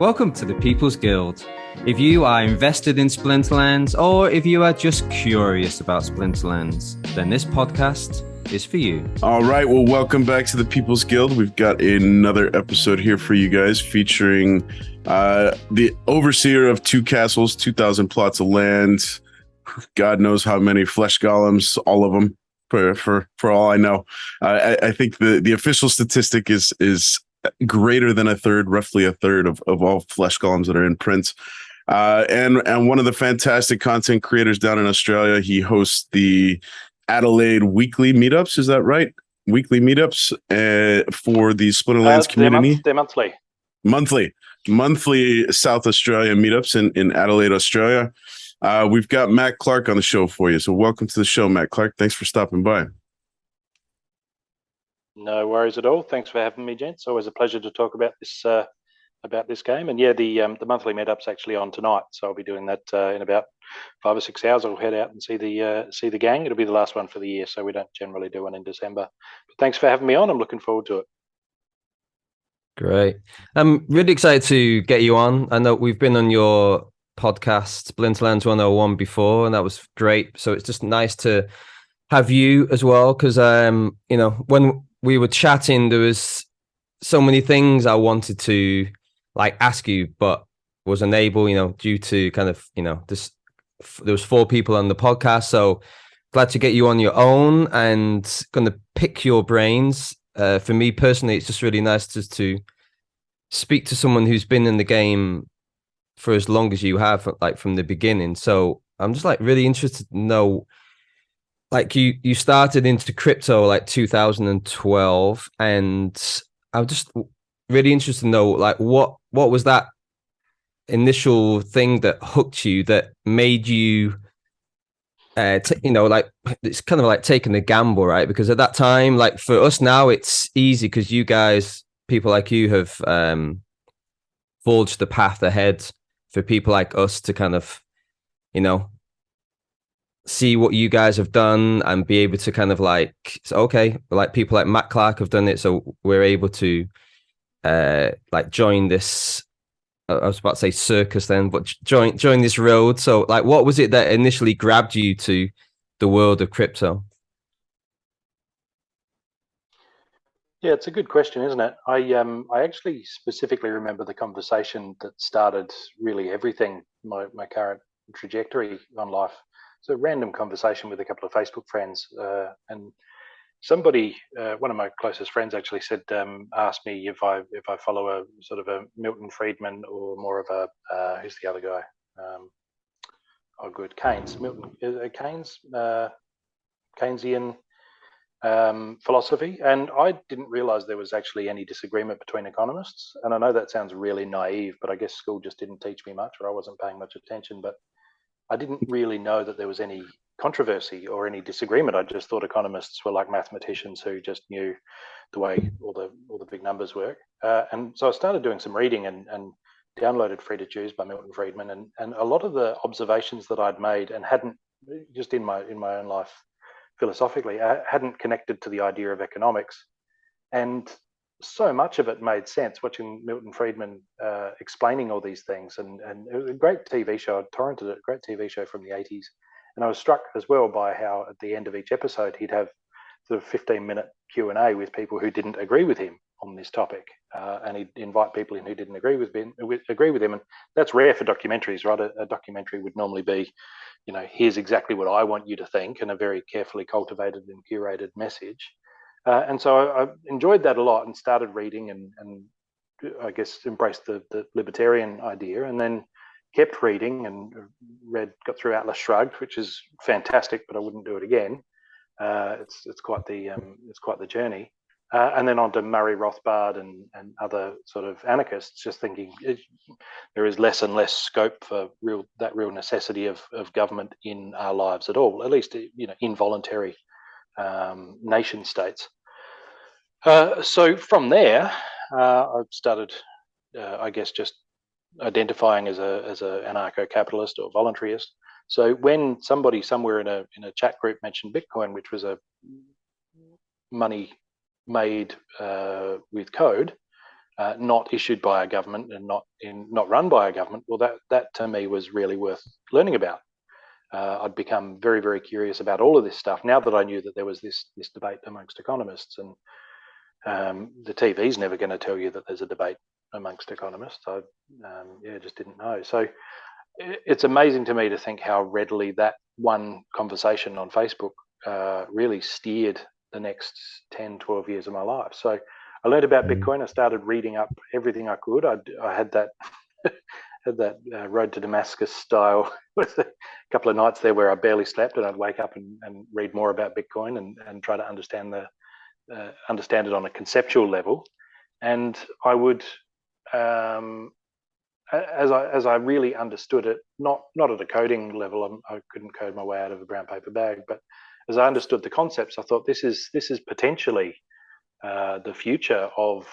Welcome to the People's Guild. If you are invested in Splinterlands or if you are just curious about Splinterlands, then this podcast is for you. All right, well, welcome back to the People's Guild. We've got another episode here for you guys featuring the overseer of 2 castles, 2,000 plots of land, God knows how many flesh golems, all of them, for all I know. I think the official statistic is greater than a third, roughly a third of all flesh golems that are in print. And one of the fantastic content creators down in Australia, he hosts the Adelaide weekly meetups. Is that right? Weekly meetups for the Splinterlands community. They're monthly. Monthly South Australia meetups in Adelaide, Australia. We've got Matt Clarke on the show for you. So welcome to the show, Matt Clarke. Thanks for stopping by. No worries at all. Thanks for having me, gents. Always a pleasure to talk about this game. And yeah, the monthly meetup's actually on tonight, so I'll be doing that in about 5 or 6 hours. I'll head out and see the gang. It'll be the last one for the year, so we don't generally do one in December. But thanks for having me on. I'm looking forward to it. Great. I'm really excited to get you on. I know we've been on your podcast, Splinterlands 101, before, and that was great. So it's just nice to have you as well, because when we were chatting, there was so many things I wanted to ask you, but was unable, due to kind of, this. There was 4 people on the podcast, so glad to get you on your own and going to pick your brains. For me personally, it's just really nice just to speak to someone who's been in the game for as long as you have, from the beginning. So I'm just really interested to know, you started into crypto 2012, and I'm just really interested to know what was that initial thing that hooked you, that made you it's kind of like taking a gamble, right? Because at that time, for us now, it's easy because you guys, people like you, have forged the path ahead for people like us to kind of see what you guys have done and be able to kind of people like Matt Clarke have done it, so we're able to join this. I was about to say circus then, but join this road. So what was it that initially grabbed you to the world of crypto? Yeah, it's a good question, isn't it? I actually specifically remember the conversation that started really everything, my current trajectory on life. It's a random conversation with a couple of Facebook friends, and somebody, one of my closest friends, actually asked me if I follow a sort of a Milton Friedman or more of a who's the other guy? Keynes, Keynesian philosophy, and I didn't realize there was actually any disagreement between economists. And I know that sounds really naive, but I guess school just didn't teach me much, or I wasn't paying much attention. But I didn't really know that there was any controversy or any disagreement. I just thought economists were like mathematicians who just knew the way all the big numbers work. And so I started doing some reading and downloaded Free to Choose by Milton Friedman, and a lot of the observations that I'd made and hadn't, just in my own life philosophically, I hadn't connected to the idea of economics. And so much of it made sense watching Milton Friedman explaining all these things, and it was a great TV show. I torrented it, a great TV show from the 80s. And I was struck as well by how at the end of each episode, he'd have sort of 15-minute Q&A with people who didn't agree with him on this topic. And he'd invite people in who didn't agree with him. And that's rare for documentaries, right? A documentary would normally be, here's exactly what I want you to think, and a very carefully cultivated and curated message. And so I enjoyed that a lot and started reading and I guess embraced the libertarian idea, and then kept reading and got through Atlas Shrugged, which is fantastic, but I wouldn't do it again. It's quite the journey. And then on to Murray Rothbard and other sort of anarchists, just thinking there is less and less scope for that real necessity of government in our lives at all, at least involuntary nation states. So from there, I started, I guess, just identifying as a anarcho-capitalist or voluntarist. So when somebody somewhere in a chat group mentioned Bitcoin, which was a money made with code, not issued by a government and not run by a government, well, that to me was really worth learning about. I'd become very, very curious about all of this stuff now that I knew that there was this debate amongst economists, and the TV's never going to tell you that there's a debate amongst economists. I just didn't know. So it's amazing to me to think how readily that one conversation on Facebook really steered the next 10, 12 years of my life. So I learned about Bitcoin. I started reading up everything I could. I had that had that Road to Damascus style with a couple of nights there where I barely slept, and I'd wake up and read more about Bitcoin and try to understand it on a conceptual level. And I would, as I really understood it, not at a coding level. I couldn't code my way out of a brown paper bag, but as I understood the concepts, I thought this is potentially the future of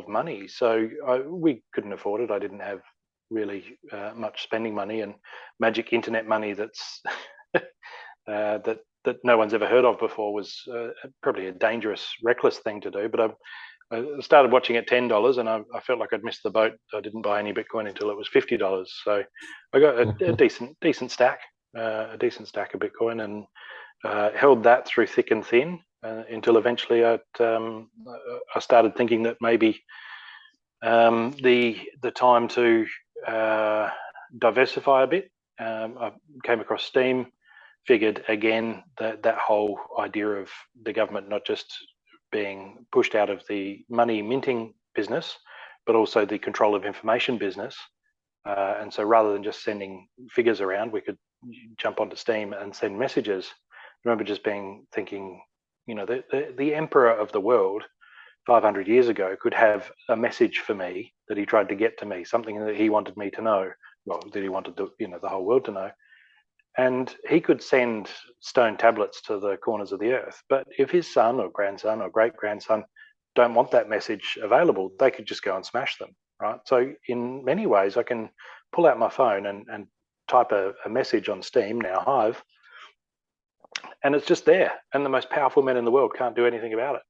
money. So we couldn't afford it. I didn't have really much spending money, and magic internet money that's that no one's ever heard of before was probably a dangerous, reckless thing to do. But I started watching at $10, and I felt like I'd missed the boat. I didn't buy any Bitcoin until it was $50. So I got a decent stack of Bitcoin, and held that through thick and thin until eventually I started thinking that maybe the time to diversify a bit. I came across Steem, figured again that whole idea of the government not just being pushed out of the money minting business, but also the control of information business. And so rather than just sending figures around, we could jump onto Steem and send messages. I remember just thinking, the emperor of the world 500 years ago could have a message for me that he tried to get to me, something that he wanted me to know, well, that he wanted the whole world to know. And he could send stone tablets to the corners of the earth. But if his son or grandson or great-grandson don't want that message available, they could just go and smash them, right? So in many ways, I can pull out my phone and type a message on Steem, now Hive, and it's just there. And the most powerful men in the world can't do anything about it.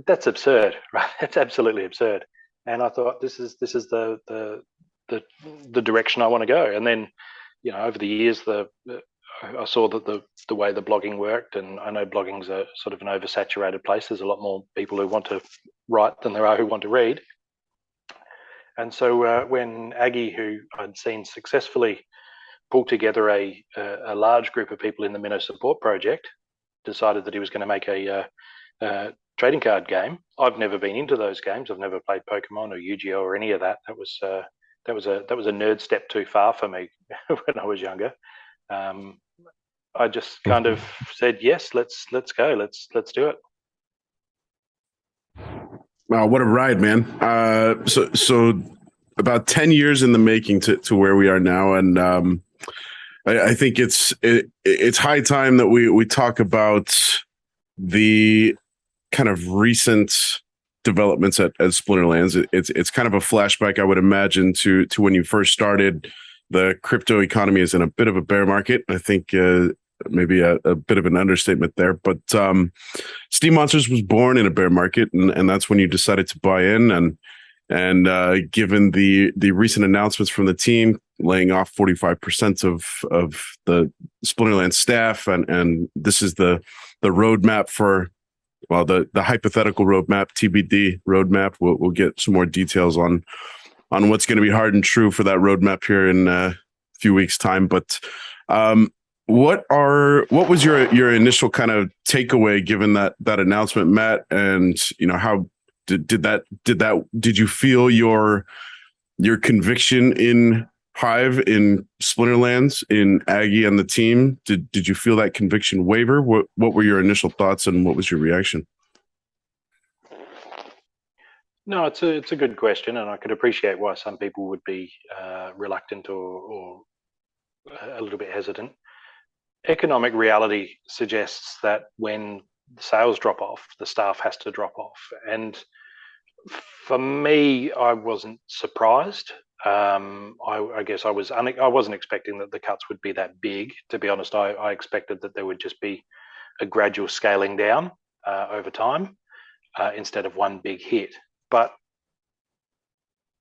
That's absurd, right? That's absolutely absurd. And I thought this is the direction I want to go. And then, over the years, I saw that the way the blogging worked, and I know blogging's a sort of an oversaturated place. There's a lot more people who want to write than there are who want to read. And so when Aggie, who I'd seen successfully pull together a large group of people in the Minnow Support Project, decided that he was going to make a trading card game. I've never been into those games. I've never played Pokemon or Yu-Gi-Oh or any of that. That was a nerd step too far for me when I was younger. I just kind of said, yes, let's go, let's do it. Wow, what a ride, man! So about 10 years in the making to where we are now, and I think it's high time that we talk about the kind of recent developments at Splinterlands. It's kind of a flashback, I would imagine, to when you first started. The crypto economy is in a bit of a bear market. I think maybe a bit of an understatement there, but Steem Monsters was born in a bear market, and that's when you decided to buy in. And given the recent announcements from the team laying off 45% of the Splinterlands staff, and this is the roadmap for, well, the hypothetical roadmap, TBD roadmap. We'll get some more details on what's going to be hard and true for that roadmap here in a few weeks' time. But what was your initial kind of takeaway given that announcement, Matt? And how did you feel your conviction in Hive, in Splinterlands, in Aggie and the team? Did you feel that conviction waver? What were your initial thoughts, and what was your reaction? No, it's a good question, and I could appreciate why some people would be reluctant or a little bit hesitant. Economic reality suggests that when sales drop off, the staff has to drop off. And for me, I wasn't surprised. I guess I wasn't expecting that the cuts would be that big. To be honest, I expected that there would just be a gradual scaling down. over time instead of one big hit. But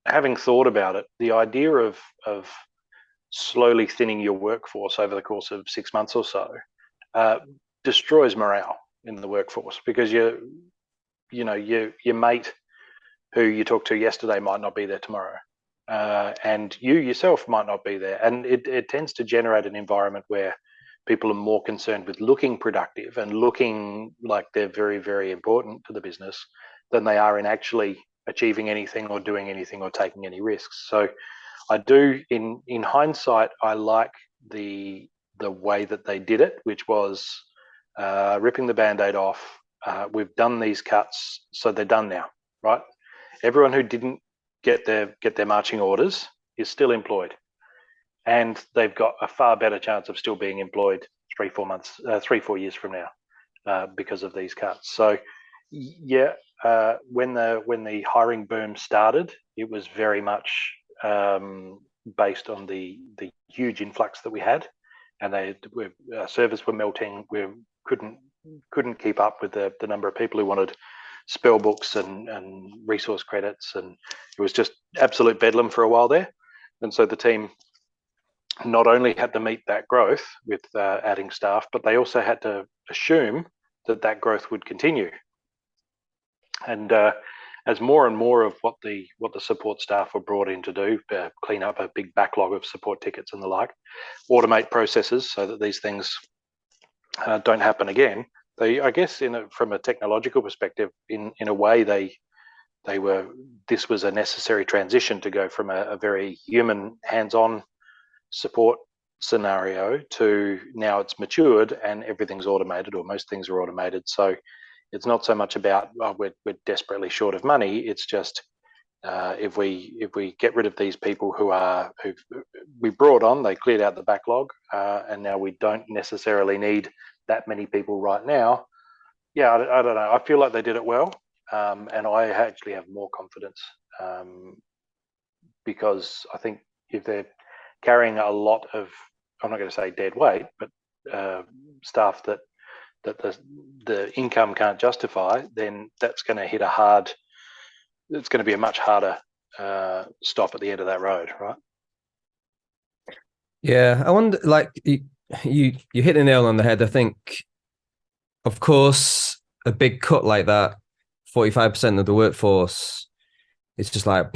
having thought about it, the idea of slowly thinning your workforce over the course of 6 months or so destroys morale in the workforce, because your mate who you talked to yesterday might not be there tomorrow, and you yourself might not be there, and it tends to generate an environment where people are more concerned with looking productive and looking like they're very, very important to the business than they are in actually achieving anything or doing anything or taking any risks. So I do, in hindsight, I like the way that they did it, which was ripping the Band-Aid off. We've done these cuts, so they're done now, right? Everyone who didn't get their marching orders is still employed, and they've got a far better chance of still being employed 3-4 years from now because of these cuts. So, yeah, when the hiring boom started, it was very much based on the huge influx that we had, and our servers were melting. We couldn't keep up with the number of people who wanted spell books and resource credits, and it was just absolute bedlam for a while there. And so the team not only had to meet that growth with adding staff, but they also had to assume that growth would continue. And as more and more of what the support staff were brought in to do, clean up a big backlog of support tickets and the like, automate processes so that these things don't happen again. I guess from a technological perspective, in a way, this was a necessary transition to go from a very human, hands-on support scenario to now it's matured and everything's automated, or most things are automated. So it's not so much about we're desperately short of money. It's just if we get rid of these people who we brought on, they cleared out the backlog, and now we don't necessarily need that many people right now. Yeah, I don't know. I feel like they did it well, and I actually have more confidence because I think if they're carrying a lot of, I'm not going to say dead weight, but staff that the income can't justify, then that's going to hit it's going to be a much harder stop at the end of that road, right? Yeah, I wonder, like you hit the nail on the head. I think, of course, a big cut like that, 45% of the workforce, it's just like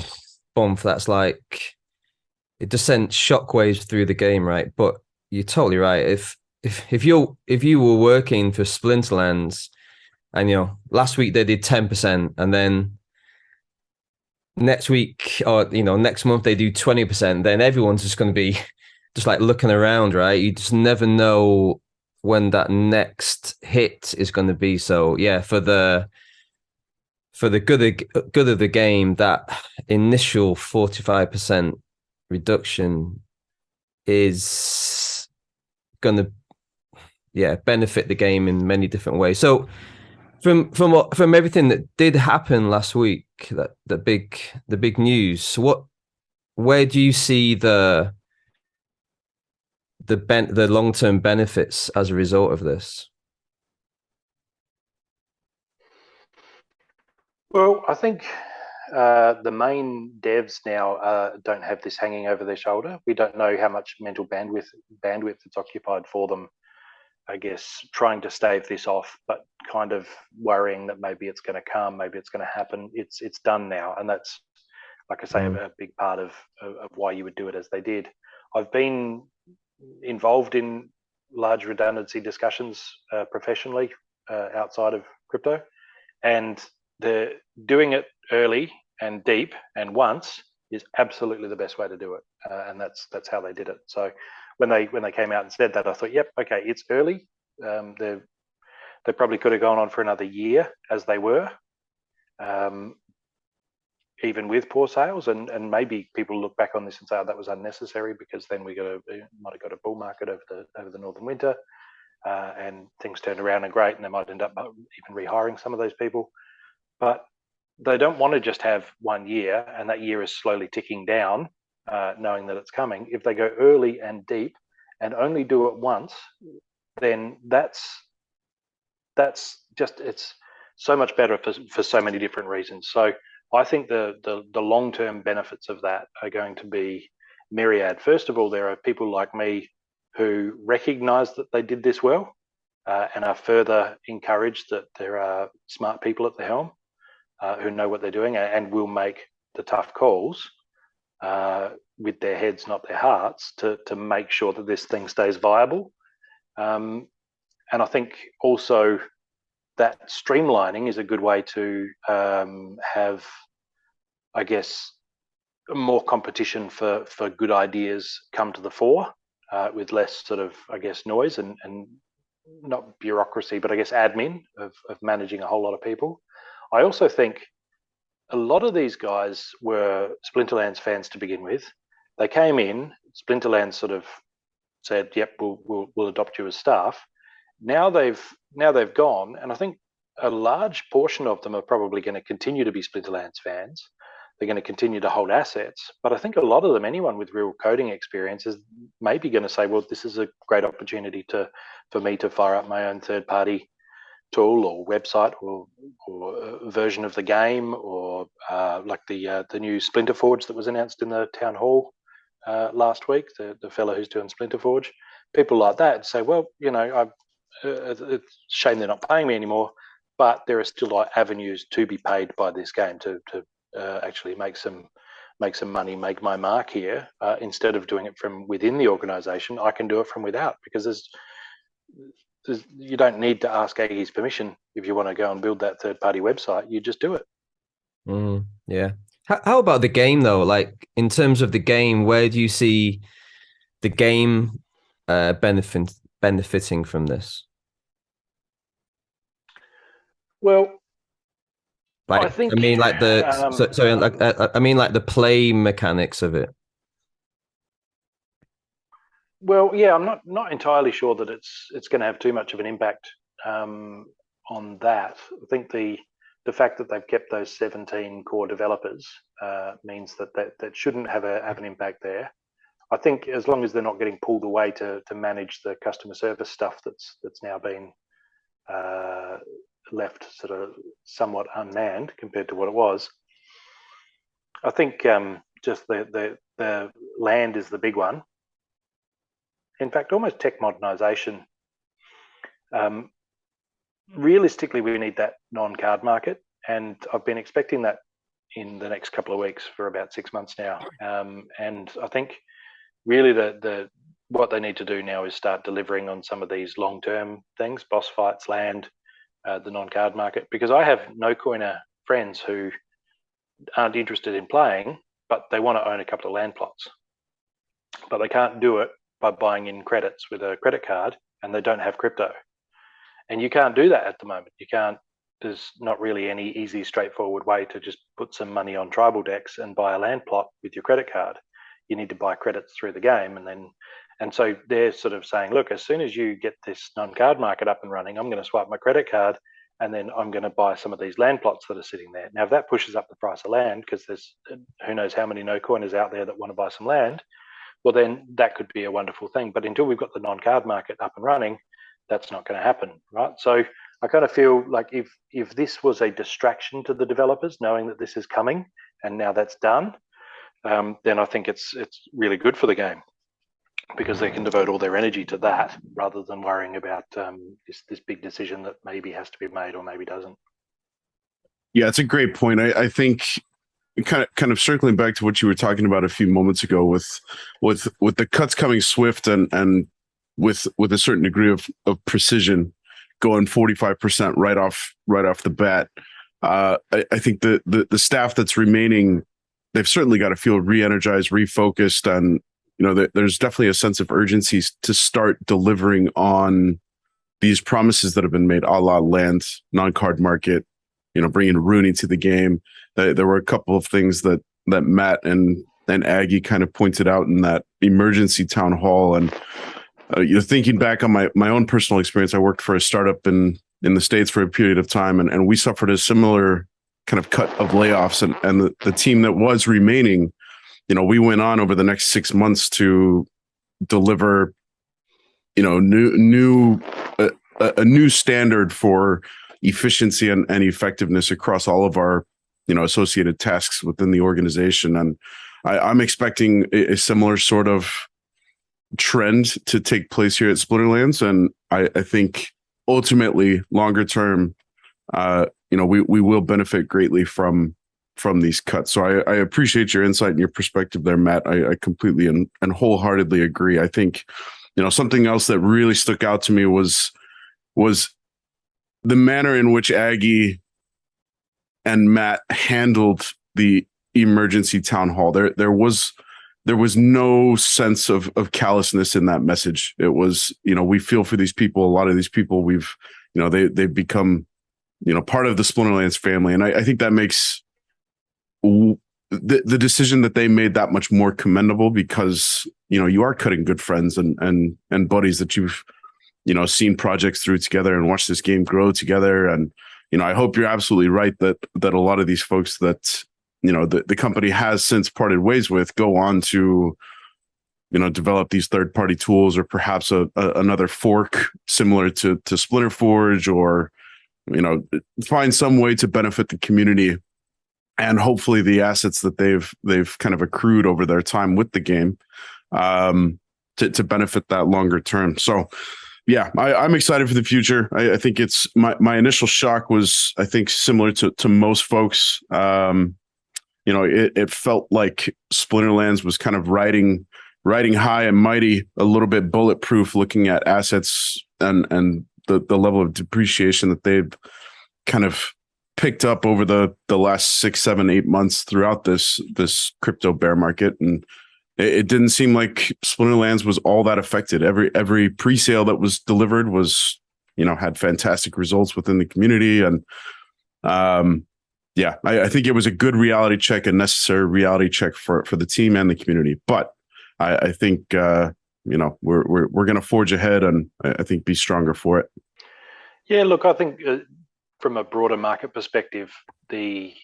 bump. That's like, it just sent shockwaves through the game, right? But you're totally right. If you were working for Splinterlands, and last week they did 10%, and then next week or next month they do 20%, then everyone's just going to be just like looking around, right? You just never know when that next hit is going to be. So yeah, for the good of the game, that initial 45% reduction is going to benefit the game in many different ways. So from everything that did happen last week, the big news, where do you see the long-term benefits as a result of this? Well, I think the main devs now don't have this hanging over their shoulder. We don't know how much mental bandwidth it's occupied for them, I guess, trying to stave this off, but kind of worrying that maybe it's going to come, maybe it's going to happen. It's done now, and that's, like I say, a big part of why you would do it as they did. I've been involved in large redundancy discussions professionally outside of crypto, and the doing it early and deep and once is absolutely the best way to do it, and that's how they did it. So when they came out and said that, I thought, yep, okay, it's early. They probably could have gone on for another year as they were, even with poor sales, and maybe people look back on this and say, oh, that was unnecessary, because then might have got a bull market over the northern winter, and things turned around and great, and they might end up even rehiring some of those people. But they don't want to just have 1 year and that year is slowly ticking down, knowing that it's coming. If they go early and deep and only do it once, then that's that's just, it's so much better for so many different reasons. So I think the long-term benefits of that are going to be myriad. First of all, there are people like me who recognize that they did this well, and are further encouraged that there are smart people at the helm who know what they're doing and will make the tough calls with their heads, not their hearts, to make sure that this thing stays viable. And I think also that streamlining is a good way to have, I guess, more competition for good ideas come to the fore with less sort of, I guess, noise and not bureaucracy, but I guess admin of managing a whole lot of people. I also think a lot of these guys were Splinterlands fans to begin with. They came in, Splinterlands sort of said, "Yep, we'll adopt you as staff." Now they've gone, and I think a large portion of them are probably going to continue to be Splinterlands fans. They're going to continue to hold assets, but I think a lot of them, anyone with real coding experience, is maybe going to say, "Well, this is a great opportunity for me to fire up my own third-party tool or website or version of the game, or like the new Splinter Forge that was announced in the town hall last week. The fellow who's doing Splinter Forge, people like that say, well, you know, it's a shame they're not paying me anymore, but there are still avenues to be paid by this game to actually make some money, make my mark here. Instead of doing it from within the organization, I can do it from without, because you don't need to ask Aggie's permission if you want to go and build that third-party website. You just do it. Yeah. How about the game, though? Like, in terms of the game, where do you see the game benefiting from this? Well, like, I think I mean, like I mean, like the play mechanics of it. Well, yeah, I'm not entirely sure that it's going to have too much of an impact on that. I think the fact that they've kept those 17 core developers means that shouldn't have an impact there. I think as long as they're not getting pulled away to manage the customer service stuff that's now been left sort of somewhat unmanned compared to what it was. I think just the land is the big one. In fact, almost tech modernization. Realistically, we need that non-card market, and I've been expecting that in the next couple of weeks for about 6 months now. And I think really what they need to do now is start delivering on some of these long-term things, boss fights, land, the non-card market, because I have no-coiner friends who aren't interested in playing, but they want to own a couple of land plots, but they can't do it by buying in credits with a credit card, and they don't have crypto. And you can't do that at the moment. You can't. There's not really any easy, straightforward way to just put some money on tribal decks and buy a land plot with your credit card. You need to buy credits through the game, and so they're sort of saying, look, as soon as you get this non-card market up and running, I'm going to swipe my credit card, and then I'm going to buy some of these land plots that are sitting there. Now, if that pushes up the price of land, because there's who knows how many no-coiners out there that want to buy some land, well, then that could be a wonderful thing. But until we've got the non-card market up and running, that's not going to happen, right? So I kind of feel like if this was a distraction to the developers, knowing that this is coming and now that's done, then I think it's really good for the game, because they can devote all their energy to that rather than worrying about this big decision that maybe has to be made or maybe doesn't. Yeah, it's a great point. I think kind of circling back to what you were talking about a few moments ago with the cuts coming swift and with a certain degree of precision, going 45% right off the bat. I think the staff that's remaining, they've certainly got to feel re-energized, refocused, and there's definitely a sense of urgency to start delivering on these promises that have been made, a la land, non-card market, bringing Rooney to the game. There were a couple of things that Matt and Aggie kind of pointed out in that emergency town hall. And thinking back on my own personal experience, I worked for a startup in the States for a period of time, and we suffered a similar kind of cut of layoffs. And the team that was remaining, we went on over the next 6 months to deliver, a a new standard for efficiency and effectiveness across all of our, associated tasks within the organization. And I'm expecting a similar sort of trend to take place here at Splinterlands. And I think ultimately, longer term, we will benefit greatly from these cuts. So I appreciate your insight and your perspective there, Matt. I completely and wholeheartedly agree. I think, something else that really stuck out to me was the manner in which Aggie and Matt handled the emergency town hall. There was no sense of callousness in that message. It was, we feel for these people. A lot of these people they've become, part of the Splinterlands family. And I think that makes the decision that they made that much more commendable, because, you are cutting good friends and buddies that you've, seen projects through together and watched this game grow together. And, I hope you're absolutely right that a lot of these folks that, the company has since parted ways with go on to, develop these third-party tools, or perhaps another fork similar to Splinter Forge, or, find some way to benefit the community and hopefully the assets that they've kind of accrued over their time with the game, to benefit that longer term. So yeah, I'm excited for the future. I think it's my initial shock was, I think, similar to most folks. It felt like Splinterlands was kind of riding high and mighty, a little bit bulletproof, looking at assets and the level of depreciation that they've kind of picked up over the last 6, 7, 8 months throughout this crypto bear market. And it didn't seem like Splinterlands was all that affected. Every pre-sale that was delivered was, had fantastic results within the community. And I think it was a good reality check, a necessary reality check for the team and the community. But I think we're going to forge ahead, and I think be stronger for it. Yeah, look, I think from a broader market perspective, the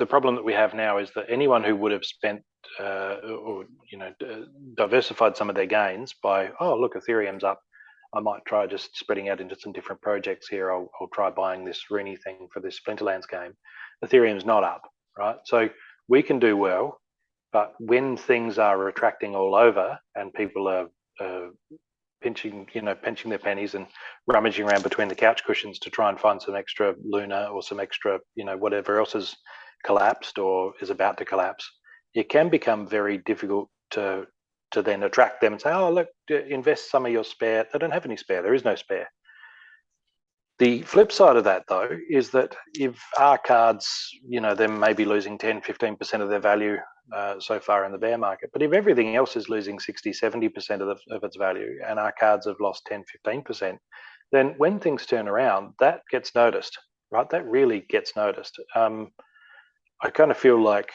problem that we have now is that anyone who would have spent diversified some of their gains by, oh, look, Ethereum's up, I might try just spreading out into some different projects here. I'll try buying this Rooney thing for this Splinterlands game. Ethereum's not up, right? So we can do well, but when things are retracting all over and people are pinching their pennies and rummaging around between the couch cushions to try and find some extra Luna or some extra, whatever else has collapsed or is about to collapse, it can become very difficult to then attract them and say, oh, look, invest some of your spare. They don't have any spare. There is no spare. The flip side of that, though, is that if our cards, they may be losing 10, 15% of their value so far in the bear market. But if everything else is losing 60, 70% of its value and our cards have lost 10, 15%, then when things turn around, that gets noticed, right? That really gets noticed. I kind of feel like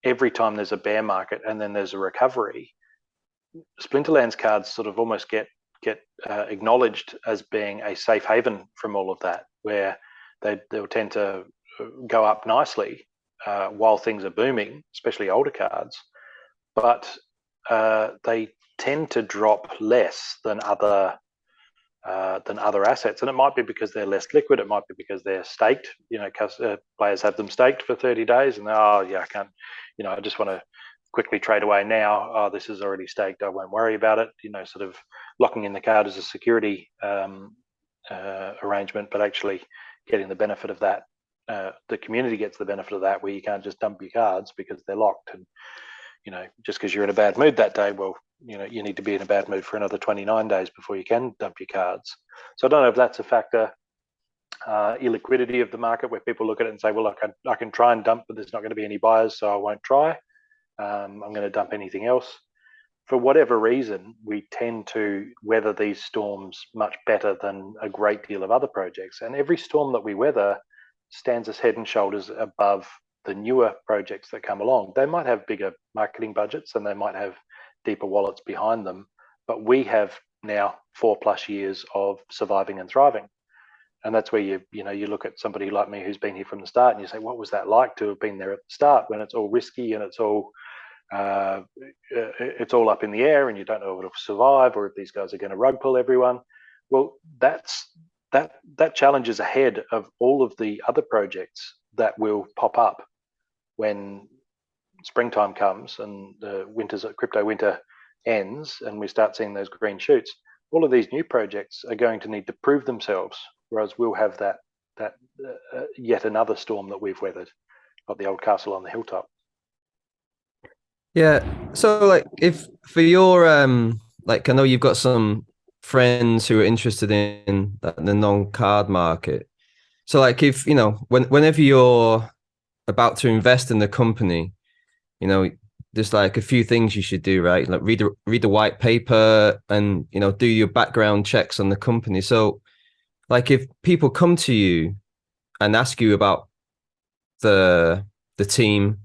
every time there's a bear market and then there's a recovery, Splinterlands cards sort of almost get acknowledged as being a safe haven from all of that, where they'll tend to go up nicely while things are booming, especially older cards, but they tend to drop less than other assets. And it might be because they're less liquid. It might be because they're staked. Players have them staked for 30 days and I can't, I just want to quickly trade away now. Oh, this is already staked. I won't worry about it. Sort of locking in the card as a security arrangement, but actually getting the benefit of that. The community gets the benefit of that, where you can't just dump your cards because they're locked. And just because you're in a bad mood that day, well, you need to be in a bad mood for another 29 days before you can dump your cards. So I don't know if that's a factor. Illiquidity of the market, where people look at it and say, well, I can try and dump, but there's not going to be any buyers, so I won't try. I'm going to dump anything else. For whatever reason, we tend to weather these storms much better than a great deal of other projects. And every storm that we weather stands us head and shoulders above the newer projects that come along. They might have bigger marketing budgets and they might have deeper wallets behind them, but we have now 4+ years of surviving and thriving. And that's where you look at somebody like me who's been here from the start and you say, what was that like to have been there at the start when it's all risky and it's all it's all up in the air, and you don't know if it'll survive or if these guys are going to rug pull everyone. Well, that challenge is ahead of all of the other projects that will pop up when springtime comes and the crypto winter ends, and we start seeing those green shoots. All of these new projects are going to need to prove themselves, whereas we'll have that yet another storm that we've weathered, like the old castle on the hilltop. Yeah. So like if for your like I know you've got some friends who are interested in the non-card market. So like if you know whenever you're about to invest in the company, you know, there's like a few things you should do, right? Like read the white paper and you know do your background checks on the company. So like if people come to you and ask you about the team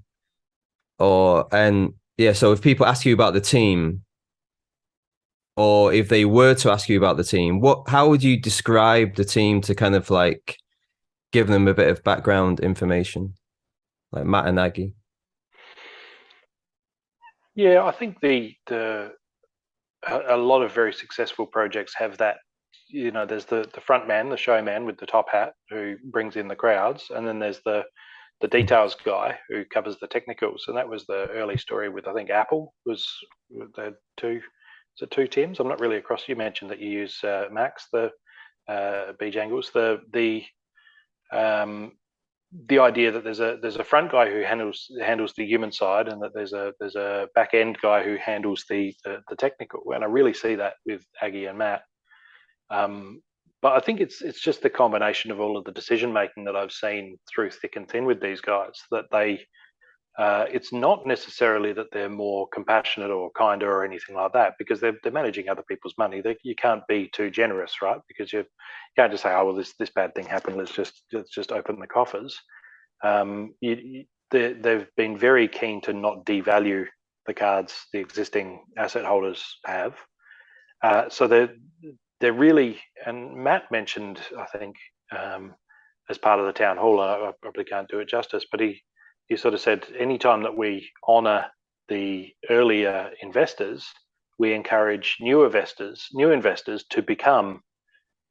so if people ask you about the team, or if they were to ask you about the team, how would you describe the team to kind of like give them a bit of background information, like Matt and Aggie? Yeah, I think a lot of very successful projects have that. You know, there's the front man, the showman with the top hat who brings in the crowds, and then there's the details guy who covers the technicals. And that was the early story with, I think, Apple was the two. So two Tims. I'm not really across. You mentioned that you use Max, the Bjangles, the idea that there's a front guy who handles the human side, and that there's a back end guy who handles the technical. And I really see that with Aggie and Matt. But I think it's just the combination of all of the decision making that I've seen through thick and thin with these guys, that it's not necessarily that they're more compassionate or kinder or anything like that, because they're managing other people's money. You can't be too generous, right? Because you can't just say, oh well, this bad thing happened, let's just open the coffers. They've been very keen to not devalue the cards the existing asset holders have. So they're really, and Matt mentioned, I think, as part of the town hall, I probably can't do it justice, but he sort of said, anytime that we honour the earlier investors, we encourage new investors to become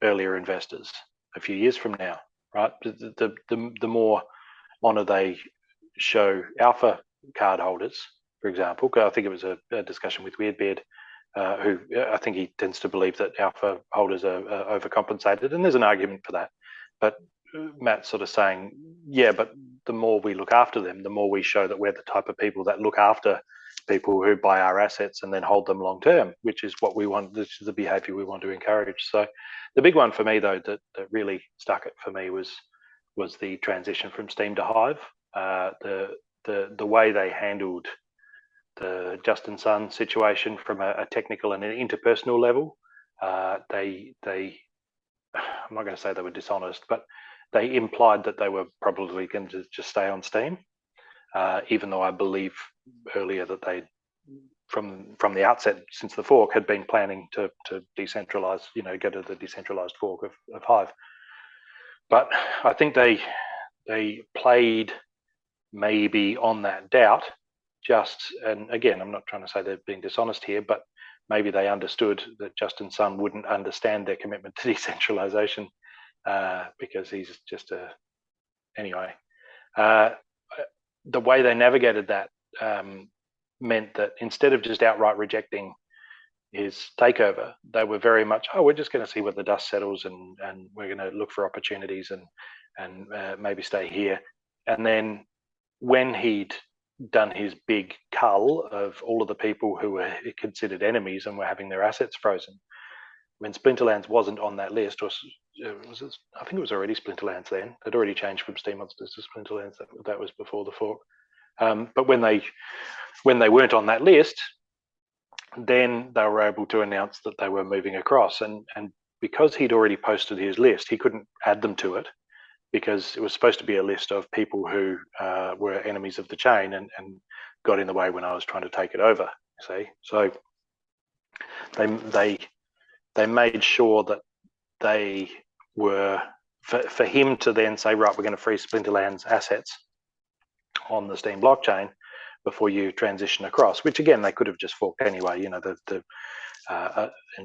earlier investors a few years from now, right? The more honour they show alpha card holders, for example, I think it was a discussion with Weirdbeard, who I think he tends to believe that alpha holders are overcompensated, and there's an argument for that. But Matt's sort of saying, yeah, but the more we look after them, the more we show that we're the type of people that look after people who buy our assets and then hold them long term, which is what we want. This is the behavior we want to encourage. So the big one for me, though, that really stuck it for me was the transition from Steem to Hive. The way they handled the Justin Sun situation from a technical and an interpersonal level. I'm not going to say they were dishonest, but they implied that they were probably going to just stay on Steem, even though I believe earlier that they, from the outset since the fork, had been planning to decentralize, go to the decentralized fork of Hive. But I think they played maybe on that doubt, and again, I'm not trying to say they're being dishonest here, but maybe they understood that Justin Sun wouldn't understand their commitment to decentralization, because he's just anyway. The way they navigated that meant that instead of just outright rejecting his takeover, they were very much, we're just going to see where the dust settles, and we're going to look for opportunities and maybe stay here. And then when he'd done his big cull of all of the people who were considered enemies and were having their assets frozen, when Splinterlands wasn't on that list, or I think it was already Splinterlands then. They'd already changed from Steam Monsters to Splinterlands. That was before the fork. But when they weren't on that list, then they were able to announce that they were moving across. And because he'd already posted his list, he couldn't add them to it, because it was supposed to be a list of people who were enemies of the chain and got in the way when I was trying to take it over. See, so they made sure that they were, for him to then say, right, we're going to freeze Splinterland's assets on the Steem blockchain, before you transition across. Which again, they could have just forked anyway. In a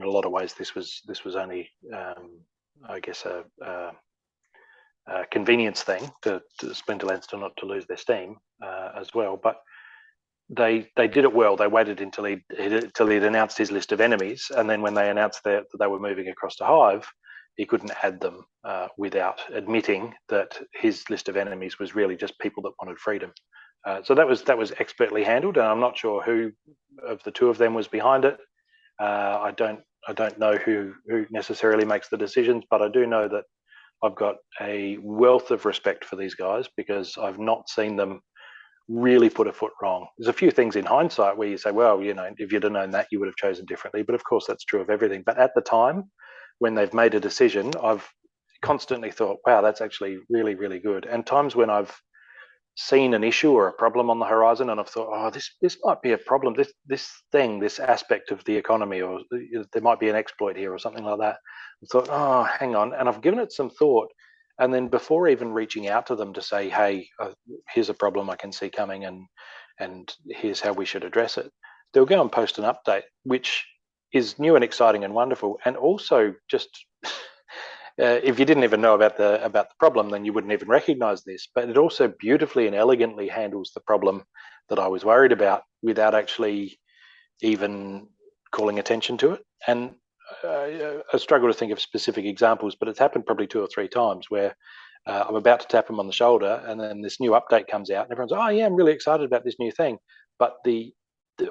lot of ways, this was only, I guess, a convenience thing to Splinterlands not to lose their steam as well. But they did it well. They waited until he'd announced his list of enemies, and then when they announced that they were moving across to Hive, he couldn't add them without admitting that his list of enemies was really just people that wanted freedom. So that was expertly handled, and I'm not sure who of the two of them was behind it. I don't know who necessarily makes the decisions, but I do know that I've got a wealth of respect for these guys because I've not seen them really put a foot wrong. There's a few things in hindsight where you say, well, if you'd have known that, you would have chosen differently. But of course, that's true of everything. But at the time, when they've made a decision, I've constantly thought, wow, that's actually really, really good. And times when I've seen an issue or a problem on the horizon and I've thought, oh, this might be a problem, this aspect of the economy, or there might be an exploit here or something like that. I thought, oh, hang on. And I've given it some thought. And then before even reaching out to them to say, hey, here's a problem I can see coming and here's how we should address it, they'll go and post an update, which is new and exciting and wonderful. And also just if you didn't even know about the problem, then you wouldn't even recognize this. But it also beautifully and elegantly handles the problem that I was worried about without actually even calling attention to it. And I struggle to think of specific examples, but it's happened probably 2 or 3 times where I'm about to tap them on the shoulder and then this new update comes out and everyone's, oh yeah, I'm really excited about this new thing. But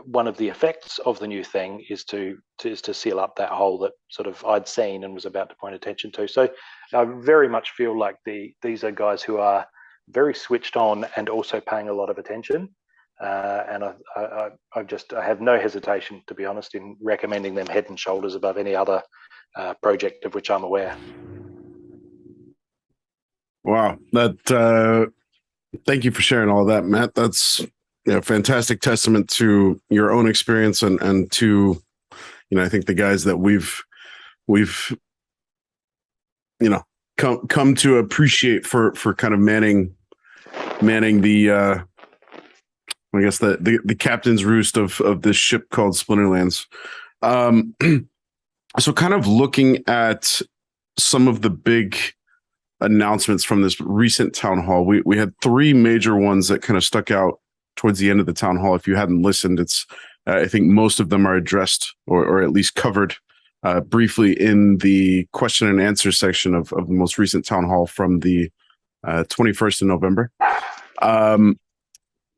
one of the effects of the new thing is to seal up that hole that sort of I'd seen and was about to point attention to. So I very much feel like these are guys who are very switched on and also paying a lot of attention. And I have no hesitation, to be honest, in recommending them head and shoulders above any other project of which I'm aware. Wow, thank you for sharing all of that, Matt. That's fantastic testament to your own experience and to I think the guys that we've come to appreciate for kind of manning the I guess the captain's roost of this ship called Splinterlands. So kind of looking at some of the big announcements from this recent town hall, we had 3 major ones that kind of stuck out towards the end of the town hall. If you hadn't listened, it's I think most of them are addressed or at least covered briefly in the question and answer section of the most recent town hall from the 21st of November.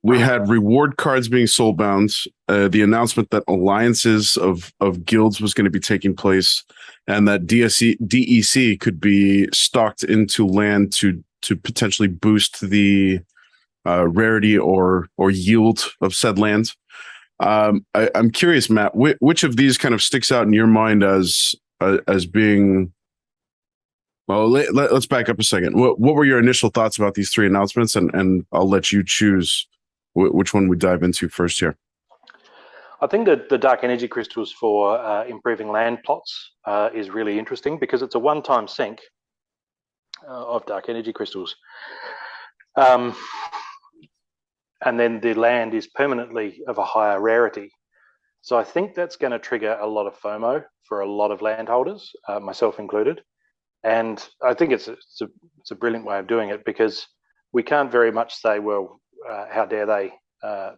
We had reward cards being soulbound, the announcement that alliances of guilds was going to be taking place, and that DEC could be stocked into land to potentially boost the rarity or yield of said land. I'm curious, Matt, which of these kind of sticks out in your mind as being? Well, let's back up a second. What were your initial thoughts about these 3 announcements, and I'll let you choose which one we dive into first here. I think that the dark energy crystals for improving land plots is really interesting because it's a one-time sink of dark energy crystals. And then the land is permanently of a higher rarity. So I think that's going to trigger a lot of FOMO for a lot of landholders, myself included. And I think it's a brilliant way of doing it because we can't very much say, well, how dare they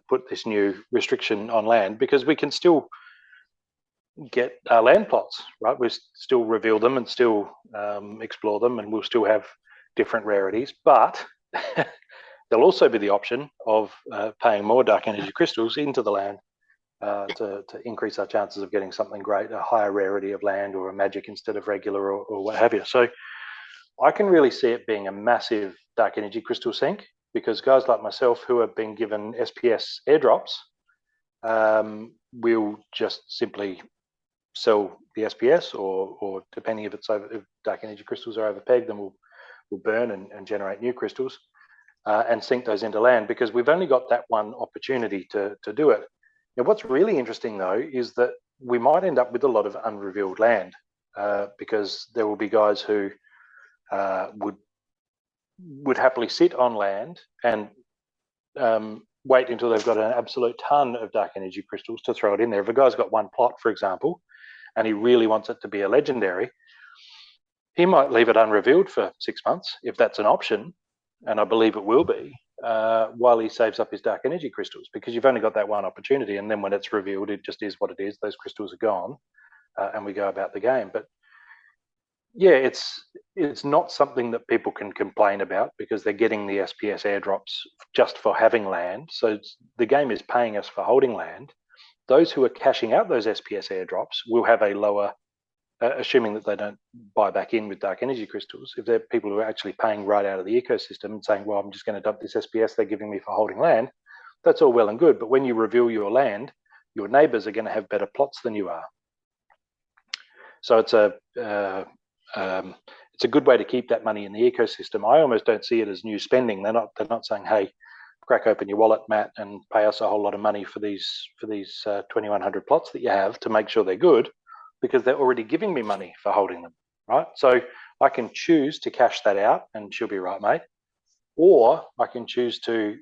put this new restriction on land, because we can still get land plots, right? We still reveal them and still explore them, and we'll still have different rarities. But there'll also be the option of paying more dark energy crystals into the land to increase our chances of getting something great, a higher rarity of land or a magic instead of regular or what have you. So I can really see it being a massive dark energy crystal sink, because guys like myself who have been given SPS airdrops will just simply sell the SPS, or depending if dark energy crystals are overpegged, then we'll burn and generate new crystals and sink those into land, because we've only got that one opportunity to do it. Now, what's really interesting though is that we might end up with a lot of unrevealed land because there will be guys who would happily sit on land and wait until they've got an absolute ton of dark energy crystals to throw it in there. If a guy's got one plot, for example, and he really wants it to be a legendary, he might leave it unrevealed for 6 months if that's an option, and I believe it will be, while he saves up his dark energy crystals, because you've only got that one opportunity, and then when it's revealed, it just is what it is. Those crystals are gone, and we go about the game. But yeah, it's not something that people can complain about, because they're getting the SPS airdrops just for having land. So the game is paying us for holding land. Those who are cashing out those SPS airdrops will have a lower, assuming that they don't buy back in with dark energy crystals. If they're people who are actually paying right out of the ecosystem and saying, well, I'm just going to dump this SPS they're giving me for holding land, that's all well and good. But when you reveal your land, your neighbors are going to have better plots than you are. So it's a good way to keep that money in the ecosystem. I almost don't see it as new spending. They're not saying, hey, crack open your wallet, Matt, and pay us a whole lot of money for these 2,100 plots that you have to make sure they're good, because they're already giving me money for holding them, right? So I can choose to cash that out, and she'll be right, mate. Or I can choose to,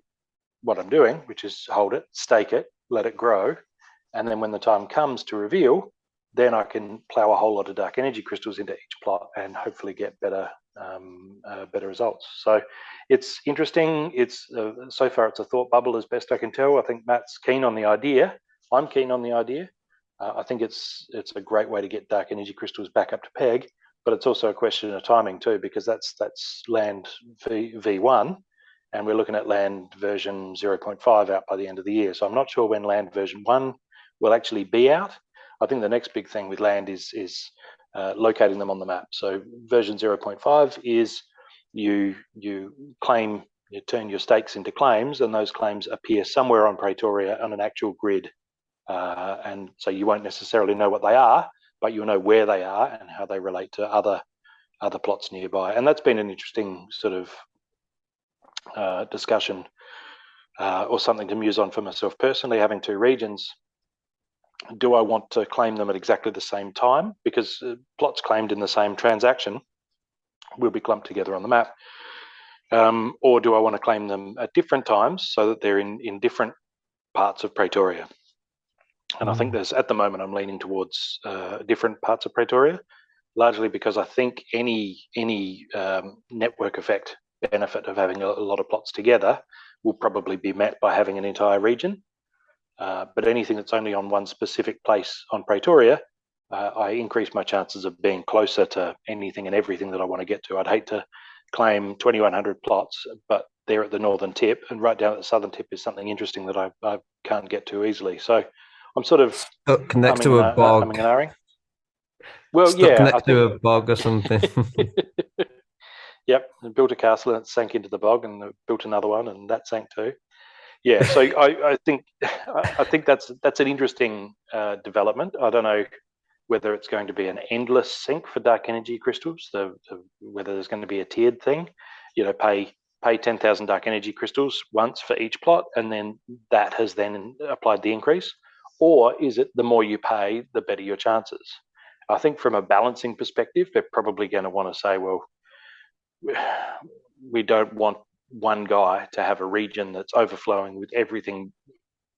what I'm doing, which is hold it, stake it, let it grow, and then when the time comes to reveal, then I can plow a whole lot of dark energy crystals into each plot and hopefully get better results. So it's interesting. It's so far it's a thought bubble as best I can tell. I think Matt's keen on the idea. I'm keen on the idea. I think it's a great way to get dark energy crystals back up to peg, but it's also a question of timing too, because that's land V1, and we're looking at land version 0.5 out by the end of the year. So I'm not sure when land version 1 will actually be out. I think the next big thing with land is locating them on the map. So version 0.5 is you turn your stakes into claims, and those claims appear somewhere on Praetoria on an actual grid. And so you won't necessarily know what they are, but you'll know where they are and how they relate to other plots nearby. And that's been an interesting sort of discussion, or something to muse on for myself personally, having 2 regions. Do I want to claim them at exactly the same time? Because plots claimed in the same transaction will be clumped together on the map. Or do I want to claim them at different times so that they're in different parts of Praetoria? And I think at the moment, I'm leaning towards different parts of Praetoria, largely because I think any network effect benefit of having a lot of plots together will probably be met by having an entire region. But anything that's only on one specific place on Praetoria, I increase my chances of being closer to anything and everything that I want to get to. I'd hate to claim 2,100 plots, but they're at the northern tip, and right down at the southern tip is something interesting that I can't get to easily. So I'm sort of next to a bog. Well, stuck yeah, next to a bog or something. Yep, and built a castle and it sank into the bog, and built another one and that sank too. Yeah, so I think that's an interesting development. I don't know whether it's going to be an endless sink for dark energy crystals, whether there's going to be a tiered thing, pay 10,000 dark energy crystals once for each plot, and then that has then applied the increase, or is it the more you pay, the better your chances? I think from a balancing perspective, they're probably going to want to say, well, we don't want one guy to have a region that's overflowing with everything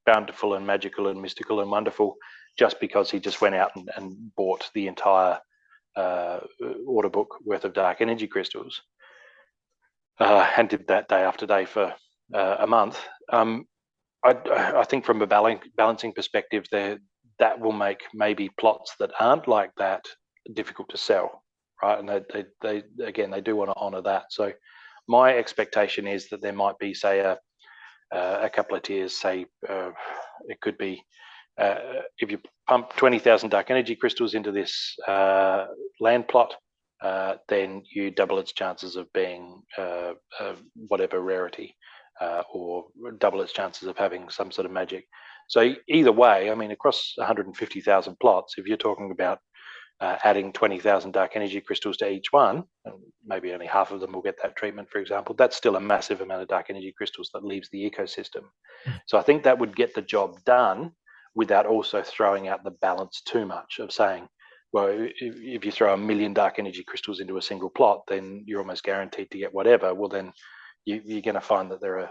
bountiful and magical and mystical and wonderful just because he just went out and bought the entire order book worth of dark energy crystals and did that day after day for a month. I think from a balancing perspective, that will make maybe plots that aren't like that difficult to sell, right? And they do want to honour that. So my expectation is that there might be, say, a couple of tiers. Say it could be if you pump 20,000 dark energy crystals into this land plot, then you double its chances of being whatever rarity, or double its chances of having some sort of magic. So either way, I mean, across 150,000 plots, if you're talking about adding 20,000 dark energy crystals to each one, and maybe only half of them will get that treatment, for example, that's still a massive amount of dark energy crystals that leaves the ecosystem. So I think that would get the job done without also throwing out the balance too much of saying, well, if you throw 1 million dark energy crystals into a single plot, then you're almost guaranteed to get whatever. Well, then you're going to find that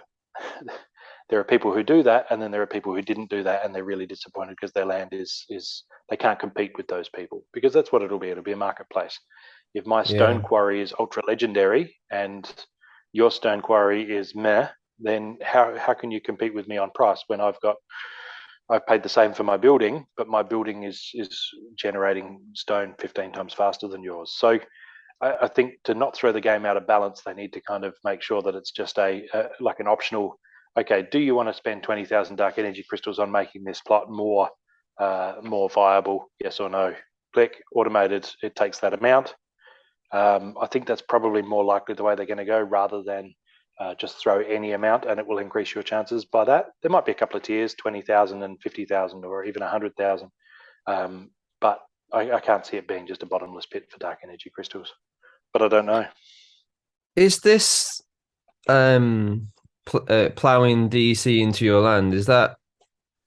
there are people who do that, and then there are people who didn't do that, and they're really disappointed because their land is they can't compete with those people, because that's what it'll be. It'll be a marketplace. If my stone quarry is ultra legendary and your stone quarry is meh, then how can you compete with me on price when I've paid the same for my building, but my building is generating stone 15 times faster than yours. So I think to not throw the game out of balance, they need to kind of make sure that it's just like an optional. Okay, do you want to spend 20,000 dark energy crystals on making this plot more viable? Yes or no? Click, automated. It takes that amount. I think that's probably more likely the way they're going to go, rather than just throw any amount and it will increase your chances by that. There might be a couple of tiers, 20,000 and 50,000, or even 100,000. But I can't see it being just a bottomless pit for dark energy crystals. But I don't know. Is this plowing DEC into your land, is that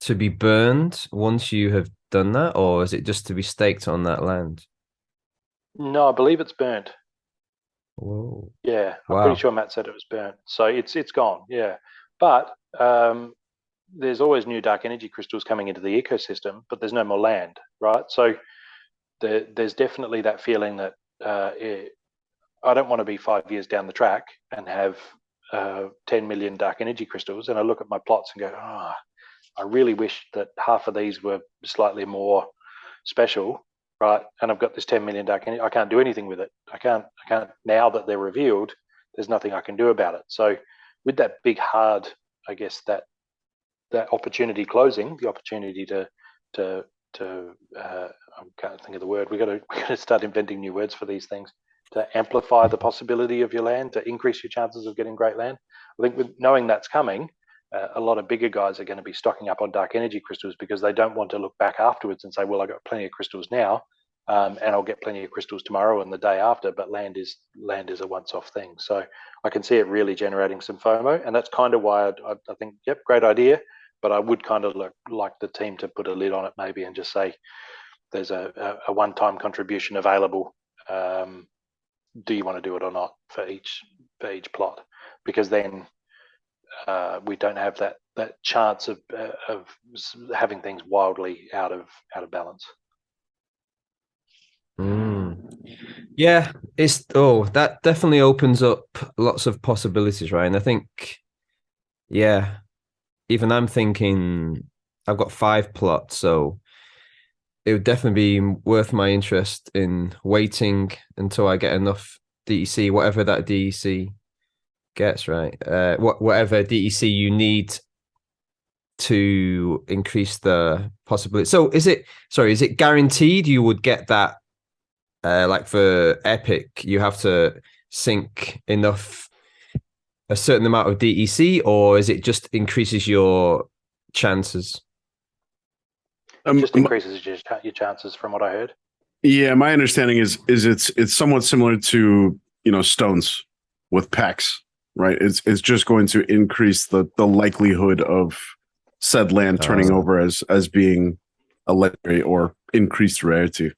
to be burned once you have done that, or is it just to be staked on that land? No, I believe it's burnt. Whoa. Yeah, I'm Wow. pretty sure Matt said it was burnt. So it's gone, yeah. But there's always new dark energy crystals coming into the ecosystem, but there's no more land, right? So there's definitely that feeling that I don't want to be 5 years down the track and have 10 million dark energy crystals, and I look at my plots and go, I really wish that half of these were slightly more special, right? And I've got this 10 million dark energy. I can't do anything with it. I can't. Now that they're revealed, there's nothing I can do about it. So with that big hard, I guess that opportunity closing, the opportunity to I can't think of the word. We got to start inventing new words for these things, to amplify the possibility of your land, to increase your chances of getting great land. I think with knowing that's coming, a lot of bigger guys are going to be stocking up on dark energy crystals, because they don't want to look back afterwards and say, well, I got plenty of crystals now, and I'll get plenty of crystals tomorrow and the day after, but land is a once-off thing. So I can see it really generating some FOMO, and that's kind of why I think, yep, great idea, but I would kind of like the team to put a lid on it maybe and just say there's a one-time contribution available. Do you want to do it or not for each plot? Because then we don't have that chance of having things wildly out of balance. Yeah, that definitely opens up lots of possibilities, right? And I think, yeah, even I'm thinking I've got 5 plots, so it would definitely be worth my interest in waiting until I get enough DEC, whatever that DEC gets, right? Whatever DEC you need to increase the possibility. So is it guaranteed you would get that? Like for Epic, you have to sink enough, a certain amount of DEC, or is it just increases your chances? Just increases your chances, from what I heard. Yeah, my understanding is it's somewhat similar to stones with packs, right? It's just going to increase the likelihood of said land turning over as being a legendary or increased rarity.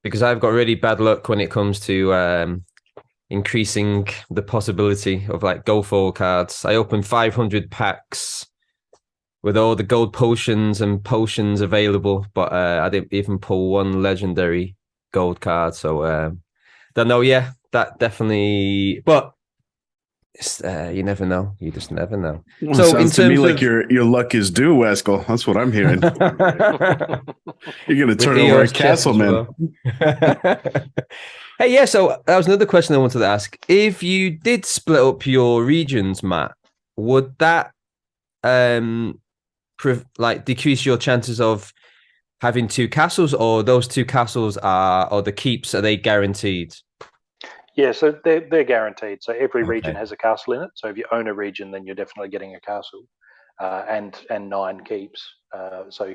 Because I've got really bad luck when it comes to increasing the possibility of like go forward cards. I opened 500 packs with all the gold potions and potions available, but I didn't even pull one legendary gold card. So don't know. Yeah, that definitely. But you never know. You just never know. Well, so in terms to me like your luck is due, Weskel. That's what I'm hearing. You're going to turn over a castle, man. Hey, yeah. So that was another question I wanted to ask. If you did split up your regions, Matt, would that decrease your chances of having 2 castles, or those 2 castles or the keeps, are they guaranteed? Yeah, so they're guaranteed. So every region has a castle in it. So if you own a region, then you're definitely getting a castle, and 9 keeps. So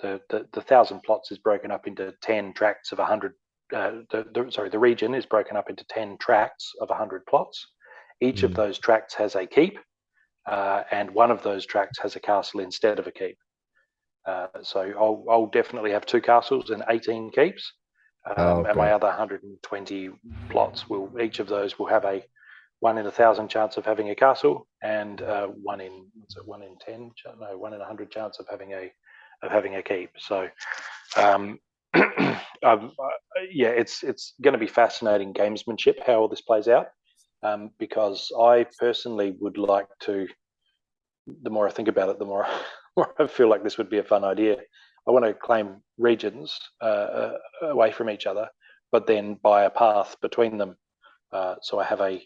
the 1,000 plots is broken up into 10 tracts of 100. The region is broken up into 10 tracts of 100 plots. Each of those tracts has a keep, and one of those tracts has a castle instead of a keep. So I'll definitely have 2 castles and 18 keeps. And my other 120 plots each of those will have 1 in 1,000 chance of having a castle, and 1 in 10, no, 1 in 100 chance of having a keep. So yeah, it's going to be fascinating gamesmanship how all this plays out, because I personally would like to. The more I think about it, the more I feel like this would be a fun idea. I want to claim regions away from each other, but then buy a path between them. So I have a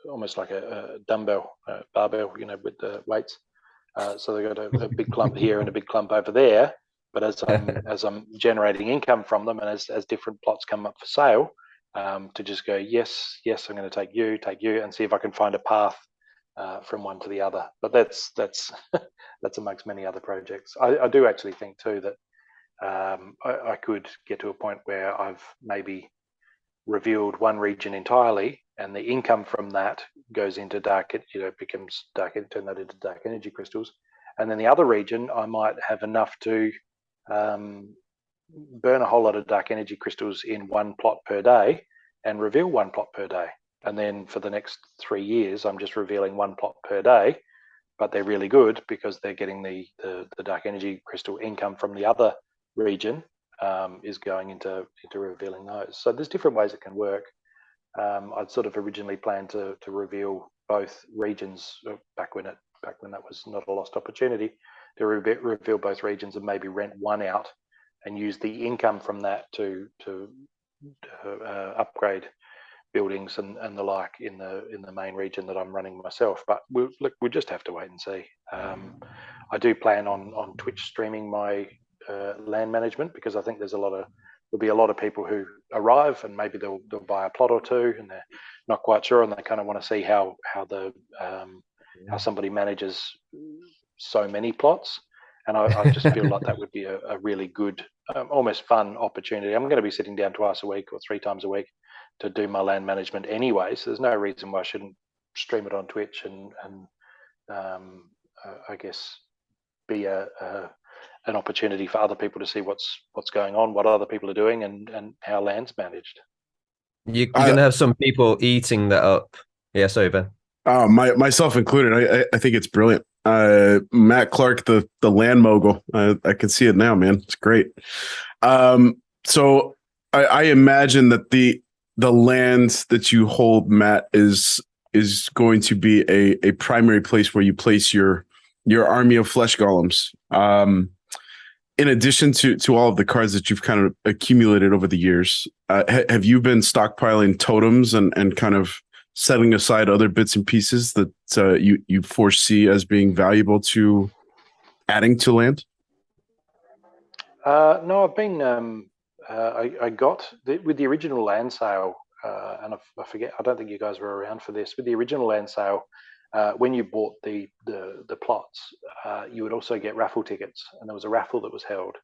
almost like a dumbbell barbell, with the weights. So they've got a big clump here and a big clump over there. But as I'm generating income from them, and as different plots come up for sale, to just go, yes, I'm going to take you, and see if I can find a path from one to the other. But that's that's amongst many other projects. I do actually think too that I could get to a point where I've maybe revealed one region entirely, and the income from that goes into becomes dark, turn that into dark energy crystals, and then the other region I might have enough to burn a whole lot of dark energy crystals in one plot per day and reveal one plot per day. And then for the next 3 years, I'm just revealing one plot per day, but they're really good because they're getting the dark energy crystal income from the other region is going into revealing those. So there's different ways it can work. I'd sort of originally planned to reveal both regions back when that was not a lost opportunity, to reveal both regions and maybe rent one out and use the income from that to upgrade buildings and the like in the main region that I'm running myself. But we'll just have to wait and see. I do plan on Twitch streaming my land management, because I think there'll be a lot of people who arrive and maybe they'll buy a plot or two and they're not quite sure, and they kind of want to see how somebody manages so many plots. And I just feel like that would be a really good, almost fun opportunity. I'm going to be sitting down twice a week or 3 times a week to do my land management anyway, so there's no reason why I shouldn't stream it on Twitch and I guess be an opportunity for other people to see what's going on, what other people are doing, and how land's managed. You're going to have some people eating that up. Yeah, sorry, Ben. Myself included. I think it's brilliant. Matt Clarke, the land mogul. I can see it now, man. It's great. So I imagine that the land that you hold, Matt, is going to be a primary place where you place your army of flesh golems. In addition to all of the cards that you've kind of accumulated over the years, have you been stockpiling totems and kind of setting aside other bits and pieces that you foresee as being valuable to adding to land? No, I've been. I got with the original land sale, and I forget. I don't think you guys were around for this. With the original land sale, when you bought the plots, you would also get raffle tickets, and there was a raffle that was held,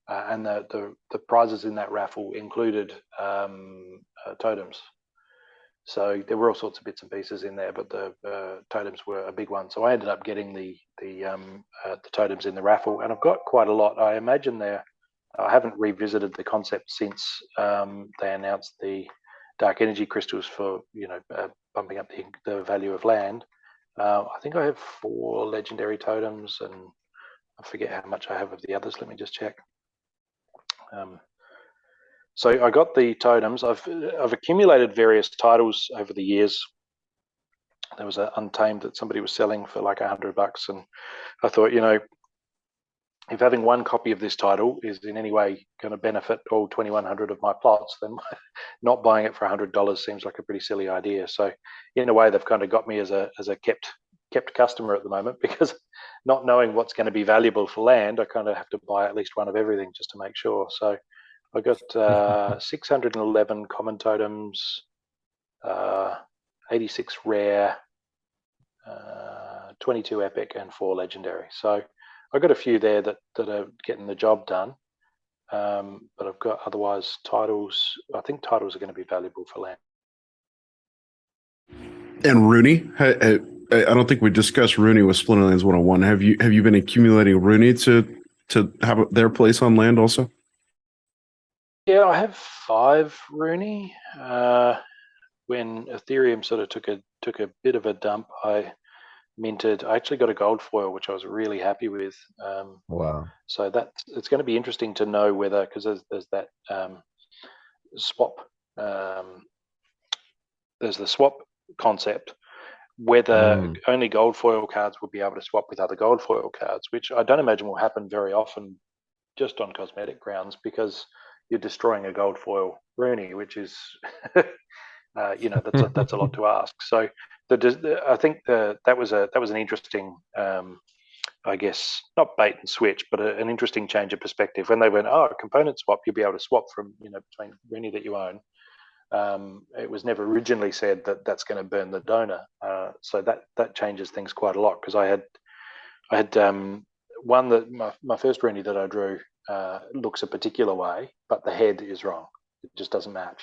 and the prizes in that raffle included totems. So there were all sorts of bits and pieces in there, but the totems were a big one. So I ended up getting the totems in the raffle, and I've got quite a lot. I imagine I haven't revisited the concept since they announced the dark energy crystals for bumping up the value of land. I think I have 4 legendary totems, and I forget how much I have of the others. Let me just check. So I got the totems. I've accumulated various titles over the years. There was an Untamed that somebody was selling for like $100, and I thought, if having one copy of this title is in any way going to benefit all 2,100 of my plots, then not buying it for $100 seems like a pretty silly idea. So in a way, they've kind of got me as a kept customer at the moment, because not knowing what's going to be valuable for land, I kind of have to buy at least one of everything just to make sure. So I got 611 common totems, 86 rare, 22 epic, and 4 legendary. So I've got a few there that are getting the job done, but I've got otherwise titles. I think titles are going to be valuable for land. And Rooney, I don't think we discussed Rooney with Splinterlands 101. Have you been accumulating Rooney to have their place on land also? Yeah, I have 5 Rooney. when Ethereum sort of took a bit of a dump, I actually got a gold foil, which I was really happy with. Wow. So it's going to be interesting to know whether, because there's that swap, there's the swap concept, whether only gold foil cards will be able to swap with other gold foil cards, which I don't imagine will happen very often just on cosmetic grounds, because you're destroying a gold foil Rooney, which is, that's a lot to ask. So I think that was an interesting, I guess, not bait and switch, but an interesting change of perspective when they went, oh, component swap, you'll be able to swap from between Rooney that you own. It was never originally said that that's going to burn the donor, so that changes things quite a lot, because I had one that my first Rooney that I drew looks a particular way, but the head is wrong. It just doesn't match.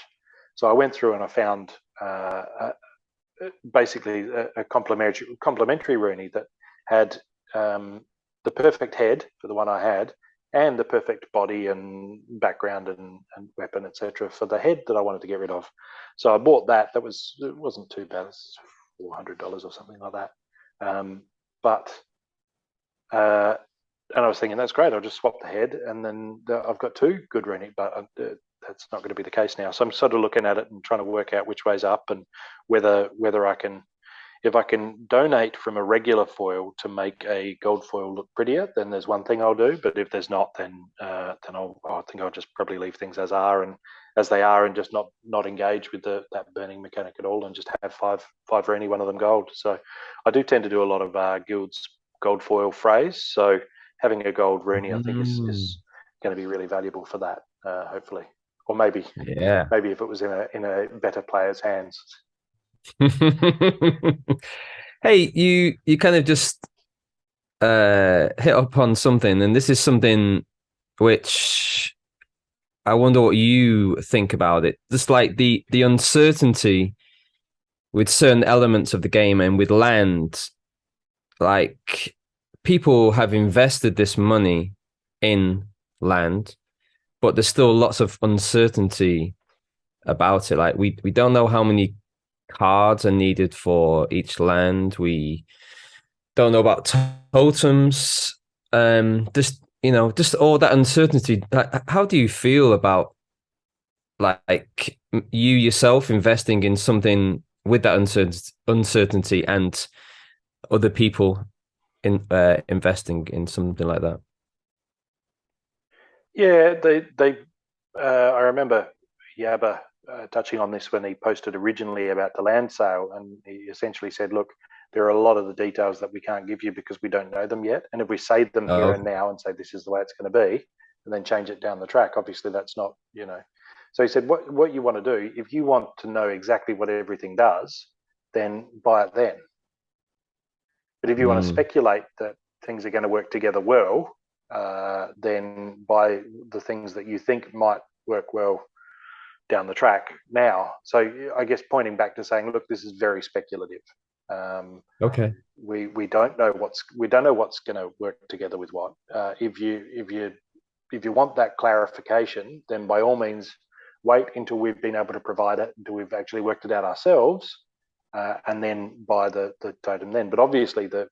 So I went through and I found basically a complementary Rooney that had the perfect head for the one I had, and the perfect body and background and weapon, etc., for the head that I wanted to get rid of. So I bought that. It wasn't too bad. It's $400 or something like that. And I was thinking, that's great. I'll just swap the head, and then I've got two good Rooney. But that's not going to be the case now. So I'm sort of looking at it and trying to work out which way's up, and whether I can, if I can donate from a regular foil to make a gold foil look prettier, then there's one thing I'll do. But if there's not, then I think I'll just probably leave things as they are, and just not engage with that burning mechanic at all, and just have five for any one of them gold. So I do tend to do a lot of guilds gold foil phrase. So having a gold Rooney, I think, is going to be really valuable for that, hopefully. Or maybe if it was in a better player's hands. Hey, you kind of just hit upon something, and this is something which I wonder what you think about it. Just like the uncertainty with certain elements of the game and with land, like people have invested this money in land, but there's still lots of uncertainty about it. Like we don't know how many cards are needed for each land. We don't know about totems. Just all that uncertainty. How do you feel about like you yourself investing in something with that uncertainty, and other people investing in something like that? Yeah, I remember Yaba touching on this when he posted originally about the land sale, and he essentially said, look, there are a lot of the details that we can't give you because we don't know them yet. And if we say them here and now and say this is the way it's going to be, and then change it down the track, obviously that's not, So he said, what you want to do, if you want to know exactly what everything does, then buy it then. But if you want to speculate that things are going to work together well, then buy the things that you think might work well down the track now. So I guess pointing back to saying, look, this is very speculative. Okay. We don't know what's going to work together with what. If you want that clarification, then by all means wait until we've been able to provide it, until we've actually worked it out ourselves, and then buy the totem then. But obviously the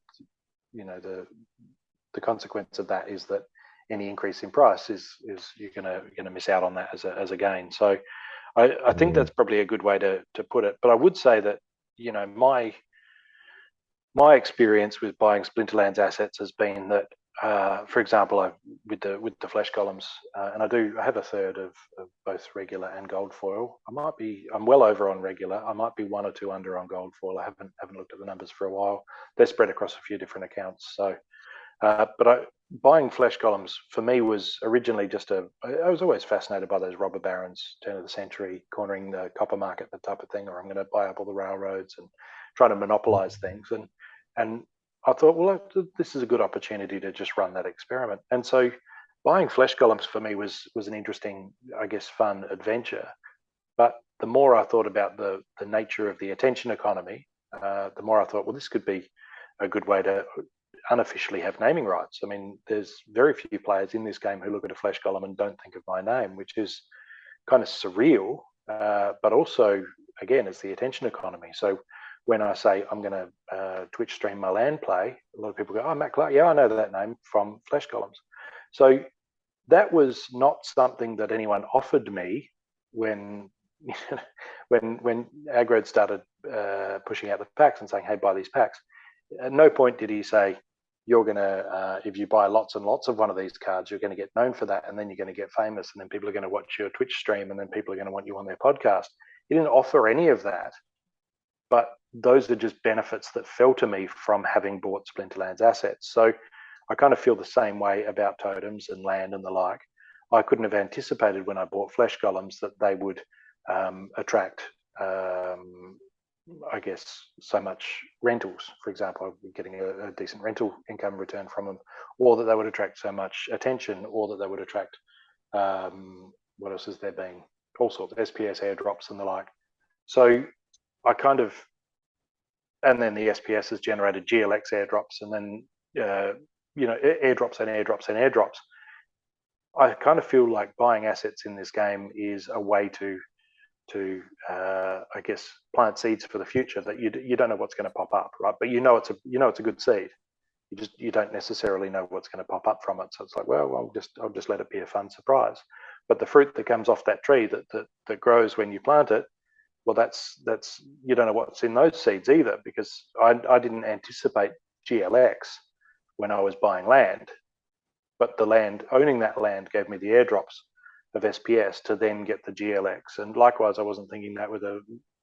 consequence of that is that any increase in price is you're gonna miss out on that as a gain. So I think that's probably a good way to put it. But I would say that my experience with buying Splinterlands assets has been that, for example, with the flesh columns, and I have a third of both regular and gold foil. I'm well over on regular. I might be one or two under on gold foil. I haven't looked at the numbers for a while. They're spread across a few different accounts. So, buying flesh columns for me was originally I was always fascinated by those robber barons, turn of the century, cornering the copper market, that type of thing, or I'm going to buy up all the railroads and trying to monopolize things. And I thought, well, this is a good opportunity to just run that experiment. And so buying flesh columns for me was an interesting, I guess, fun adventure. But the more I thought about the nature of the attention economy, the more I thought, well, this could be a good way to unofficially have naming rights. I mean, there's very few players in this game who look at a flesh column and don't think of my name, which is kind of surreal. but also, again, it's the attention economy. So when I say I'm going to Twitch stream my land play, a lot of people go, "Oh, Matt Clarke, yeah, I know that name from Flash Columns." So that was not something that anyone offered me when when Agrod started pushing out the packs and saying, "Hey, buy these packs." At no point did he say, "You're gonna if you buy lots and lots of one of these cards, you're going to get known for that, and then you're going to get famous, and then people are going to watch your Twitch stream, and then people are going to want you on their podcast." He didn't offer any of that, but those are just benefits that fell to me from having bought Splinterlands assets. So I kind of feel the same way about totems and land and the like. I couldn't have anticipated when I bought flesh golems that they would attract, I guess, so much rentals. For example, I'd be getting a decent rental income return from them, or that they would attract so much attention, or that they would attract, what else is there been? All sorts of SPS airdrops and the like. So I kind of, and then the SPS has generated GLX airdrops, and then airdrops and airdrops and airdrops. I kind of feel like buying assets in this game is a way to I guess plant seeds for the future that you don't know what's going to pop up, right? But it's a good seed. You don't necessarily know what's going to pop up from it. So it's like, well, I'll just let it be a fun surprise. But the fruit that comes off that tree that grows when you plant it, well, that's you don't know what's in those seeds either, because I didn't anticipate GLX when I was buying land, but owning that land gave me the airdrops of SPS to then get the GLX. And likewise, I wasn't thinking that with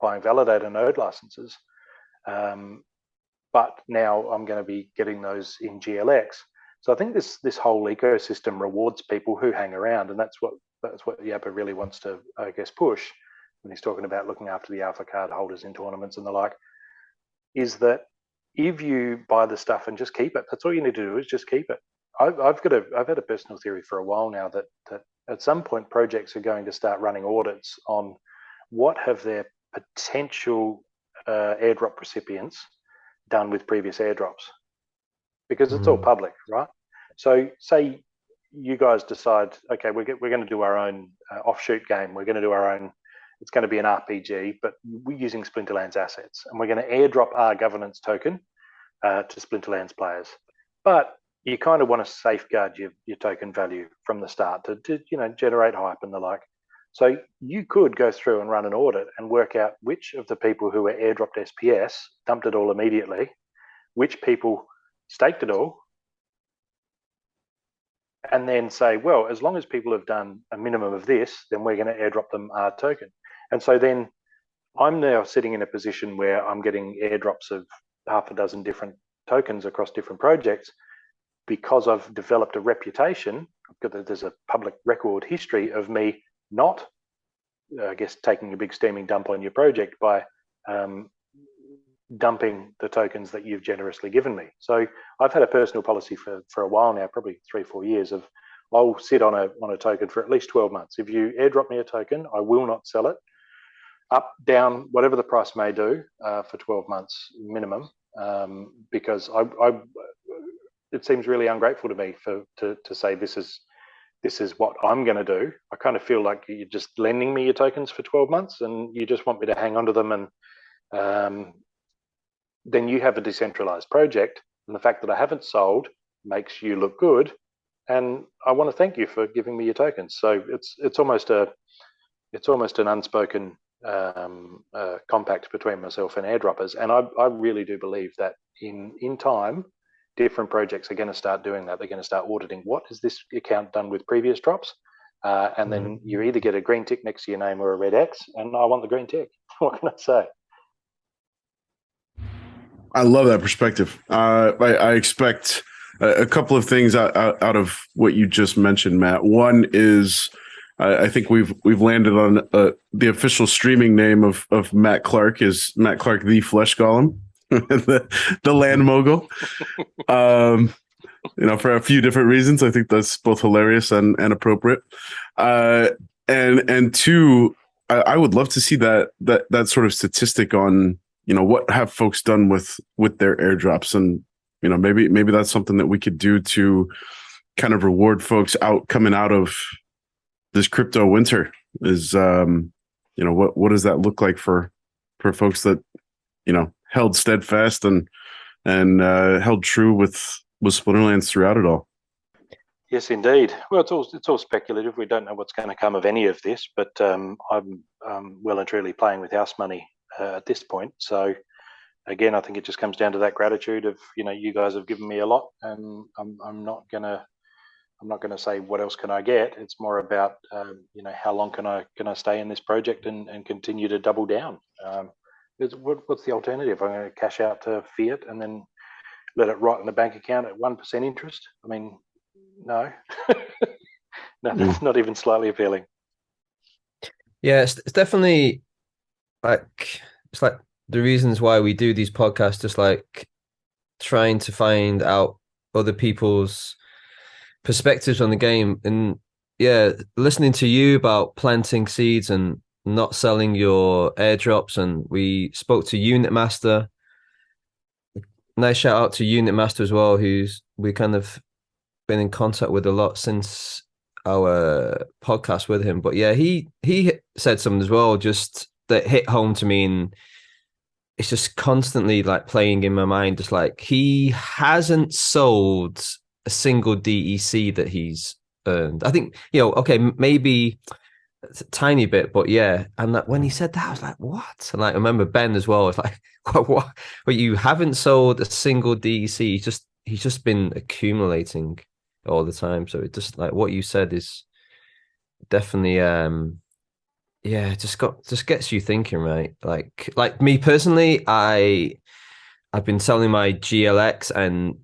buying validator node licenses. But now I'm going to be getting those in GLX. So I think this whole ecosystem rewards people who hang around, and that's what Yappa really wants to, I guess, push when he's talking about looking after the alpha card holders in tournaments and the like, is that if you buy the stuff and just keep it, that's all you need to do is just keep it. I've had a personal theory for a while now that at some point projects are going to start running audits on what have their potential airdrop recipients done with previous airdrops, because it's all public, right? So say you guys decide, okay, we're going to do our own offshoot game. We're going to do our own. It's going to be an RPG, but we're using Splinterlands assets, and we're going to airdrop our governance token to Splinterlands players. But you kind of want to safeguard your token value from the start to generate hype and the like. So you could go through and run an audit and work out which of the people who were airdropped SPS dumped it all immediately, which people staked it all, and then say, well, as long as people have done a minimum of this, then we're going to airdrop them our token. And so then I'm now sitting in a position where I'm getting airdrops of half a dozen different tokens across different projects, because I've developed a reputation. There's a public record history of me not, I guess, taking a big steaming dump on your project by dumping the tokens that you've generously given me. So I've had a personal policy for a while now, probably 3-4 years, of I'll sit on a token for at least 12 months. If you airdrop me a token, I will not sell it, up, down, whatever the price may do, for 12 months minimum, because it seems really ungrateful to me to say this is what I'm going to do. I kind of feel like you're just lending me your tokens for 12 months and you just want me to hang on to them, and then you have a decentralized project, and the fact that I haven't sold makes you look good, and I want to thank you for giving me your tokens. So it's almost an unspoken compact between myself and airdroppers, and I really do believe that in time, different projects are going to start doing that. They're going to start auditing, what has this account done with previous drops, and then you either get a green tick next to your name or a red X, and I want the green tick. What can I say? I love that perspective. I expect a couple of things out of what you just mentioned, Matt. One is I think we've landed on the official streaming name of Matt Clarke is Matt Clarke the Flesh Golem, the land mogul. For a few different reasons. I think that's both hilarious and appropriate. And two, I would love to see that sort of statistic on what have folks done with their airdrops, and maybe that's something that we could do to kind of reward folks coming out of this crypto winter, is what does that look like for folks that held steadfast and held true with Splinterlands throughout it all? Yes, indeed. Well, it's all speculative. We don't know what's going to come of any of this, but I'm well and truly playing with house money at this point. So again, I think it just comes down to that gratitude of you guys have given me a lot, and I'm not gonna say what else can I get. It's more about how long can I stay in this project and continue to double down. What's the alternative? I'm going to cash out to fiat and then let it rot in the bank account at 1% interest. I mean, no, no, that's not even slightly appealing. Yeah, it's definitely it's like the reasons why we do these podcasts, just like trying to find out other people's perspectives on the game. And yeah, listening to you about planting seeds and not selling your airdrops. And we spoke to Unit Master. Nice shout out to Unit Master as well, who's we kind of been in contact with a lot since our podcast with him. But yeah, he said something as well, just that hit home to me, and it's just constantly like playing in my mind. Just like he hasn't sold a single DEC that he's earned. I think okay, maybe a tiny bit, but yeah. And that, when he said that, I was like, what? And like, I remember Ben as well. It's like, what? But you haven't sold a single DEC. He's just been accumulating all the time. So it just like what you said is definitely yeah, just gets you thinking, right? Like me personally, I've been selling my GLX and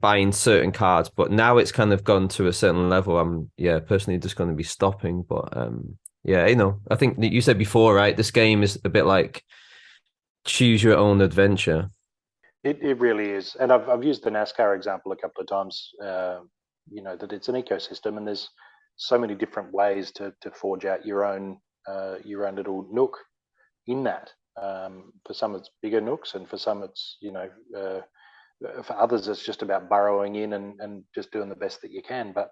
buying certain cards, but now it's kind of gone to a certain level. I'm personally just going to be stopping. But yeah, I think you said before, right? This game is a bit like choose your own adventure. It really is, and I've used the NASCAR example a couple of times. That it's an ecosystem, and there's so many different ways to forge out your own little nook in that. For some, it's bigger nooks, and for some, it's for others, it's just about burrowing in and just doing the best that you can. But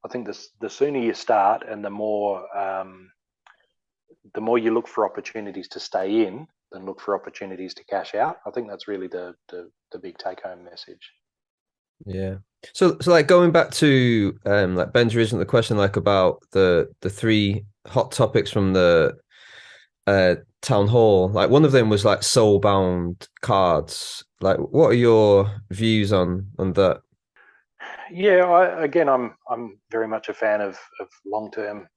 I think the sooner you start, and the more you look for opportunities to stay in than look for opportunities to cash out. I think that's really the big take home message. Yeah. So like going back to like Ben's original question, like about the three hot topics from the town hall. Like one of them was like soulbound cards. Like, what are your views on that? Yeah, I'm very much a fan of long term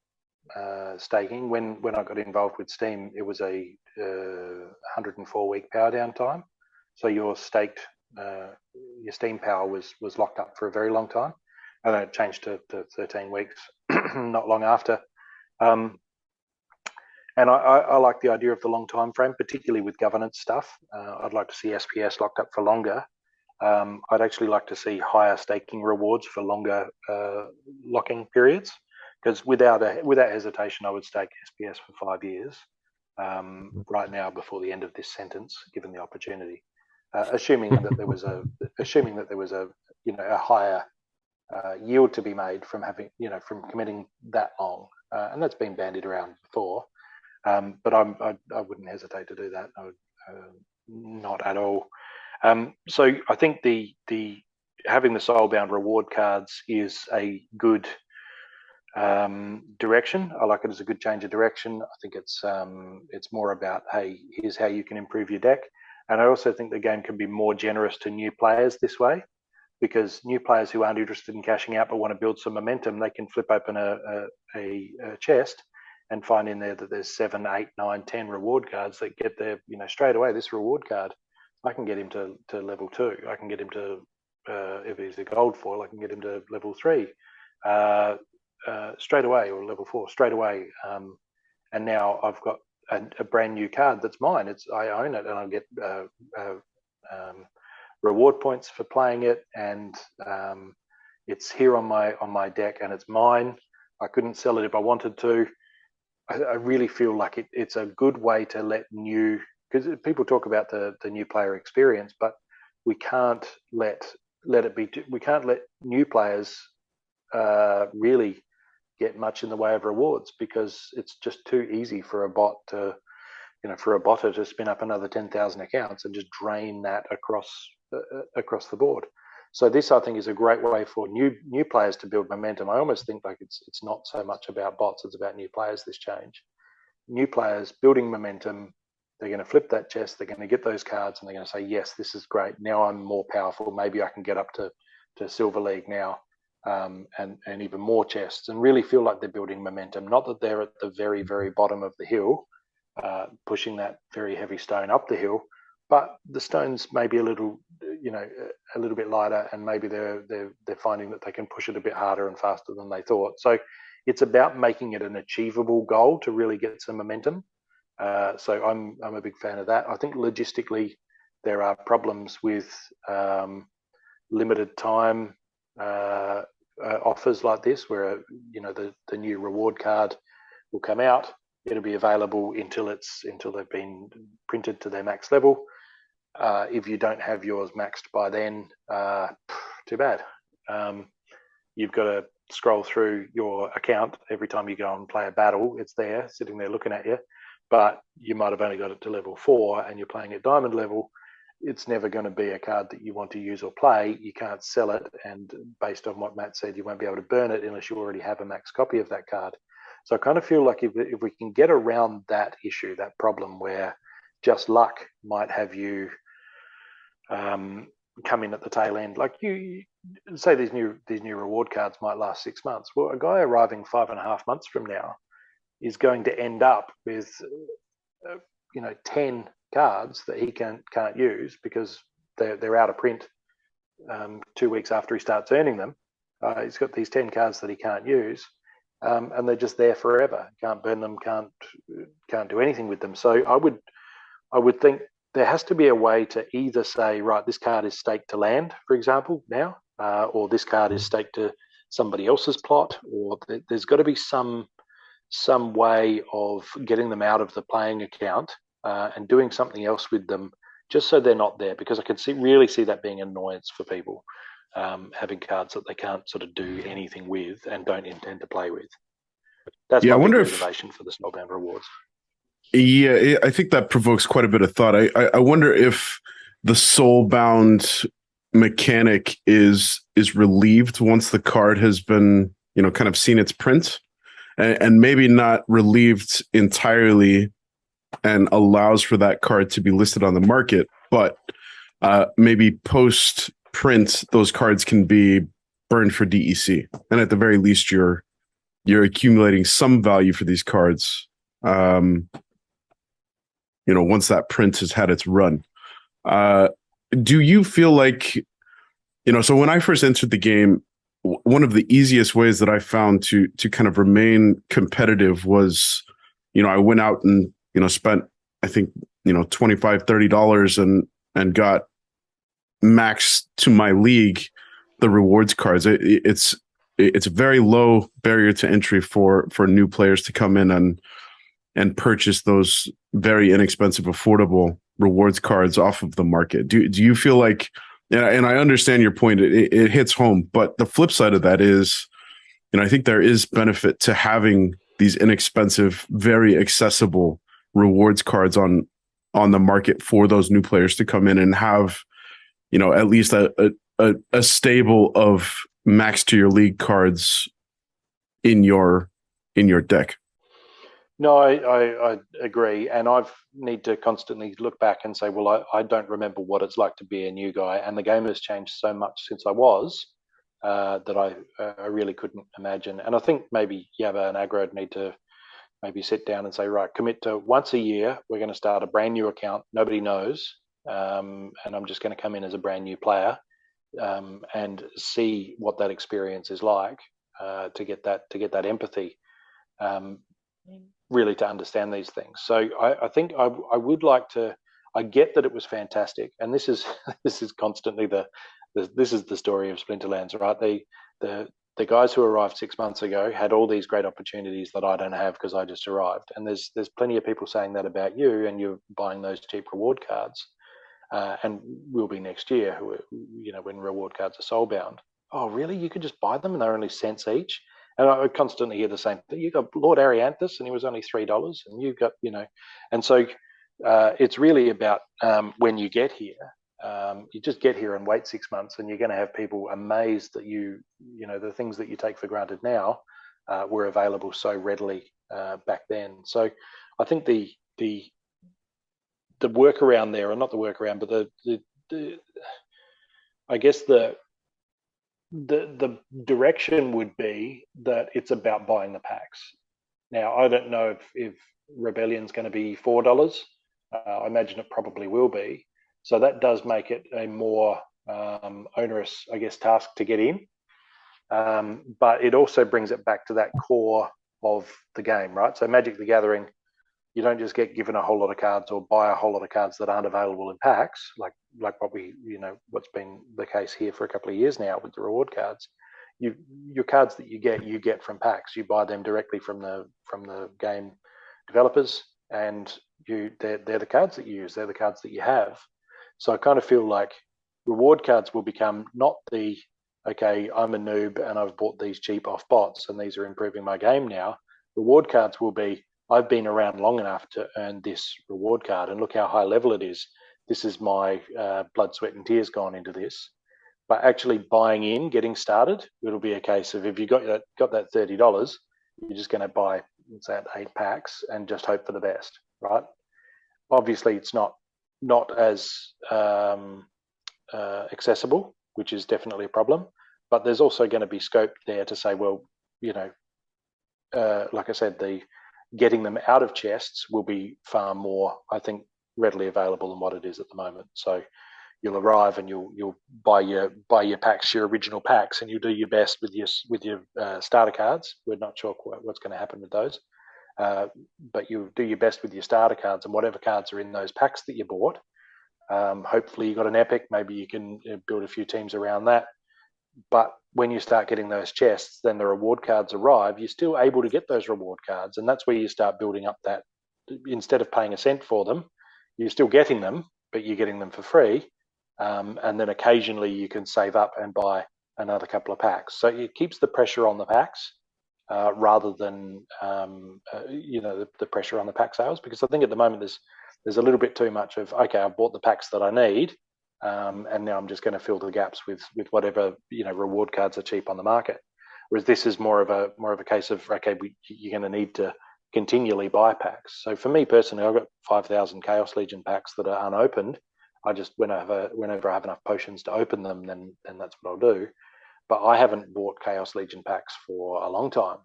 staking. When I got involved with Steem, it was a 104-week power down time. So your Steem power was locked up for a very long time, and then it changed to 13 weeks not long after. And I like the idea of the long time frame, particularly with governance stuff. I'd like to see SPS locked up for longer. I'd actually like to see higher staking rewards for longer locking periods, because without hesitation, I would stake SPS for 5 years right now before the end of this sentence, given the opportunity, assuming that there was a a higher yield to be made from from committing that long, and that's been bandied around before. But I wouldn't hesitate to do that. I would, not at all. So I think the having the soulbound reward cards is a good direction. I like it as a good change of direction. I think it's more about, hey, here's how you can improve your deck. And I also think the game can be more generous to new players this way, because new players who aren't interested in cashing out but want to build some momentum, they can flip open a chest and find in there that there's 7, 8, 9, 10 reward cards that get there, straight away. This reward card, I can get him to level 2. I can get him to, if he's a gold foil, I can get him to level 3 straight away, or level 4 straight away. And now I've got a brand new card that's mine. I own it, and I get reward points for playing it, and it's here on my deck, and it's mine. I couldn't sell it if I wanted to. I really feel like it's a good way to let because people talk about the new player experience, but we can't let new players really get much in the way of rewards because it's just too easy for a bot to, for a botter to spin up another 10,000 accounts and just drain that across the board. So this, I think, is a great way for new players to build momentum. I almost think like it's not so much about bots; it's about new players. This change, new players building momentum. They're going to flip that chest. They're going to get those cards, and they're going to say, "Yes, this is great. Now I'm more powerful. Maybe I can get up to Silver League now, and even more chests." And really feel like they're building momentum. Not that they're at the very, very bottom of the hill, pushing that very heavy stone up the hill, but the stones may be a little bit lighter, and maybe they're finding that they can push it a bit harder and faster than they thought. So it's about making it an achievable goal to really get some momentum. So I'm a big fan of that. I think logistically there are problems with limited time offers like this, where the new reward card will come out. It'll be available until they've been printed to their max level. If you don't have yours maxed by then, too bad. You've got to scroll through your account every time you go and play a battle. It's there, sitting there looking at you, but you might have only got it to level 4 and you're playing at diamond level. It's never going to be a card that you want to use or play. You can't sell it, and based on what Matt said, you won't be able to burn it unless you already have a max copy of that card. So I kind of feel like if we can get around that issue, that problem where just luck might have you come in at the tail end, like you say, these new reward cards might last 6 months. Well, a guy arriving 5.5 months from now is going to end up with 10 cards that he can't use because they're out of print 2 weeks after he starts earning them. He's got these 10 cards that he can't use. And they're just there forever. Can't burn them. Can't do anything with them. So I would think there has to be a way to either say, right, this card is staked to land, for example, now, or this card is staked to somebody else's plot, or there's got to be some way of getting them out of the playing account and doing something else with them, just so they're not there. Because I can really see that being an annoyance for people. Having cards that they can't sort of do anything with and don't intend to play with. That's my big reservation for the Spellbound rewards. Yeah, I think that provokes quite a bit of thought. I wonder if the soulbound mechanic is relieved once the card has been, kind of seen its print, and maybe not relieved entirely and allows for that card to be listed on the market, but maybe post print, those cards can be burned for DEC, and at the very least, you're accumulating some value for these cards. Once that print has had its run, do you feel like, so when I first entered the game, one of the easiest ways that I found to kind of remain competitive was, I went out and spent, I think, $25-$30 and got max to my league the rewards cards. It's a very low barrier to entry for new players to come in and purchase those very inexpensive, affordable rewards cards off of the market. Do you feel like, and I understand your point, it hits home, but the flip side of that is, I think there is benefit to having these inexpensive, very accessible rewards cards on the market for those new players to come in and have, at least a stable of max to your league cards in your deck. No, I agree, and I need to constantly look back and say, well, I don't remember what it's like to be a new guy, and the game has changed so much since I was that I really couldn't imagine. And I think maybe Yaba and Agro need to maybe sit down and say, right, commit to once a year, we're going to start a brand new account, nobody knows, and I'm just going to come in as a brand new player and see what that experience is like to get that empathy. Really to understand these things. So I think I would like to. I get that it was fantastic, and this is constantly this is the story of Splinterlands, right? The guys who arrived 6 months ago had all these great opportunities that I don't have because I just arrived, and there's plenty of people saying that about you, and you're buying those cheap reward cards, and will be next year, when reward cards are soulbound. Oh, really? You could just buy them, and they're only cents each. And I constantly hear the same thing. You got Lord Arianthus, and he was only $3, and you got, and so it's really about when you get here. You just get here and wait 6 months, and you're going to have people amazed that the things that you take for granted now were available so readily back then. So I think the workaround there, or not the workaround, but I guess the direction would be that it's about buying the packs. Now, I don't know if Rebellion's going to be $4. I imagine it probably will be. So that does make it a more onerous, I guess, task to get in. But it also brings it back to that core of the game, right? So Magic the Gathering, you don't just get given a whole lot of cards or buy a whole lot of cards that aren't available in packs, like what's been the case here for a couple of years now with the reward cards. Your cards that you get from packs. You buy them directly from the game developers, and they're the cards that you use. They're the cards that you have. So I kind of feel like reward cards will become not the, okay, I'm a noob and I've bought these cheap off bots and these are improving my game now. Reward cards will be, I've been around long enough to earn this reward card, and look how high level it is. This is my blood, sweat, and tears gone into this. But actually buying in, getting started, it'll be a case of, if you got that $30, you're just going to buy, say, 8 packs and just hope for the best, right? Obviously, it's not as accessible, which is definitely a problem. But there's also going to be scope there to say, well, like I said, getting them out of chests will be far more, I think, readily available than what it is at the moment. So you'll arrive and you'll buy your packs, your original packs, and you'll do your best with your starter cards. We're not sure what's going to happen with those, but you'll do your best with your starter cards and whatever cards are in those packs that you bought. Hopefully you got an epic. Maybe you can build a few teams around that. But when you start getting those chests, then the reward cards arrive. You're still able to get those reward cards, and that's where you start building up that. Instead of paying a cent for them, you're still getting them, but you're getting them for free. And then occasionally you can save up and buy another couple of packs. So it keeps the pressure on the packs rather than the pressure on the pack sales. Because I think at the moment there's a little bit too much of, okay, I've bought the packs that I need. And now I'm just going to fill the gaps with whatever reward cards are cheap on the market. Whereas this is more of a case of, okay, you're going to need to continually buy packs. So for me personally, I've got 5,000 Chaos Legion packs that are unopened. I just whenever I have enough potions to open them, then that's what I'll do. But I haven't bought Chaos Legion packs for a long time,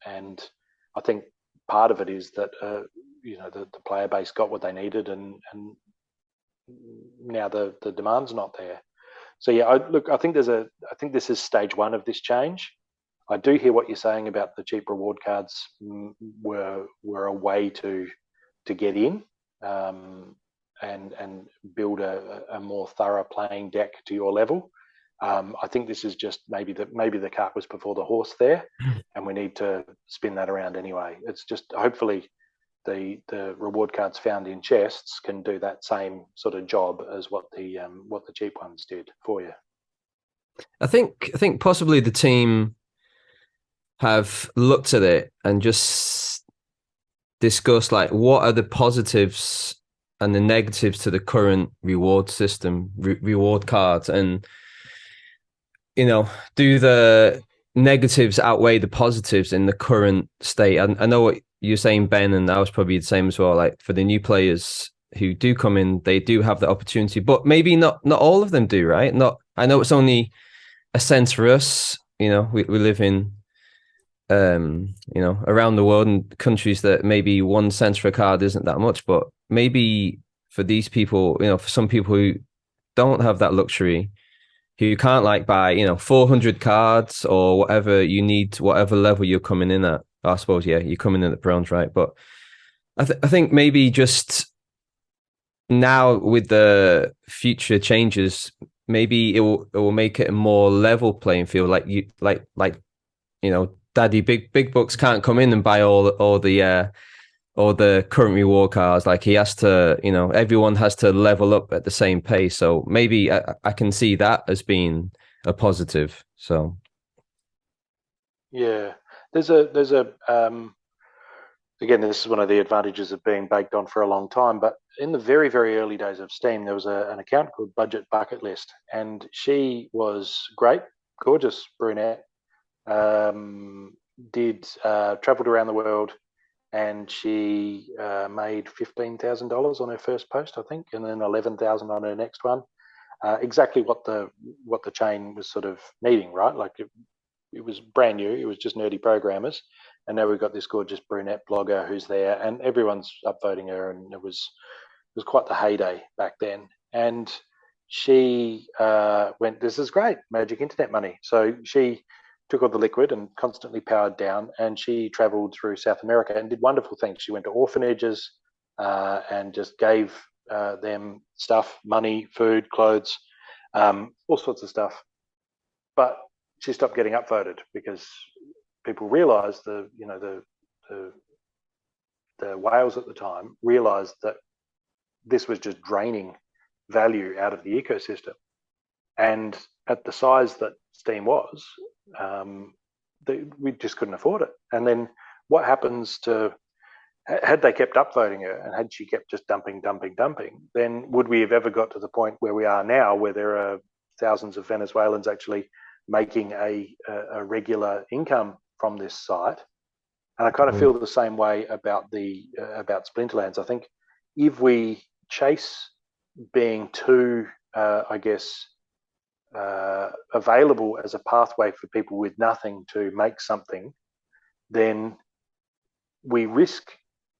and I think part of it is that the player base got what they needed, and now the demand's not there. So yeah, I think this is stage one of this change. I do hear what you're saying about the cheap reward cards were a way to get in and build a more thorough playing deck to your level. I think this is just maybe the cart was before the horse there, and we need to spin that around anyway. It's just hopefully the reward cards found in chests can do that same sort of job as what the cheap ones did for you. I think possibly the team have looked at it and just discussed like what are the positives and the negatives to the current reward system, reward cards, and do the negatives outweigh the positives in the current state? I know what you're saying, Ben, and I was probably the same as well. Like for the new players who do come in, they do have the opportunity, but maybe not all of them do, right? I know it's only a sense for us. We live in around the world in countries that maybe 1 cent for a card isn't that much, but maybe for these people, for some people who don't have that luxury, who can't buy 400 cards or whatever you need, whatever level you're coming in at. I suppose, yeah, you're coming in at bronze, right? But I think maybe just now with the future changes, maybe it will make it a more level playing field. Daddy big bucks can't come in and buy all the current reward cards. Like he has to, everyone has to level up at the same pace. So maybe I can see that as being a positive. So Yeah, there's a again, this is one of the advantages of being baked on for a long time. But in the very, very early days of Steem, there was an account called Budget Bucket List, and she was great, gorgeous brunette. Um, did traveled around the world, and she made $15,000 on her first post, I think, and then 11,000 on her next one. Exactly what the chain was sort of needing, right? Like it was brand new. It was just nerdy programmers, and now we've got this gorgeous brunette blogger who's there, and everyone's upvoting her, and it was quite the heyday back then. And she went, "This is great, magic internet money." So she took all the liquid and constantly powered down, and she travelled through South America and did wonderful things. She went to orphanages and just gave them stuff, money, food, clothes, all sorts of stuff. But she stopped getting upvoted because people realised the the whales at the time realised that this was just draining value out of the ecosystem. And at the size that Steem was, we just couldn't afford it. And then what happens to, had they kept upvoting her and had she kept just dumping, then would we have ever got to the point where we are now, where there are thousands of Venezuelans actually making a regular income from this site? And I kind of feel the same way about about Splinterlands. I think if we chase being too, available as a pathway for people with nothing to make something, then we risk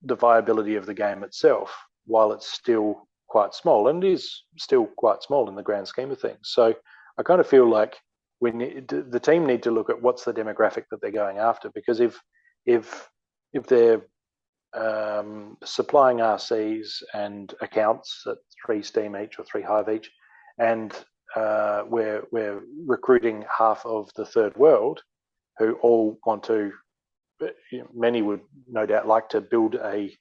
the viability of the game itself while it's still quite small, and it is still quite small in the grand scheme of things. So I kind of feel like the team need to look at what's the demographic that they're going after, because if they're supplying RCs and accounts at 3 Steem each or 3 Hive each, and we're recruiting half of the third world who all want to, many would no doubt like to build a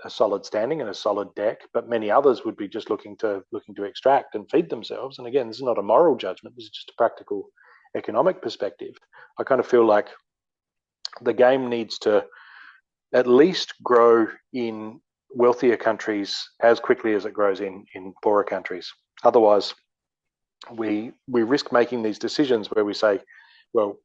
solid standing and a solid deck, but many others would be just looking to extract and feed themselves. And again, this is not a moral judgment, this is just a practical economic perspective. I kind of feel like the game needs to at least grow in wealthier countries as quickly as it grows in poorer countries. Otherwise, we risk making these decisions where we say, well,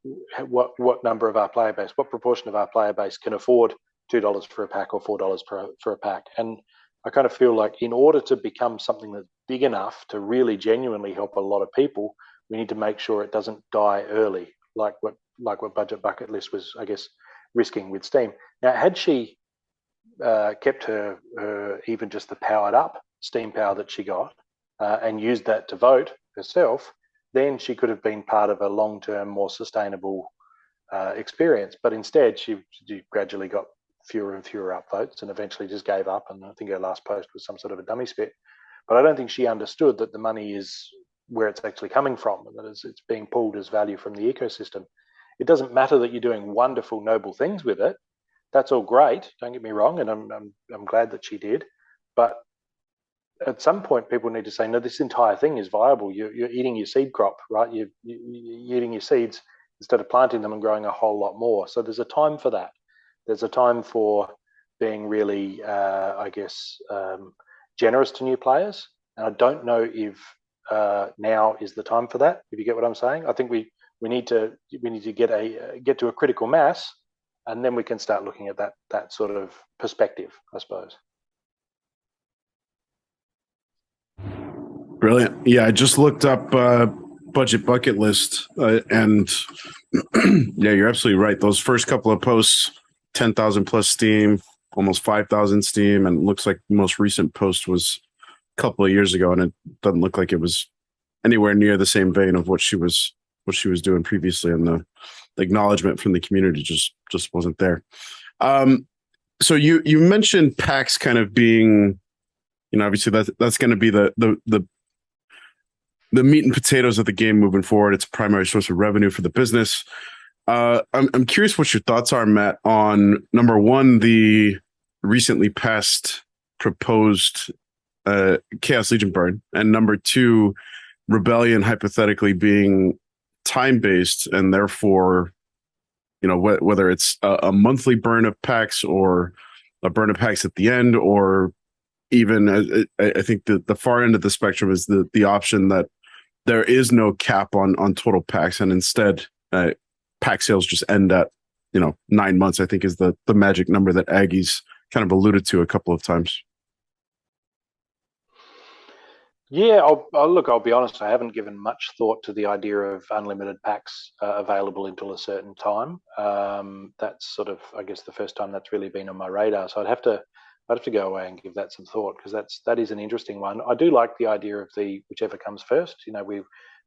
what number of our player base, what proportion of our player base can afford $2 for a pack or $4 for a pack? And I kind of feel like in order to become something that's big enough to really genuinely help a lot of people, we need to make sure it doesn't die early, like what Budget Bucket List was, I guess, risking with Steem. Now, had she kept her even just the powered up Steem power that she got and used that to vote herself, then she could have been part of a long-term, more sustainable experience. But instead, she gradually got fewer and fewer upvotes and eventually just gave up. And I think her last post was some sort of a dummy spit. But I don't think she understood that the money is where it's actually coming from, and that it's being pulled as value from the ecosystem. It doesn't matter that you're doing wonderful, noble things with it. That's all great. Don't get me wrong, and I'm glad that she did. But at some point, people need to say, no, this entire thing is viable. You're eating your seed crop, right? You're eating your seeds instead of planting them and growing a whole lot more. So there's a time for that. There's a time for being really, generous to new players. And I don't know if now is the time for that. If you get what I'm saying, I think we need to get to a critical mass, and then we can start looking at that sort of perspective, I suppose. Brilliant. Yeah, I just looked up Budget Bucket List, and yeah, you're absolutely right. Those first couple of posts, 10,000 plus Steem, almost 5,000 Steem, and it looks like the most recent post was a couple of years ago, and it doesn't look like it was anywhere near the same vein of what she was doing previously, and the acknowledgement from the community just wasn't there. So you mentioned packs kind of being, obviously that's going to be the meat and potatoes of the game moving forward. It's a primary source of revenue for the business. I'm curious what your thoughts are, Matt, on number one, the recently passed proposed Chaos Legion burn, and number two, Rebellion hypothetically being time-based and therefore whether it's a monthly burn of packs or a burn of packs at the end, or even I think the far end of the spectrum is the option that there is no cap on total packs, and instead pack sales just end at 9 months. I think is the magic number that Aggie's kind of alluded to a couple of times. Yeah, I'll be honest. I haven't given much thought to the idea of unlimited packs available until a certain time. That's sort of, I guess, the first time that's really been on my radar. So I'd have to go away and give that some thought, because that is an interesting one. I do like the idea of the whichever comes first.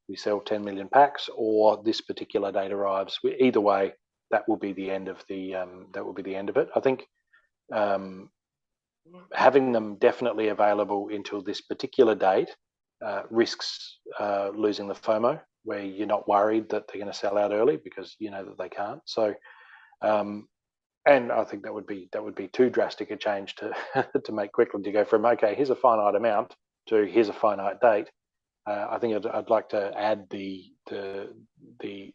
We sell 10 million packs, or this particular date arrives. Either way, that will be the end of it. I think having them definitely available until this particular date risks losing the FOMO, where you're not worried that they're going to sell out early because you know that they can't. So, and I think that would be too drastic a change to to make quickly, to go from okay, here's a finite amount to here's a finite date. I think I'd like to add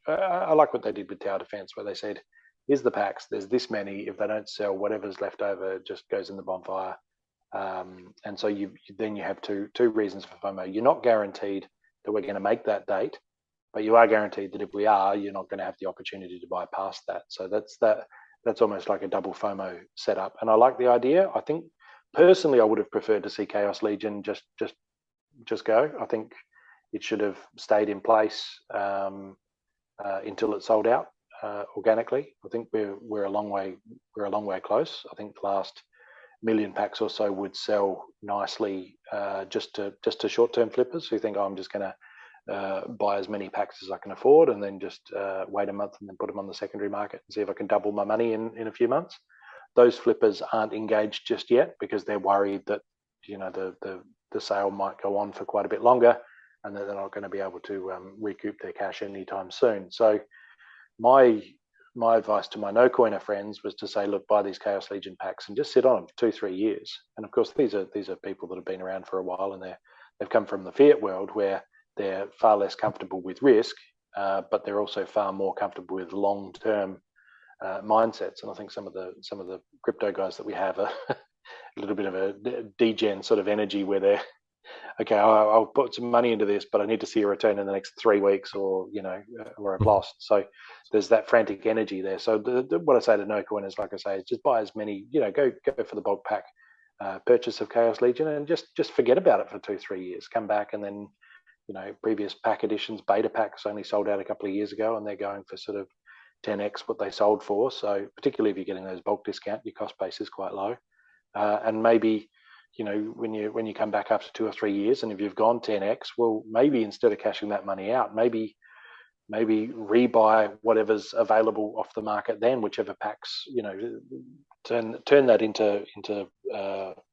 I like what they did with Tower Defense, where they said, here's the packs, there's this many. If they don't sell, whatever's left over just goes in the bonfire. And so you have two reasons for FOMO. You're not guaranteed that we're going to make that date, but you are guaranteed that if we are, you're not going to have the opportunity to buy past that. So that's almost like a double FOMO setup. And I like the idea. I think personally, I would have preferred to see Chaos Legion just go. I think it should have stayed in place until it sold out organically. I think we're a long way close. I think the last million packs or so would sell nicely just to short-term flippers who think, oh, I'm just going to buy as many packs as I can afford, and then just wait a month and then put them on the secondary market and see if I can double my money in a few months. Those flippers aren't engaged just yet because they're worried that the sale might go on for quite a bit longer, and that they're not going to be able to recoup their cash anytime soon. So my advice to my no coiner friends was to say, look, buy these Chaos Legion packs and just sit on them for 2-3 years. And of course, these are people that have been around for a while, and they've come from the fiat world where they're far less comfortable with risk, but they're also far more comfortable with long-term mindsets. And I think some of the crypto guys that we have are a little bit of a degen sort of energy, where they're okay, I'll put some money into this, but I need to see a return in the next 3 weeks, or I've lost. So there's that frantic energy there. So what I say to no coiners, like I say, is just buy as many, go for the bulk pack purchase of Chaos Legion, and just forget about it for 2-3 years. Come back, and then previous pack editions, beta packs only sold out a couple of years ago, and they're going for sort of 10x what they sold for. So particularly if you're getting those bulk discount, your cost base is quite low, and maybe when you come back after 2 or 3 years, and if you've gone 10x, well, maybe instead of cashing that money out, maybe rebuy whatever's available off the market then, whichever packs, turn that into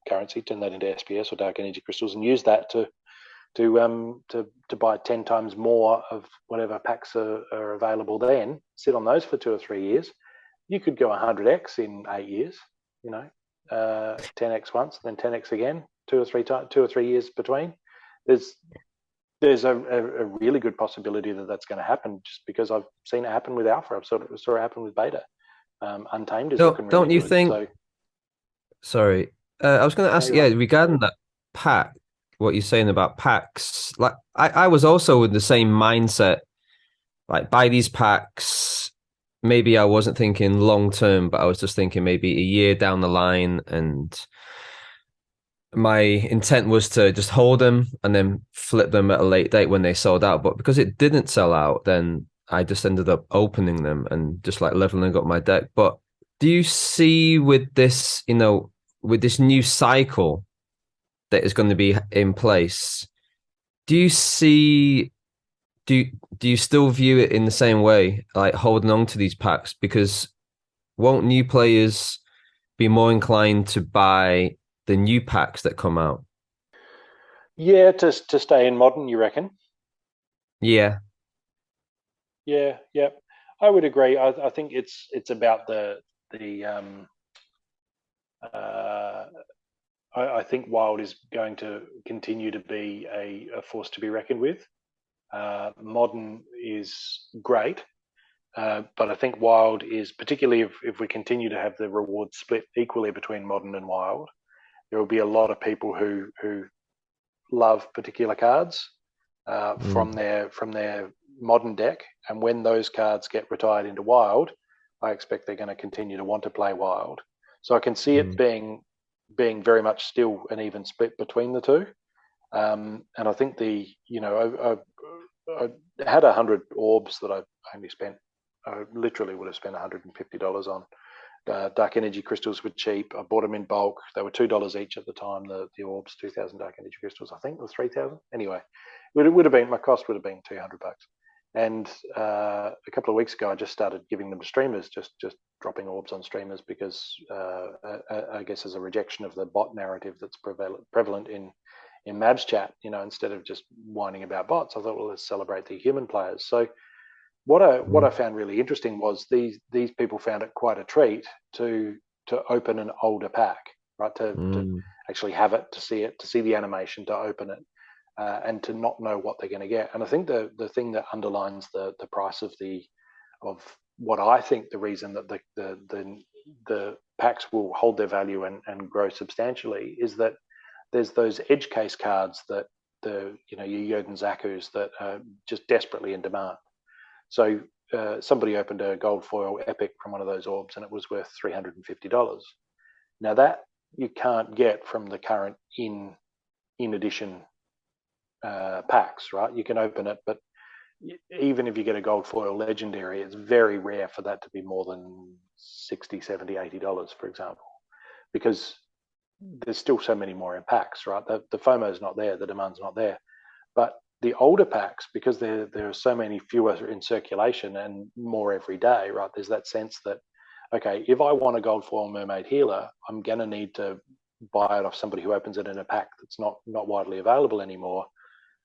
currency, turn that into SPS or dark energy crystals, and use that to buy 10 times more of whatever packs are available then. Sit on those for 2 or 3 years. You could go 100x in 8 years, 10x once, then 10x again, 2 or 3 years between. There's a really good possibility that that's going to happen, just because I've seen it happen with Alpha. I've saw it happen with Beta. Untamed is looking really Don't you good. think? So, sorry, I was going to ask. No, Yeah, regarding that pack, what you're saying about packs. Like, I was also with the same mindset. Like, buy these packs. Maybe I wasn't thinking long term, but I was just thinking maybe a year down the line, and my intent was to just hold them and then flip them at a late date when they sold out. But because it didn't sell out, then I just ended up opening them and just like leveling up my deck. But do you see with this, with this new cycle that is going to be in place, do you see, do you still view it in the same way, like holding on to these packs? Because won't new players be more inclined to buy the new packs that come out? yeah, to stay in modern, you reckon? Yeah. Yeah, I would agree. I think it's about I think Wild is going to continue to be a force to be reckoned with. Modern is great, But I think wild is, particularly if we continue to have the rewards split equally between modern and wild, there will be a lot of people who love particular cards from their modern deck, and when those cards get retired into wild, I expect they're going to continue to want to play wild. So I can see it being very much still an even split between the two. And I think I had 100 orbs that I only spent. I literally would have spent $150 on. Dark energy crystals were cheap. I bought them in bulk. They were $2 each at the time. The orbs, 2,000 dark energy crystals, I think, were 3,000. Anyway, it would have been, my cost would have been $200. And a couple of weeks ago, I just started giving them to streamers, just dropping orbs on streamers because I guess as a rejection of the bot narrative that's prevalent in Mavs chat. Instead of just whining about bots, I thought, well, let's celebrate the human players. So what I found really interesting was these people found it quite a treat to open an older pack, right? To actually have it, to see the animation, to open it, and to not know what they're going to get. And I think the thing that underlines the price of what I think the reason that the packs will hold their value and grow substantially is that there's those edge case cards that your Jodin Zakus that are just desperately in demand. So somebody opened a gold foil epic from one of those orbs, and it was worth $350. Now that you can't get from the current in edition packs, right? You can open it, but even if you get a gold foil legendary, it's very rare for that to be more than $60, $70, $80, for example, because there's still so many more in packs, right? The FOMO is not there, the demand's not there. But the older packs, because there are so many fewer in circulation and more every day, right? There's that sense that, okay, if I want a gold foil mermaid healer, I'm going to need to buy it off somebody who opens it in a pack that's not widely available anymore.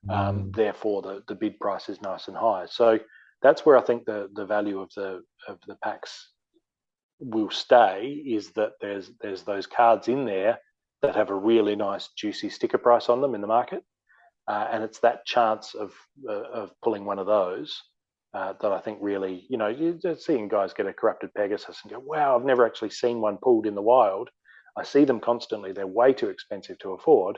Therefore, the bid price is nice and high. So that's where I think the value of the packs will stay, is that there's those cards in there that have a really nice juicy sticker price on them in the market, and it's that chance of pulling one of those that I think really, you're seeing guys get a corrupted Pegasus and go, wow, I've never actually seen one pulled in the wild. I see them constantly. They're way too expensive to afford.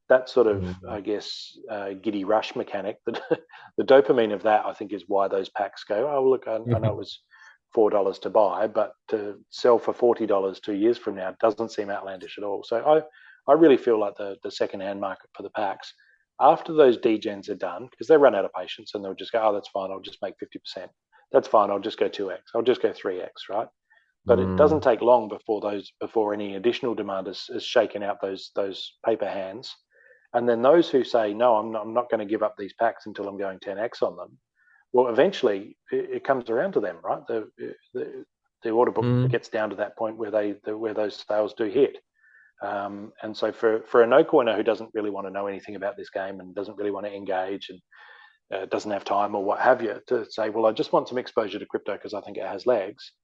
That sort of, I guess, giddy rush mechanic, the dopamine of that, I think, is why those packs go, oh, look, I know it was $4 to buy, but to sell for $40 2 years from now doesn't seem outlandish at all. So I really feel like the secondhand market for the packs, after those degens are done, because they run out of patience and they'll just go, oh, that's fine, I'll just make 50%. That's fine, I'll just go 2x, I'll just go 3x, right? But it doesn't take long before any additional demand is shaken out those paper hands. And then those who say, no, I'm not going to give up these packs until I'm going 10x on them, well, eventually it comes around to them, right? The order book gets down to that point where those sales do hit. And so for a no coiner who doesn't really want to know anything about this game and doesn't really want to engage and doesn't have time or what have you, to say, well, I just want some exposure to crypto because I think it has legs.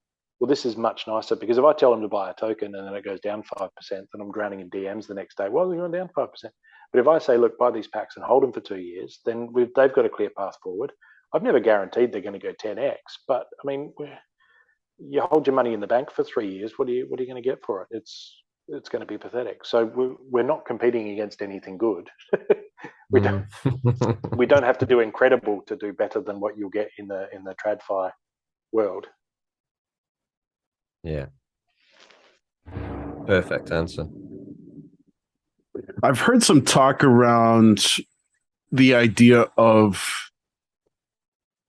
Well, this is much nicer, because if I tell them to buy a token and then it goes down 5%, then I'm drowning in DMs the next day. Well, you're down 5%. But if I say, look, buy these packs and hold them for 2 years, then they've got a clear path forward. I've never guaranteed they're going to go 10x, but I mean, you hold your money in the bank for 3 years. What are you going to get for it? It's going to be pathetic. So we're not competing against anything good. We don't have to do incredible to do better than what you'll get in the TradFi world. Yeah. Perfect answer. I've heard some talk around the idea of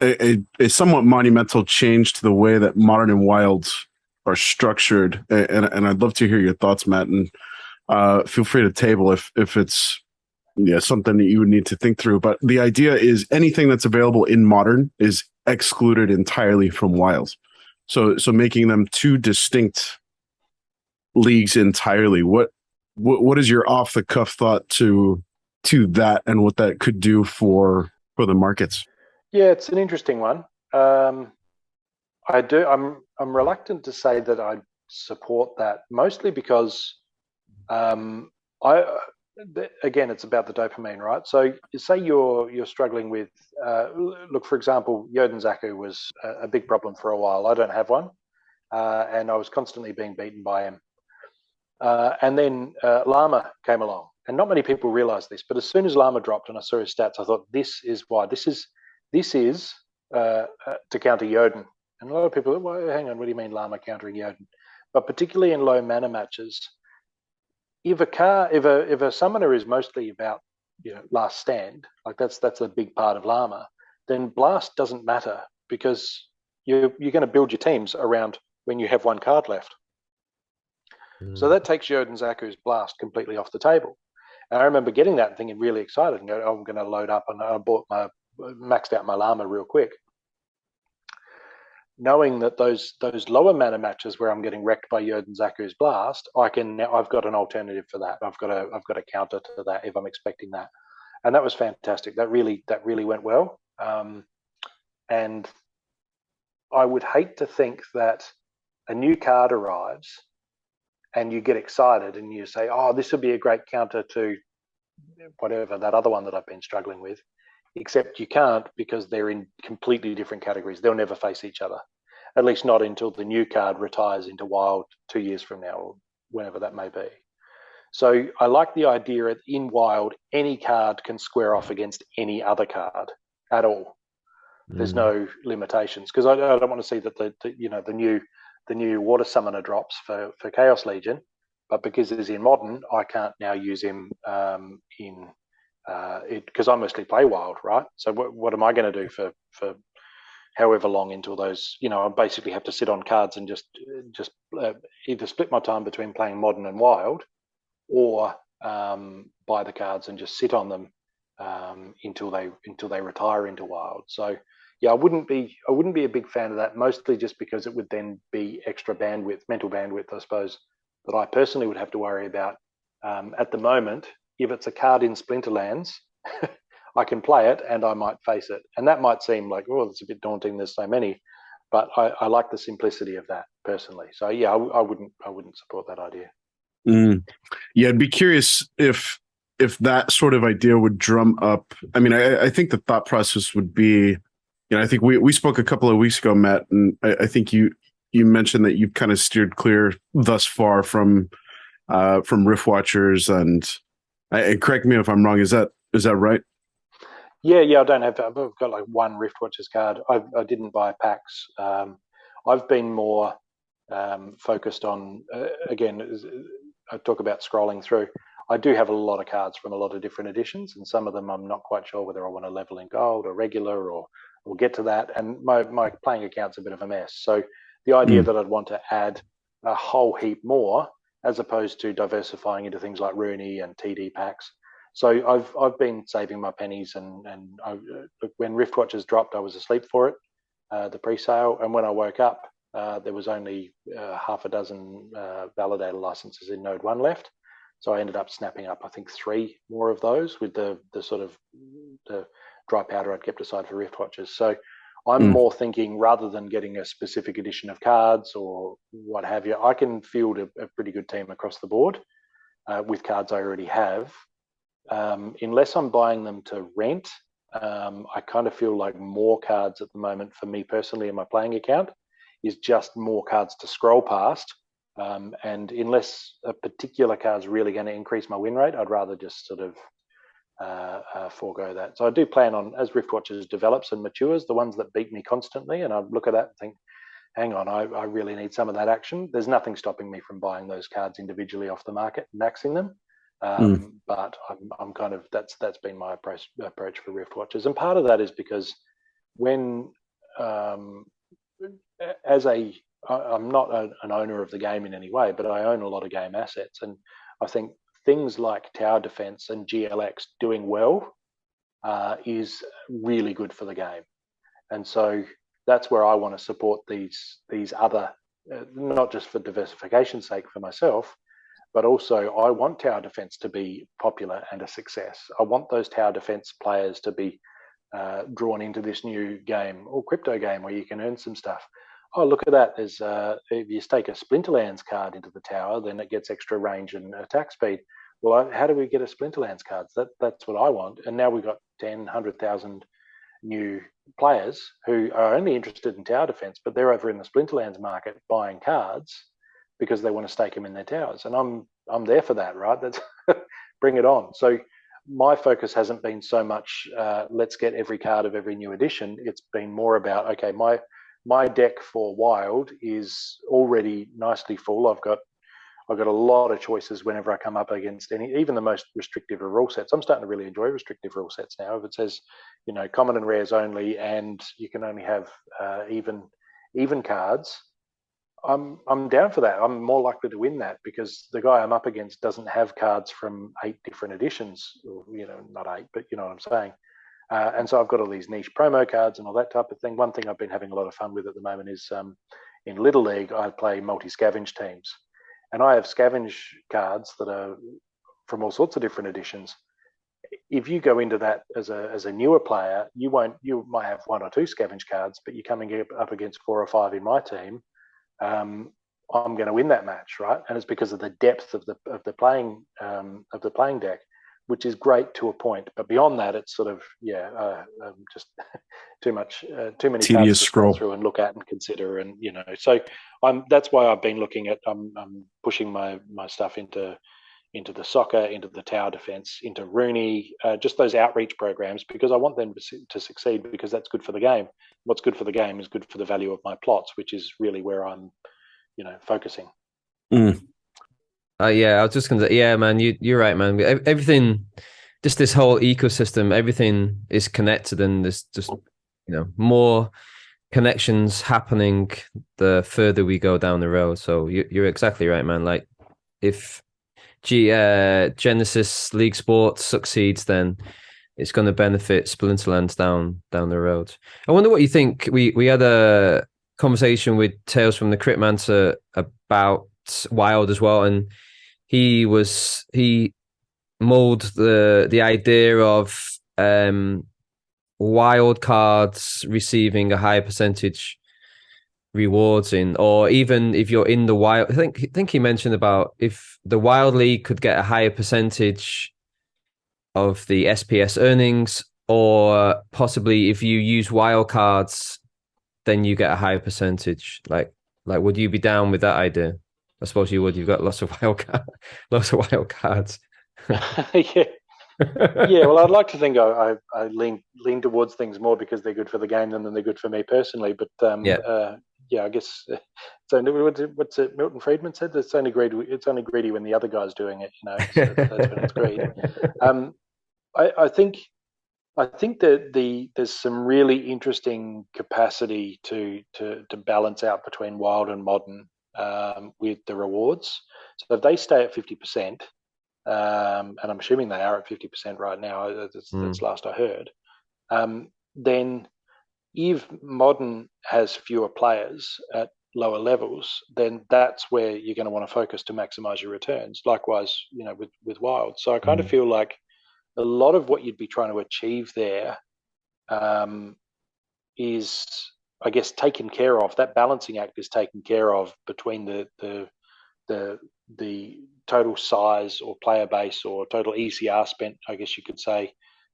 a somewhat monumental change to the way that modern and wild are structured, and I'd love to hear your thoughts, Matt. And feel free to table if it's something that you would need to think through. But the idea is anything that's available in modern is excluded entirely from wild. So making them two distinct leagues entirely. What is your off the cuff thought to that, and what that could do for the markets? Yeah, it's an interesting one. I'm reluctant to say that I support that, mostly because again, it's about the dopamine, right? So say you're struggling with, look, for example, Yoden Zaku was a big problem for a while. I don't have one, and I was constantly being beaten by him. And then Llama came along, and not many people realize this, but as soon as Llama dropped and I saw his stats, I thought, this is why. This is to counter Yoden. And a lot of people, well, hang on, what do you mean Llama countering Yoden? But particularly in low mana matches, if a summoner is mostly about last stand, like that's a big part of Llama, then Blast doesn't matter because you're going to build your teams around when you have one card left. So that takes Yoden Zaku's Blast completely off the table. And I remember getting that and thinking really excited and going, oh, I'm going to load up, and I maxed out my Llama real quick, knowing that those lower mana matches where I'm getting wrecked by Yoden Zaku's Blast, I've got an alternative for that. I've got a counter to that if I'm expecting that, and that was fantastic. That really went well. And I would hate to think that a new card arrives and you get excited and you say, oh, this would be a great counter to whatever, that other one that I've been struggling with, except you can't because they're in completely different categories. They'll never face each other, at least not until the new card retires into Wild 2 years from now or whenever that may be. So I like the idea that in Wild, any card can square off against any other card at all. There's no limitations, because I don't want to see that the new water summoner drops for Chaos Legion, but because it is in Modern, I can't now use him in it because I mostly play Wild, right? So what am I going to do for however long until those? I basically have to sit on cards and just either split my time between playing Modern and Wild, or buy the cards and just sit on them until they retire into Wild. So yeah, I wouldn't be a big fan of that, mostly just because it would then be extra bandwidth, mental bandwidth, I suppose, that I personally would have to worry about. At the moment, if it's a card in Splinterlands, I can play it and I might face it. And that might seem like, oh, it's a bit daunting, there's so many, but I like the simplicity of that personally. So yeah, I wouldn't support that idea. Yeah, I'd be curious if that sort of idea would drum up. I mean, I think the thought process would be, I think we spoke a couple of weeks ago, Matt, and I think you mentioned that you've kind of steered clear thus far from Rift Watchers, and correct me if I'm wrong. Is that right? Yeah. I don't have. I've got like one Rift Watchers card. I didn't buy packs. I've been more focused on again. I talk about scrolling through. I do have a lot of cards from a lot of different editions, and some of them I'm not quite sure whether I want to level in gold or regular, or we'll get to that. And my playing account's a bit of a mess. So the idea that I'd want to add a whole heap more, as opposed to diversifying into things like Rooney and TD packs. So I've been saving my pennies, and when Rift Watchers dropped, I was asleep for it, the pre-sale, and when I woke up, there was only half a dozen validator licenses in Node 1 left. So I ended up snapping up, I think, 3 more of those with the sort of the dry powder I'd kept aside for Rift Watchers. So I'm more thinking, rather than getting a specific edition of cards or what have you, I can field a pretty good team across the board with cards I already have. Unless I'm buying them to rent, I kind of feel like more cards at the moment for me personally in my playing account is just more cards to scroll past. And unless a particular card's really going to increase my win rate, I'd rather just sort of forego that. So I do plan on, as Rift Watchers develops and matures, the ones that beat me constantly, and I look at that and think, hang on, I really need some of that action. There's nothing stopping me from buying those cards individually off the market and maxing them. But I'm kind of, that's been my approach for Rift Watchers. And part of that is because when, I'm not an owner of the game in any way, but I own a lot of game assets. And I think things like tower defense and GLX doing well is really good for the game. And so that's where I want to support these other, not just for diversification's sake for myself, but also I want tower defense to be popular and a success. I want those tower defense players to be drawn into this new game or crypto game where you can earn some stuff. Oh, look at that. There's if you stake a Splinterlands card into the tower, then it gets extra range and attack speed. well, how do we get a Splinterlands cards? That's what I want. And now we've got 10, 100,000 new players who are only interested in tower defense, but they're over in the Splinterlands market buying cards because they want to stake them in their towers. And I'm there for that, right? That's bring it on. So my focus hasn't been so much let's get every card of every new edition. It's been more about, okay, my deck for Wild is already nicely full. I've got a lot of choices whenever I come up against even the most restrictive of rule sets. I'm starting to really enjoy restrictive rule sets now. If it says, common and rares only, and you can only have even cards, I'm down for that. I'm more likely to win that because the guy I'm up against doesn't have cards from 8 different editions, or, not 8, but you know what I'm saying. And so I've got all these niche promo cards and all that type of thing. One thing I've been having a lot of fun with at the moment is in Little League, I play multi-scavenge teams. And I have scavenge cards that are from all sorts of different editions. If you go into that as a newer player, you might have 1 or 2 scavenge cards, but you're coming up against 4 or 5 in my team. I'm going to win that match, right? And it's because of the depth of the playing deck, which is great to a point. But beyond that, it's sort of just too many Tedious cards to scroll through and look at and consider, and so that's why I've been looking at I'm pushing my stuff into the soccer, into the tower defense, into Rooney, just those outreach programs, because I want them to succeed, because that's good for the game. What's good for the game is good for the value of my plots, which is really where I'm focusing. Yeah, I was just gonna say, yeah, man, you're right, man. Everything, just this whole ecosystem, everything is connected, and there's just more connections happening the further we go down the road. So you're exactly right, man. Like if Genesis League Sports succeeds, then it's going to benefit Splinterlands down the road. I wonder what you think. We had a conversation with Tales from the Cryptmancer about Wild as well, and he mulled the idea of wild cards receiving a higher percentage rewards or even if you're in the wild. I think he mentioned about if the Wild League could get a higher percentage of the SPS earnings, or possibly if you use wild cards, then you get a higher percentage. Like would you be down with that idea? I suppose you would. You've got lots of lots of wild cards. Yeah. Yeah, well, I'd like to think I lean towards things more because they're good for the game than they're good for me personally. But I guess so. What's it? Milton Friedman said it's only greedy when the other guy's doing it. That's when it's greed. I think that there's some really interesting capacity to balance out between wild and modern with the rewards. So if they stay at 50%. And I'm assuming they are at 50% right now. That's last I heard. Then, if modern has fewer players at lower levels, then that's where you're going to want to focus to maximize your returns. Likewise, with wild. So I kind of feel like a lot of what you'd be trying to achieve there is, I guess, taken care of. That balancing act is taken care of between the total size or player base or total ECR spent, I guess you could say,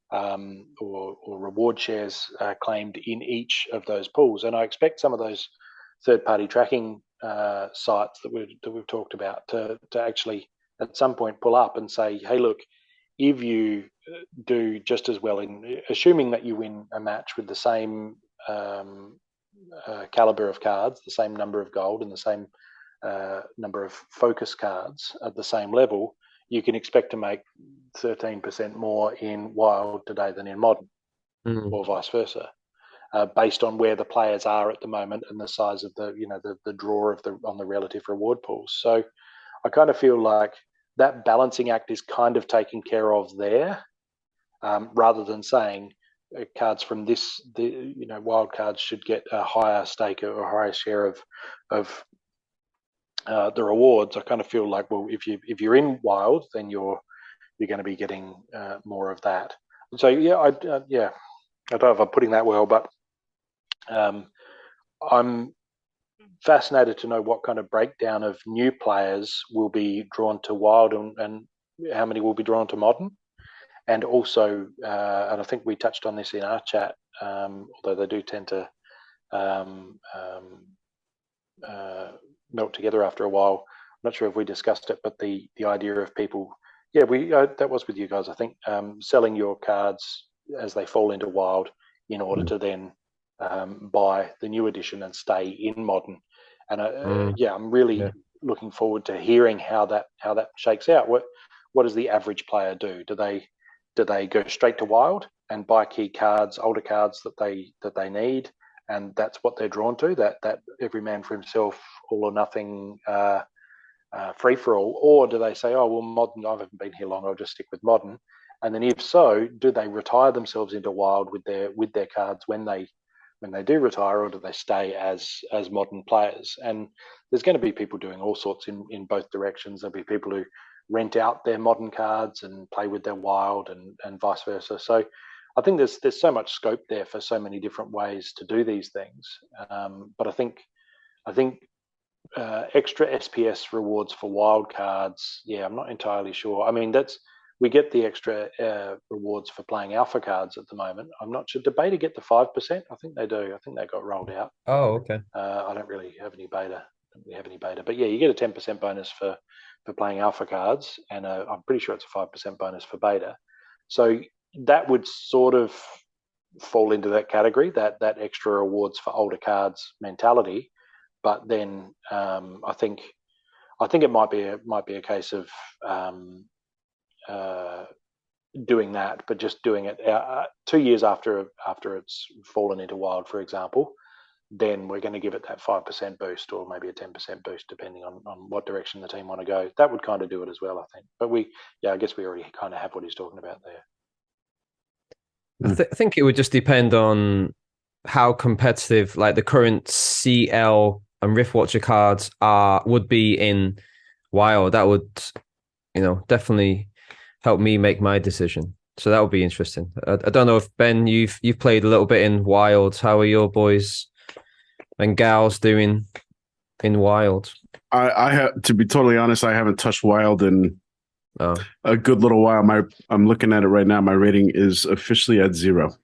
or reward shares claimed in each of those pools. And I expect some of those third-party tracking sites that we've talked about to actually at some point pull up and say, hey, look, if you do just as well in assuming that you win a match with the same caliber of cards, the same number of gold, and the same number of focus cards at the same level, you can expect to make 13% more in wild today than in modern, or vice versa, based on where the players are at the moment and the size of the draw on the relative reward pools. So I kind of feel like that balancing act is kind of taken care of there, rather than saying cards from wild cards should get a higher stake or a higher share of the rewards. I kind of feel like, well, if you're in wild, then you're going to be getting more of that. So I don't know if I'm putting that well, but I'm fascinated to know what kind of breakdown of new players will be drawn to wild, and will be drawn to modern, and also, and I think we touched on this in our chat, although they do tend to melt together after a while. I'm not sure if we discussed it, but the idea of people, we that was with you guys, I think, selling your cards as they fall into wild in order to then buy the new edition and stay in modern. And I'm really looking forward to hearing how that shakes out. What does the average player do? Do they go straight to wild and buy key cards, older cards that they need, and that's what they're drawn to? That every man for himself, all or nothing, free for all? Or do they say, oh well, modern, I haven't been here long, I'll just stick with modern? And then if so, do they retire themselves into wild with their cards when they do retire, or do they stay as modern players? And there's going to be people doing all sorts in both directions. There'll be people who rent out their modern cards and play with their wild, and vice versa. So I think there's so much scope there for so many different ways to do these things. But I think extra SPS rewards for wild cards, I'm not entirely sure. I mean, we get the extra rewards for playing alpha cards at the moment. I'm not sure. Do beta get the 5%? I think they do. I think they got rolled out. Oh, okay. I don't really have any beta. But you get a 10% bonus for playing alpha cards, and I'm pretty sure it's a 5% bonus for beta. So that would sort of fall into that category, that extra rewards for older cards mentality. But then I think it might be a case of doing that, but just doing it 2 years after it's fallen into wild, for example. Then we're going to give it that 5% boost, or maybe a 10% boost, depending on what direction the team want to go. That would kind of do it as well, I think. But I guess we already kind of have what he's talking about there. I think it would just depend on how competitive, like the current CL and Riftwatcher cards would be in wild. That would, definitely help me make my decision. So that would be interesting. I don't know if Ben, you've played a little bit in wild. How are your boys and gals doing in wild? I have to be totally honest, I haven't touched wild in a good little while. I'm looking at it right now. My rating is officially at 0.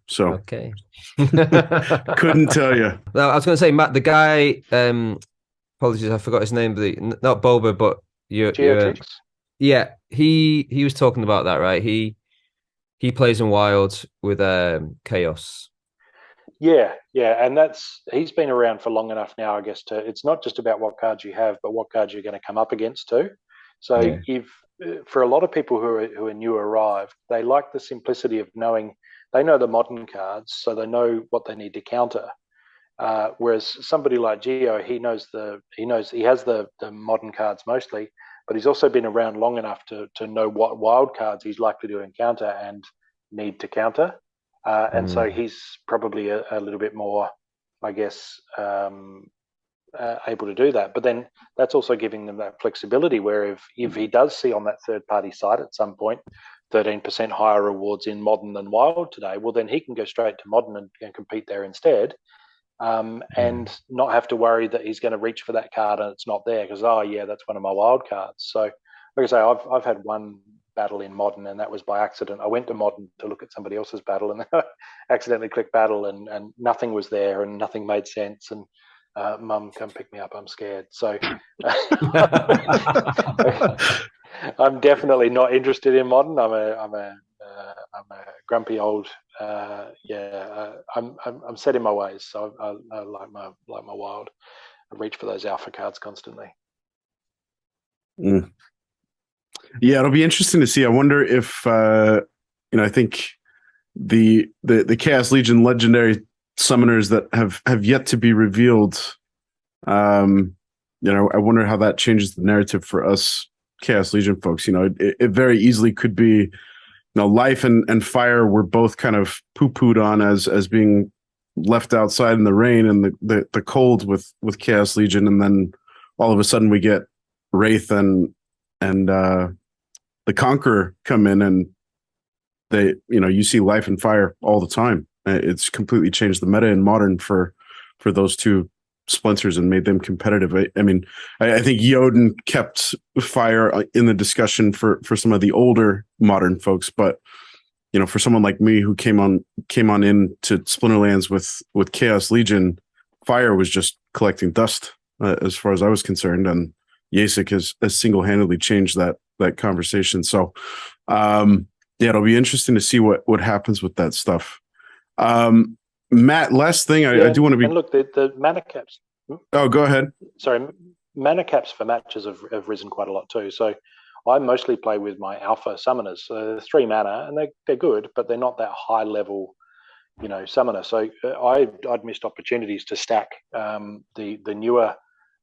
So okay. Couldn't tell you. No, I was going to say, Matt, the guy, apologies, I forgot his name, but not Boba, but yeah, he was talking about that, right? He plays in wild with Chaos. Yeah, and he's been around for long enough now, I guess. It's not just about what cards you have, but what cards you're going to come up against too. So if for a lot of people who are new arrived, they like the simplicity of knowing they know the modern cards, so they know what they need to counter. Whereas somebody like Geo, he has the modern cards mostly, but he's also been around long enough to know what wild cards he's likely to encounter and need to counter. And so he's probably a little bit more, I guess, able to do that. But then that's also giving them that flexibility where if he does see on that third-party site at some point 13% higher rewards in modern than wild today, well, then he can go straight to modern and compete there instead, and not have to worry that he's going to reach for that card and it's not there because, that's one of my wild cards. So, like I say, I've had one battle in modern, and that was by accident. I went to modern to look at somebody else's battle, and I accidentally clicked battle, and nothing was there, and nothing made sense. And Mum, come pick me up. I'm scared. So I'm definitely not interested in modern. I'm a grumpy old. I'm set in my ways. So I like my wild. I reach for those alpha cards constantly. Yeah, it'll be interesting to see. I wonder if I think the Chaos Legion legendary summoners that have yet to be revealed. I wonder how that changes the narrative for us Chaos Legion folks. It very easily could be, life and fire were both kind of poo-pooed on as being left outside in the rain and the cold with Chaos Legion, and then all of a sudden we get Wraith and the Conqueror come in, and they, you see life and fire all the time. It's completely changed the meta in modern for those two splinters and made them competitive. I mean, I think Yoden kept fire in the discussion for some of the older modern folks, but for someone like me who came on in to Splinterlands with Chaos Legion, fire was just collecting dust as far as I was concerned, and Yasik has single-handedly changed that conversation. So, it'll be interesting to see what happens with that stuff. Matt, last thing, I do want to be. And look, the mana caps. Oh, go ahead. Sorry, mana caps for matches have risen quite a lot too. So I mostly play with my alpha summoners, 3 mana, and they're good, but they're not that high level, summoner. So I'd missed opportunities to stack the newer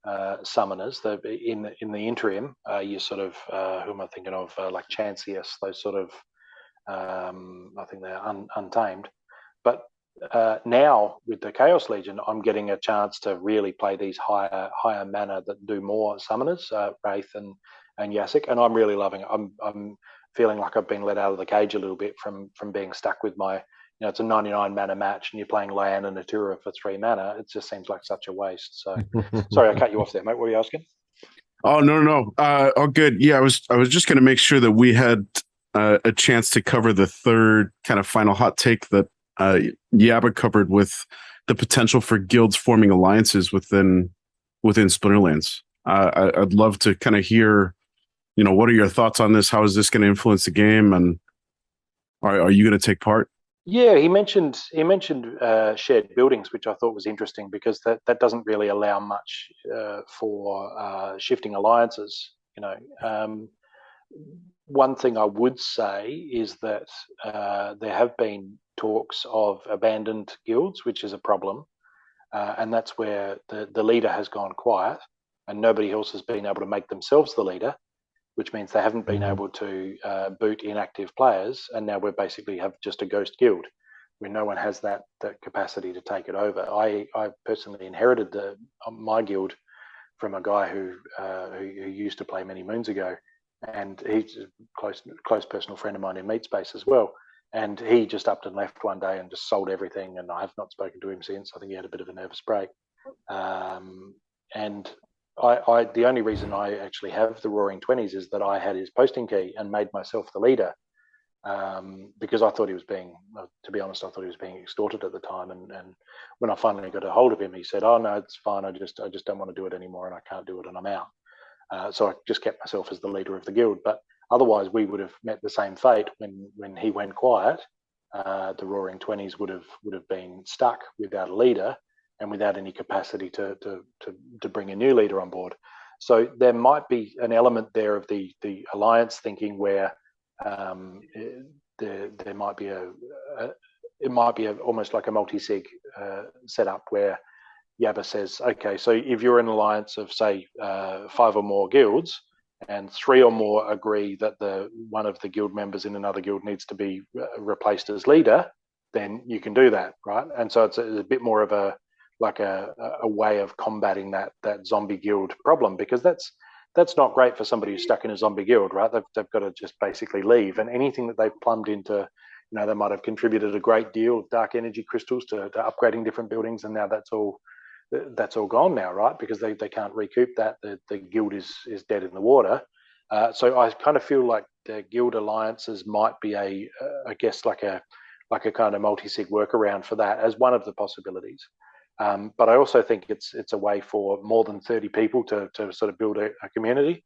summoners. In the interim, you sort of who am I thinking of? Like Chancius, those sort of. I think they're untamed, but now with the Chaos Legion, I'm getting a chance to really play these higher mana that do more summoners, Wraith and Yasik, and I'm really loving it. I'm feeling like I've been let out of the cage a little bit from being stuck with my, it's a 99 mana match and you're playing Lan and Natura for 3 mana. It just seems like such a waste. So sorry, I cut you off there, mate. What were you asking? Oh, no. Oh, good. Yeah, I was just going to make sure that we had a chance to cover the third kind of final hot take that Yabba covered, with the potential for guilds forming alliances within Splinterlands. I'd love to kind of hear, what are your thoughts on this? How is this going to influence the game, and are you going to take part? Yeah, he mentioned shared buildings, which I thought was interesting because that doesn't really allow much for shifting alliances. One thing I would say is that there have been talks of abandoned guilds, which is a problem, and that's where the leader has gone quiet and nobody else has been able to make themselves the leader, which means they haven't been able to boot inactive players, and now we basically have just a ghost guild where no one has that capacity to take it over. I personally inherited my guild from a guy who used to play many moons ago, and he's a close personal friend of mine in Meat Space as well. And he just upped and left one day and just sold everything, and I have not spoken to him since. I think he had a bit of a nervous break. And the only reason I actually have the Roaring Twenties is that I had his posting key and made myself the leader, because I thought he was being, to be honest, I thought he was being extorted at the time. And when I finally got a hold of him, he said, "Oh no, it's fine. I just don't want to do it anymore, and I can't do it, and I'm out." So I just kept myself as the leader of the guild. But otherwise, we would have met the same fate when he went quiet. The Roaring Twenties would have been stuck without a leader and without any capacity to bring a new leader on board. So there might be an element there of the alliance thinking where there might be it might be almost like a multi-sig setup where Yabba says, okay, so if you're an alliance of say 5 or more guilds, and 3 or more agree that one of the guild members in another guild needs to be replaced as leader, then you can do that, right? And so it's a bit more of a way of combating that zombie guild problem, because that's not great for somebody who's stuck in a zombie guild, right? They've got to just basically leave, and anything that they've plumbed into, they might have contributed a great deal of dark energy crystals to upgrading different buildings, and now that's all gone now, right? Because they can't recoup that. The guild is dead in the water. So I kind of feel like the guild alliances might be I guess like a kind of multi-sig workaround for that as one of the possibilities. But I also think it's a way for more than 30 people to sort of build a community.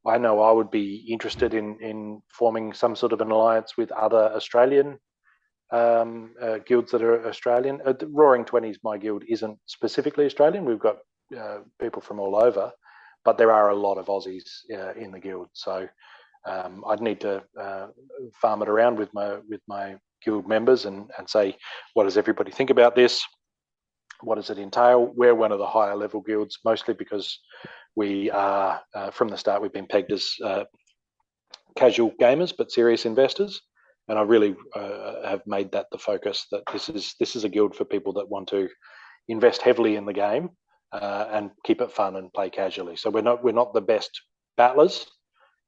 I know I would be interested in forming some sort of an alliance with other Australian guilds that are Australian. The Roaring Twenties, my guild, isn't specifically Australian. We've got people from all over, but there are a lot of Aussies in the guild. So I'd need to farm it around with my guild members and say, what does everybody think about this? What does it entail? We're one of the higher level guilds, mostly because we are, from the start, we've been pegged as casual gamers, but serious investors. And I really have made that the focus, that this is a guild for people that want to invest heavily in the game and keep it fun and play casually. So we're not the best battlers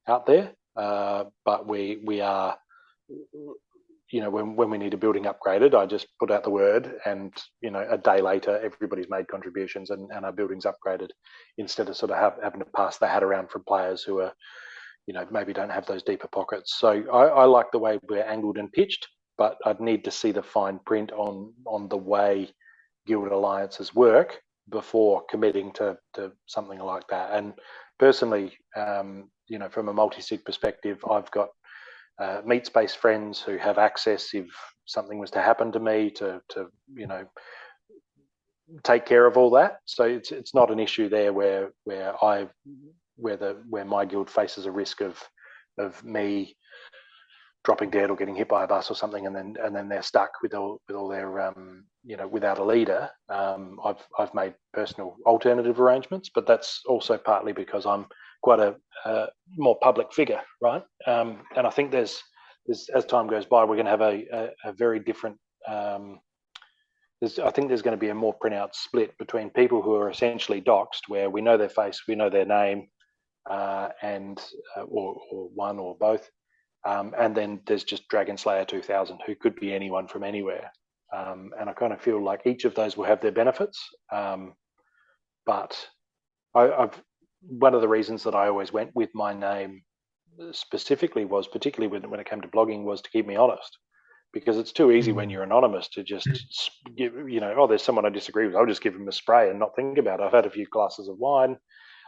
out there, but we are when we need a building upgraded, I just put out the word, and a day later, everybody's made contributions and our building's upgraded, instead of sort of having to pass the hat around from players who are, maybe don't have those deeper pockets. So I like the way we're angled and pitched, but I'd need to see the fine print on the way guild alliances work before committing to something like that. And personally, from a multi-sig perspective, I've got meat space friends who have access if something was to happen to me to take care of all that. So it's not an issue there where my guild faces a risk of me dropping dead or getting hit by a bus or something, and then they're stuck with all their without a leader. I've made personal alternative arrangements, but that's also partly because I'm quite a more public figure, right? And I think there's as time goes by, we're going to have a very different. I think there's going to be a more pronounced split between people who are essentially doxed, where we know their face, we know their name, and or one or both. And then there's just Dragon Slayer 2000, who could be anyone from anywhere. And I kind of feel like each of those will have their benefits. But one of the reasons that I always went with my name specifically was, particularly when it came to blogging, was to keep me honest. Because it's too easy when you're anonymous to just give, there's someone I disagree with, I'll just give them a spray and not think about it. I've had a few glasses of wine,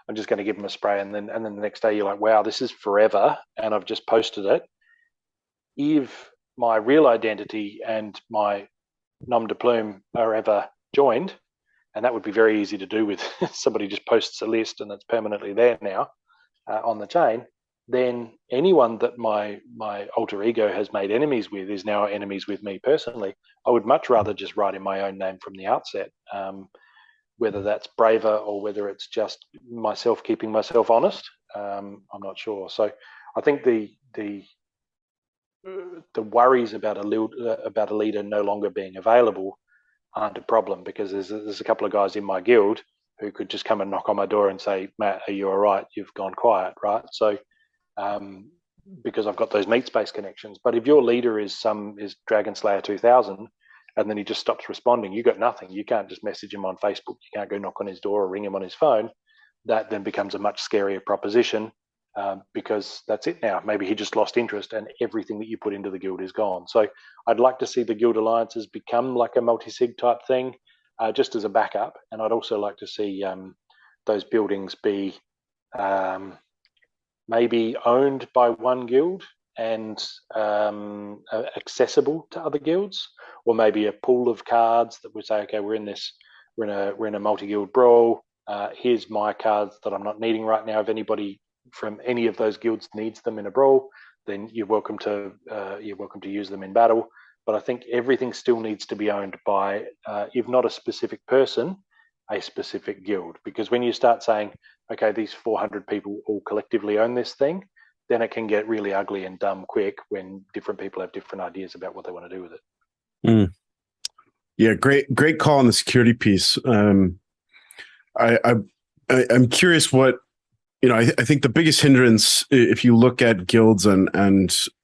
I'm just going to give them a spray, and then the next day you're like, wow, this is forever, and I've just posted it. If my real identity and my nom de plume are ever joined, and that would be very easy to do with somebody just posts a list and it's permanently there now on the chain, then anyone that my alter ego has made enemies with is now enemies with me personally. I would much rather just write in my own name from the outset, whether that's braver or whether it's just myself keeping myself honest. I'm not sure. So I think the worries about a leader no longer being available aren't a problem, because there's a couple of guys in my guild who could just come and knock on my door and say, Matt, are you all right? You've gone quiet, right? So because I've got those meat space connections. But if your leader is Dragon Slayer 2000 and then he just stops responding, you got nothing. You can't just message him on Facebook. You can't go knock on his door or ring him on his phone. That then becomes a much scarier proposition, because that's it now. Maybe he just lost interest and everything that you put into the guild is gone. So I'd like to see the guild alliances become like a multi-sig type thing, just as a backup. And I'd also like to see those buildings be maybe owned by one guild and accessible to other guilds, or maybe a pool of cards that would say, okay, we're in a multi-guild brawl. Here's my cards that I'm not needing right now. If anybody from any of those guilds needs them in a brawl, then you're welcome to use them in battle. But I think everything still needs to be owned by, if not a specific person, a specific guild. Because when you start saying, okay, these 400 people all collectively own this thing, then it can get really ugly and dumb quick when different people have different ideas about what they want to do with it. Yeah, great call on the security piece. I'm curious what, I think the biggest hindrance, if you look at guilds and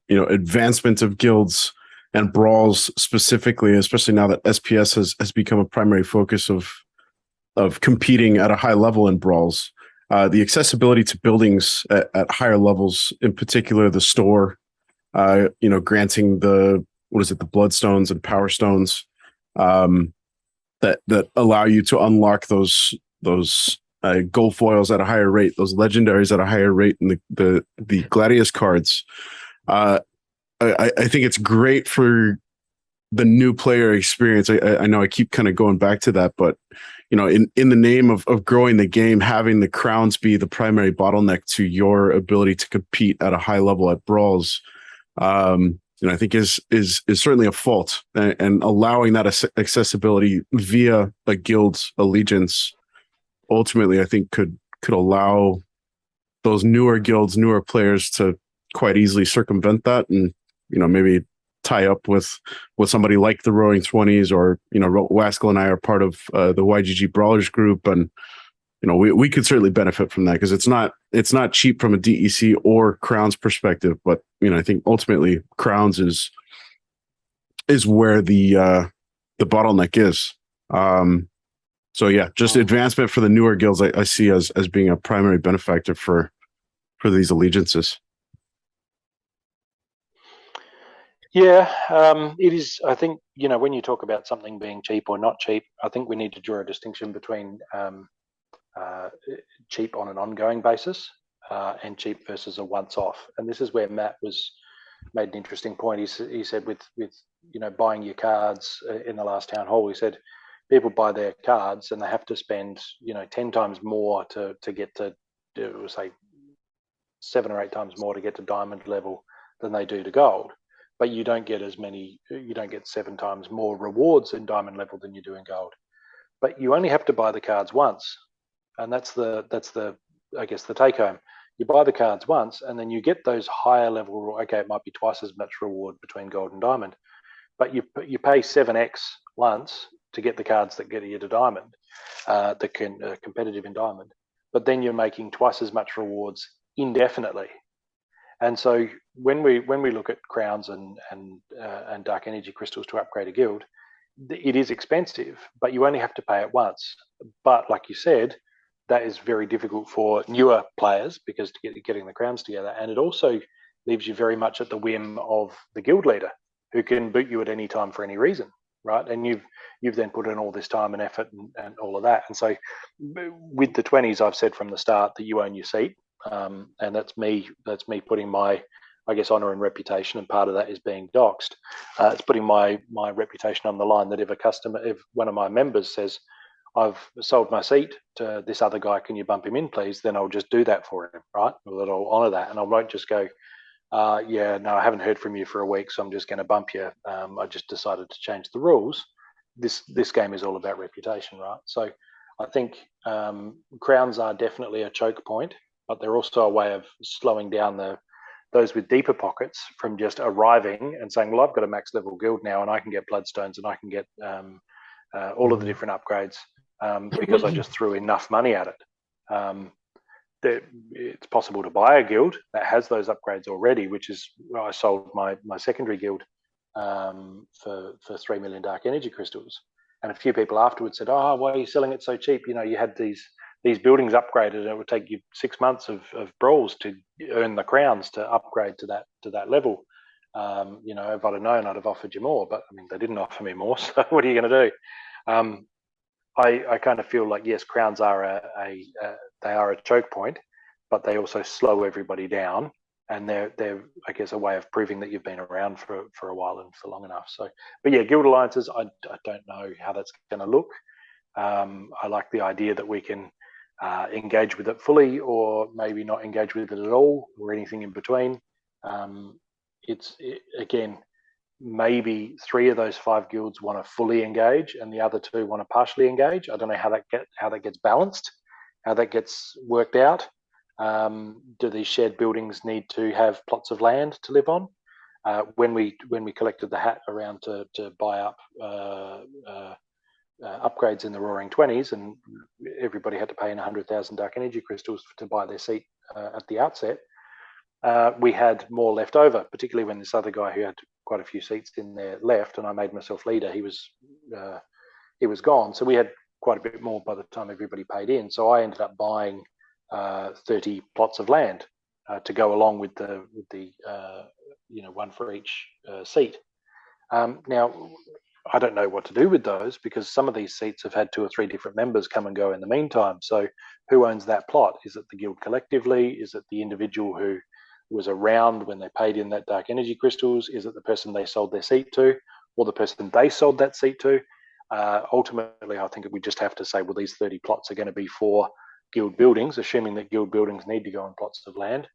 advancement of guilds and brawls specifically, especially now that SPS has become a primary focus of competing at a high level in brawls, the accessibility to buildings at higher levels, in particular the store, granting the bloodstones and power stones that allow you to unlock those gold foils at a higher rate, those legendaries at a higher rate, and the Gladius cards. I think it's great for the new player experience. I know I keep kind of going back to that, but in the name of growing the game, having the crowns be the primary bottleneck to your ability to compete at a high level at brawls, I think is certainly a fault, and allowing that accessibility via a guild's allegiance ultimately, I think could allow those newer guilds, newer players to quite easily circumvent that, and maybe tie up with somebody like the Roaring 20s, or Waskell and I are part of the YGG Brawlers group, and we could certainly benefit from that, because it's not cheap from a DEC or Crowns perspective, but I think ultimately Crowns is is where the bottleneck is. So yeah, just advancement for the newer guilds I see as being a primary benefactor for these allegiances. Yeah, it is. I think, when you talk about something being cheap or not cheap, I think we need to draw a distinction between cheap on an ongoing basis and cheap versus a once-off. And this is where Matt made an interesting point. He said with buying your cards in the last town hall, he said people buy their cards and they have to spend 10 times more to get to say 7 or 8 times more to get to diamond level than they do to gold. But you don't get 7 times more rewards in diamond level than you do in gold. But you only have to buy the cards once, and that's the I guess the take home. You buy the cards once, and then you get those higher level. Okay, it might be twice as much reward between gold and diamond, but you pay 7x once to get the cards that get you to diamond, competitive in diamond. But then you're making twice as much rewards indefinitely. And so when we look at crowns and dark energy crystals to upgrade a guild, it is expensive, but you only have to pay it once. But like you said, that is very difficult for newer players because getting the crowns together, and it also leaves you very much at the whim of the guild leader, who can boot you at any time for any reason, right? And you've then put in all this time and effort and all of that. And so with the 20s, I've said from the start that you own your seat. And that's me putting my, I guess, honor and reputation, and part of that is being doxxed. It's putting my reputation on the line that if one of my members says, I've sold my seat to this other guy, can you bump him in, please? Then I'll just do that for him, right? That I'll honor that, and I won't just go, yeah, no, I haven't heard from you for a week, so I'm just going to bump you. I just decided to change the rules. This game is all about reputation, right? So I think crowns are definitely a choke point, but they're also a way of slowing down those with deeper pockets from just arriving and saying, well, I've got a max level guild now and I can get bloodstones and I can get all of the different upgrades because I just threw enough money at it. It's possible to buy a guild that has those upgrades already, which is I sold my secondary guild for 3 million dark energy crystals. And a few people afterwards said, oh, why are you selling it so cheap? You had these buildings upgraded, and it would take you 6 months of brawls to earn the crowns to upgrade to that level. If I'd have known, I'd have offered you more, but I mean, they didn't offer me more. So what are you going to do? I kind of feel like, yes, crowns are they are a choke point, but they also slow everybody down, and they're I guess a way of proving that you've been around for a while and for long enough. So, but yeah, guild alliances, I don't know how that's going to look. I like the idea that we can engage with it fully, or maybe not engage with it at all, or anything in between. Again, maybe 3 of those 5 guilds want to fully engage, and the other 2 want to partially engage. I don't know how that gets balanced, how that gets worked out. Do these shared buildings need to have plots of land to live on? When we collected the hat around to buy up upgrades in the Roaring 20s, and everybody had to pay in 100,000 dark energy crystals to buy their seat at the outset. We had more left over, particularly when this other guy who had quite a few seats in there left, and I made myself leader. He was gone, so we had quite a bit more by the time everybody paid in. So I ended up buying 30 plots of land to go along with the one for each seat. Now, I don't know what to do with those, because some of these seats have had 2 or 3 different members come and go in the meantime. So who owns that plot? Is it the guild collectively? Is it the individual who was around when they paid in that dark energy crystals? Is it the person they sold their seat to, or the person they sold that seat to? Ultimately, I think we just have to say, well, these 30 plots are going to be for guild buildings, assuming that guild buildings need to go on plots of land,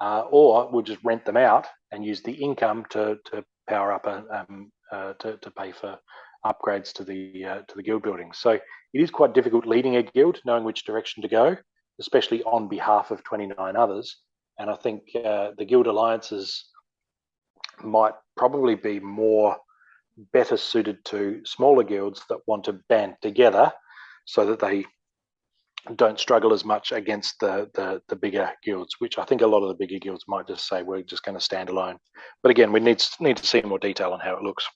or we'll just rent them out and use the income to power up to pay for upgrades to the guild buildings. So it is quite difficult leading a guild, knowing which direction to go, especially on behalf of 29 others. And I think the guild alliances might probably be better suited to smaller guilds that want to band together, so that they don't struggle as much against the bigger guilds, which I think a lot of the bigger guilds might just say, we're just going to stand alone. But again, we need to see more detail on how it looks.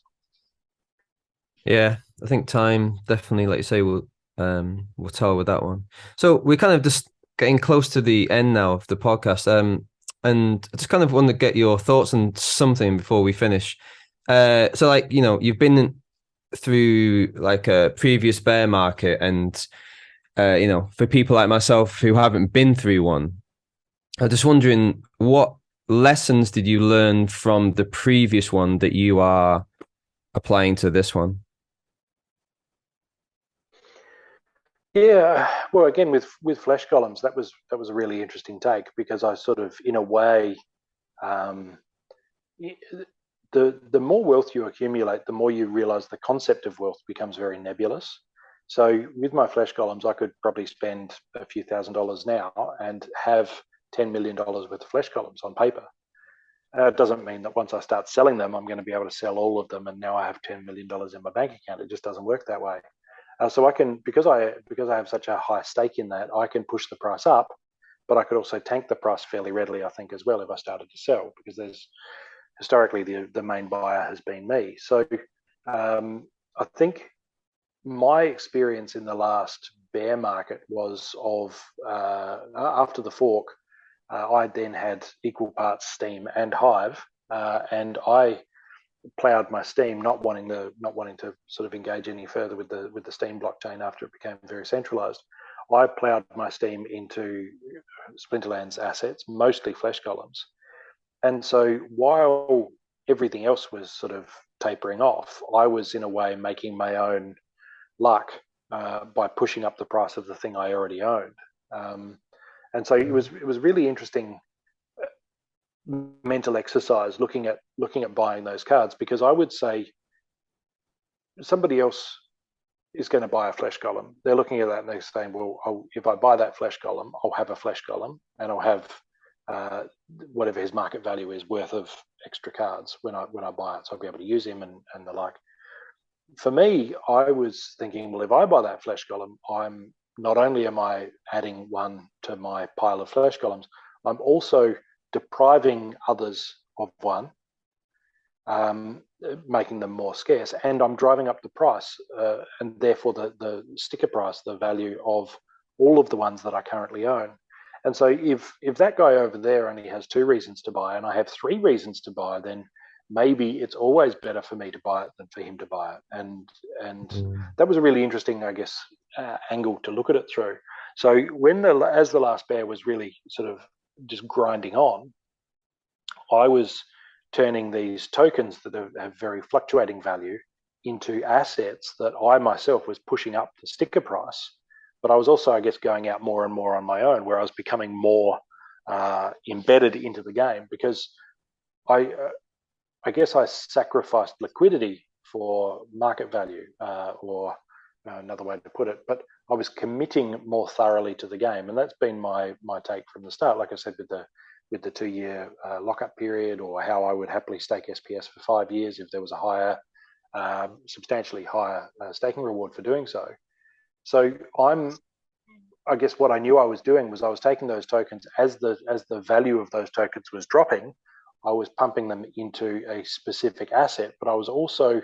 Yeah, I think time definitely, like you say, will tell with that one. So we're kind of just getting close to the end now of the podcast. And I just kind of want to get your thoughts on something before we finish. So like, you've been through like a previous bear market, and for people like myself who haven't been through one, I'm just wondering what lessons did you learn from the previous one that you are applying to this one? Yeah, well, again with flesh columns, that was a really interesting take because I sort of, in a way, um, the more wealth you accumulate, the more you realize the concept of wealth becomes very nebulous. So with my flesh columns, I could probably spend a few $1,000s now and have $10 million worth of flesh columns on paper. It doesn't mean that once I start selling them, I'm going to be able to sell all of them and now I have $10 million in my bank account. It just doesn't work that way. So I can, because I have such a high stake in that, I can push the price up, but I could also tank the price fairly readily, I think, as well, if I started to sell, because there's historically the main buyer has been me. So I think my experience in the last bear market was of after the fork, I then had equal parts Steem and Hive, and I ploughed my Steem, not wanting to sort of engage any further with the Steem blockchain after it became very centralized. I ploughed my Steem into Splinterlands assets, mostly flesh columns, and so while everything else was sort of tapering off, I was in a way making my own luck by pushing up the price of the thing I already owned. Um, and so it was really interesting mental exercise looking at buying those cards, because I would say somebody else is going to buy a flesh column. They're looking at that and they're saying, well, if I buy that flesh column, I'll have a flesh column and I'll have uh, whatever his market value is worth of extra cards when I buy it. So I'll be able to use him and the like. For me, I was thinking, well, if I buy that flesh column, I'm not only am I adding one to my pile of flesh columns, I'm also depriving others of one, making them more scarce, and I'm driving up the price, and therefore the sticker price, the value of all of the ones that I currently own. And so if that guy over there only has two reasons to buy, and I have three reasons to buy, then maybe it's always better for me to buy it than for him to buy it. And Mm. that was a really interesting, I guess, angle to look at it through. So as the last bear was really sort of just grinding on, I was turning these tokens that have very fluctuating value into assets that I myself was pushing up the sticker price. But I was also, I guess, going out more and more on my own, where I was becoming more embedded into the game, because I guess I sacrificed liquidity for market value, or another way to put it. But I was committing more thoroughly to the game, and that's been my take from the start. Like I said, with the 2 year lockup period, or how I would happily stake SPS for 5 years if there was a higher, substantially higher staking reward for doing so. So I guess what I knew I was doing was I was taking those tokens as the value of those tokens was dropping. I was pumping them into a specific asset, but I was also,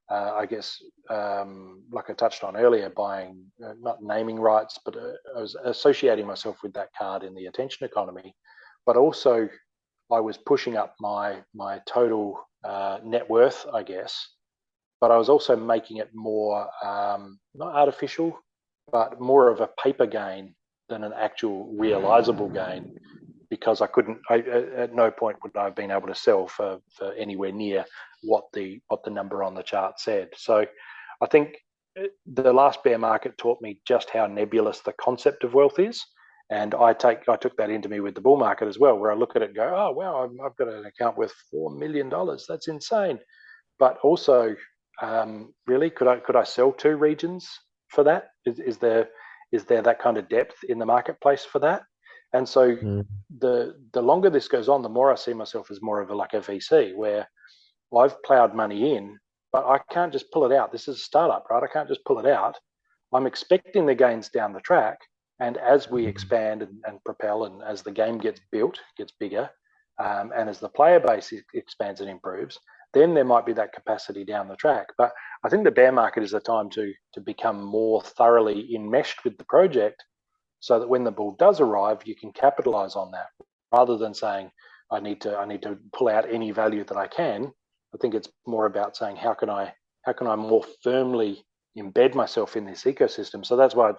I guess, like I touched on earlier, buying not naming rights, but I was associating myself with that card in the attention economy. But also, I was pushing up my total net worth, I guess. But I was also making it more not artificial, but more of a paper gain than an actual realizable gain, because I couldn't. At no point would I have been able to sell for anywhere near what the number on the chart said. So I think the last bear market taught me just how nebulous the concept of wealth is, and I took that into me with the bull market as well, where I look at it and go, oh wow, I've got an account worth $4 million. That's insane. But also, really, could I sell two regions for that? Is there that kind of depth in the marketplace for that? And so Mm. the longer this goes on, the more I see myself as more of a VC, where I've ploughed money in, but I can't just pull it out. This is a startup, right? I can't just pull it out. I'm expecting the gains down the track, and as we expand and propel, and as the game gets built, gets bigger, and as the player base expands and improves, then there might be that capacity down the track. But I think the bear market is a time to become more thoroughly enmeshed with the project, so that when the bull does arrive, you can capitalize on that, rather than saying, I need to pull out any value that I can. I think it's more about saying, how can I more firmly embed myself in this ecosystem? So that's why,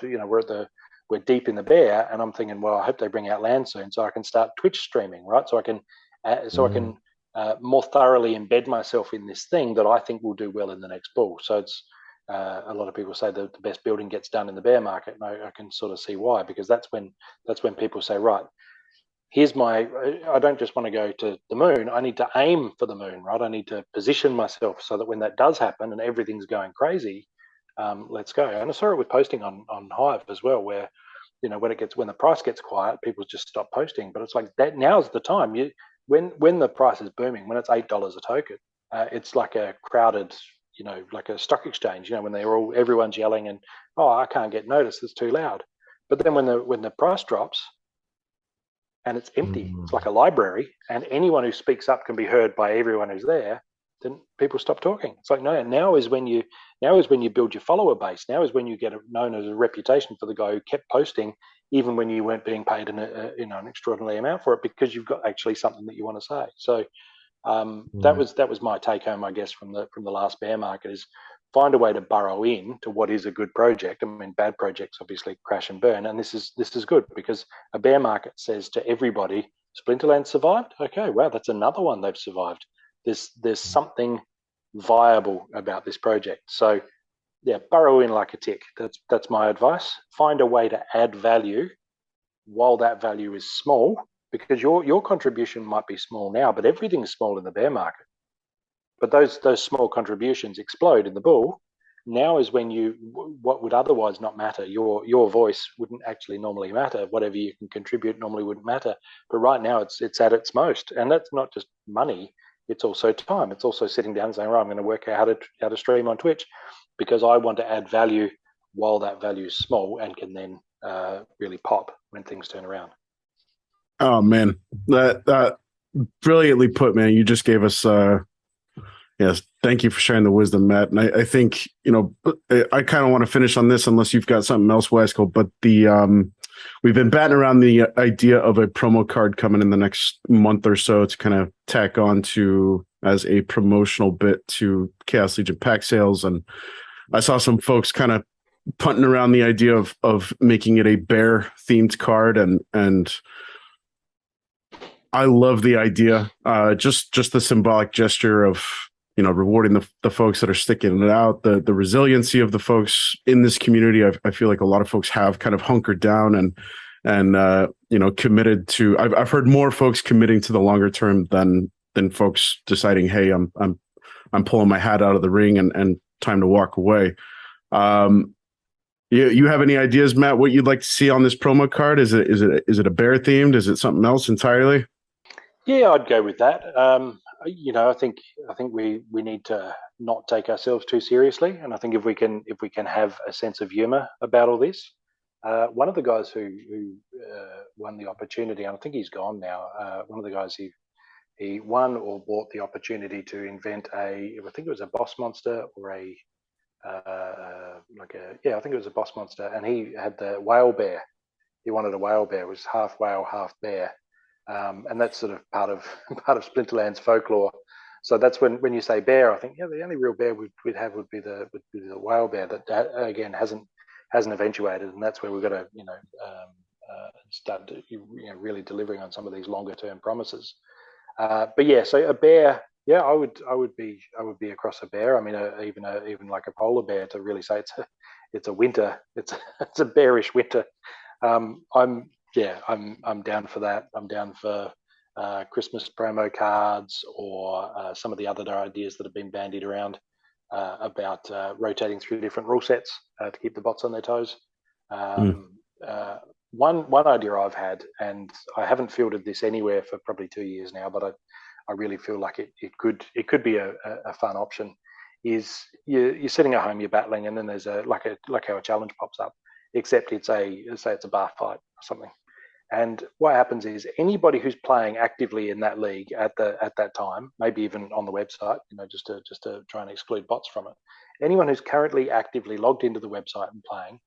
we're deep in the bear, and I'm thinking, well, I hope they bring out land soon so I can start Twitch streaming, right? So I can more thoroughly embed myself in this thing that I think will do well in the next bull. So it's a lot of people say that the best building gets done in the bear market, and I can sort of see why, because that's when people say, right, I don't just want to go to the moon, I need to aim for the moon, right? I need to position myself so that when that does happen and everything's going crazy, let's go. And I saw it with posting on Hive as well, where when the price gets quiet, people just stop posting. But it's like that, now's the time. When the price is booming, when it's $8 a token, it's like a crowded, like a stock exchange, when everyone's yelling and, oh, I can't get noticed, it's too loud. But then when the price drops and it's empty, it's like a library, and anyone who speaks up can be heard by everyone who's there, then people stop talking. It's like, no, now is when you build your follower base. Now is when you get known as a reputation for the guy who kept posting even when you weren't being paid an extraordinary amount for it, because you've got actually something that you want to say. So that was my take home, I guess, from the last bear market, is find a way to burrow in to what is a good project. I mean, bad projects obviously crash and burn, and this is good, because a bear market says to everybody, Splinterlands survived. Okay, wow, that's another one they've survived. There's something viable about this project. So yeah, burrow in like a tick. That's my advice. Find a way to add value while that value is small, because your contribution might be small now, but everything's small in the bear market. But those small contributions explode in the bull. Now is when what would otherwise not matter, your voice wouldn't actually normally matter. Whatever you can contribute normally wouldn't matter. But right now it's at its most, and that's not just money. It's also time. It's also sitting down and saying, right, I'm going to work out how to stream on Twitch, because I want to add value while that value is small and can then really pop when things turn around. Oh man, that brilliantly put, man. You just gave us yes, thank you for sharing the wisdom, Matt. And I think, I kind of want to finish on this, unless you've got something else, Weisco, but we've been batting around the idea of a promo card coming in the next month or so to kind of tack on to as a promotional bit to Chaos Legion pack sales. And I saw some folks kind of punting around the idea of making it a bear themed card, and I love the idea. Just the symbolic gesture of rewarding the folks that are sticking it out, the resiliency of the folks in this community. I feel like a lot of folks have kind of hunkered down and committed to. I've heard more folks committing to the longer term than folks deciding, hey, I'm pulling my hat out of the ring and time to walk away. You have any ideas, Matt, what you'd like to see on this promo card? Is it a bear themed? Is it something else entirely? Yeah, I'd go with that. I think we need to not take ourselves too seriously, and I think if we can have a sense of humor about all this. One of the guys who won the opportunity, and I think he's gone now. One of the guys he won or bought the opportunity to invent I think it was a boss monster or I think it was a boss monster, and he had the whale bear. He wanted a whale bear. It was half whale, half bear. And that's sort of part of Splinterlands folklore. So that's when you say bear, I think the only real bear we'd have would be the whale bear that again hasn't eventuated, and that's where we've got to start really delivering on some of these longer term promises. But yeah, so a bear, yeah, I would be across a bear. I mean, even like a polar bear, to really say it's a winter, it's a bearish winter. I'm down for that. I'm down for Christmas promo cards, or some of the other ideas that have been bandied around about rotating through different rule sets to keep the bots on their toes. One idea I've had, and I haven't fielded this anywhere for probably 2 years now, but I really feel like it could be a fun option. Is you're sitting at home, you're battling, and then there's like how a challenge pops up, except it's a bar fight or something. And what happens is anybody who's playing actively in that league at that time, maybe even on the website, just to try and exclude bots from it, anyone who's currently actively logged into the website and playing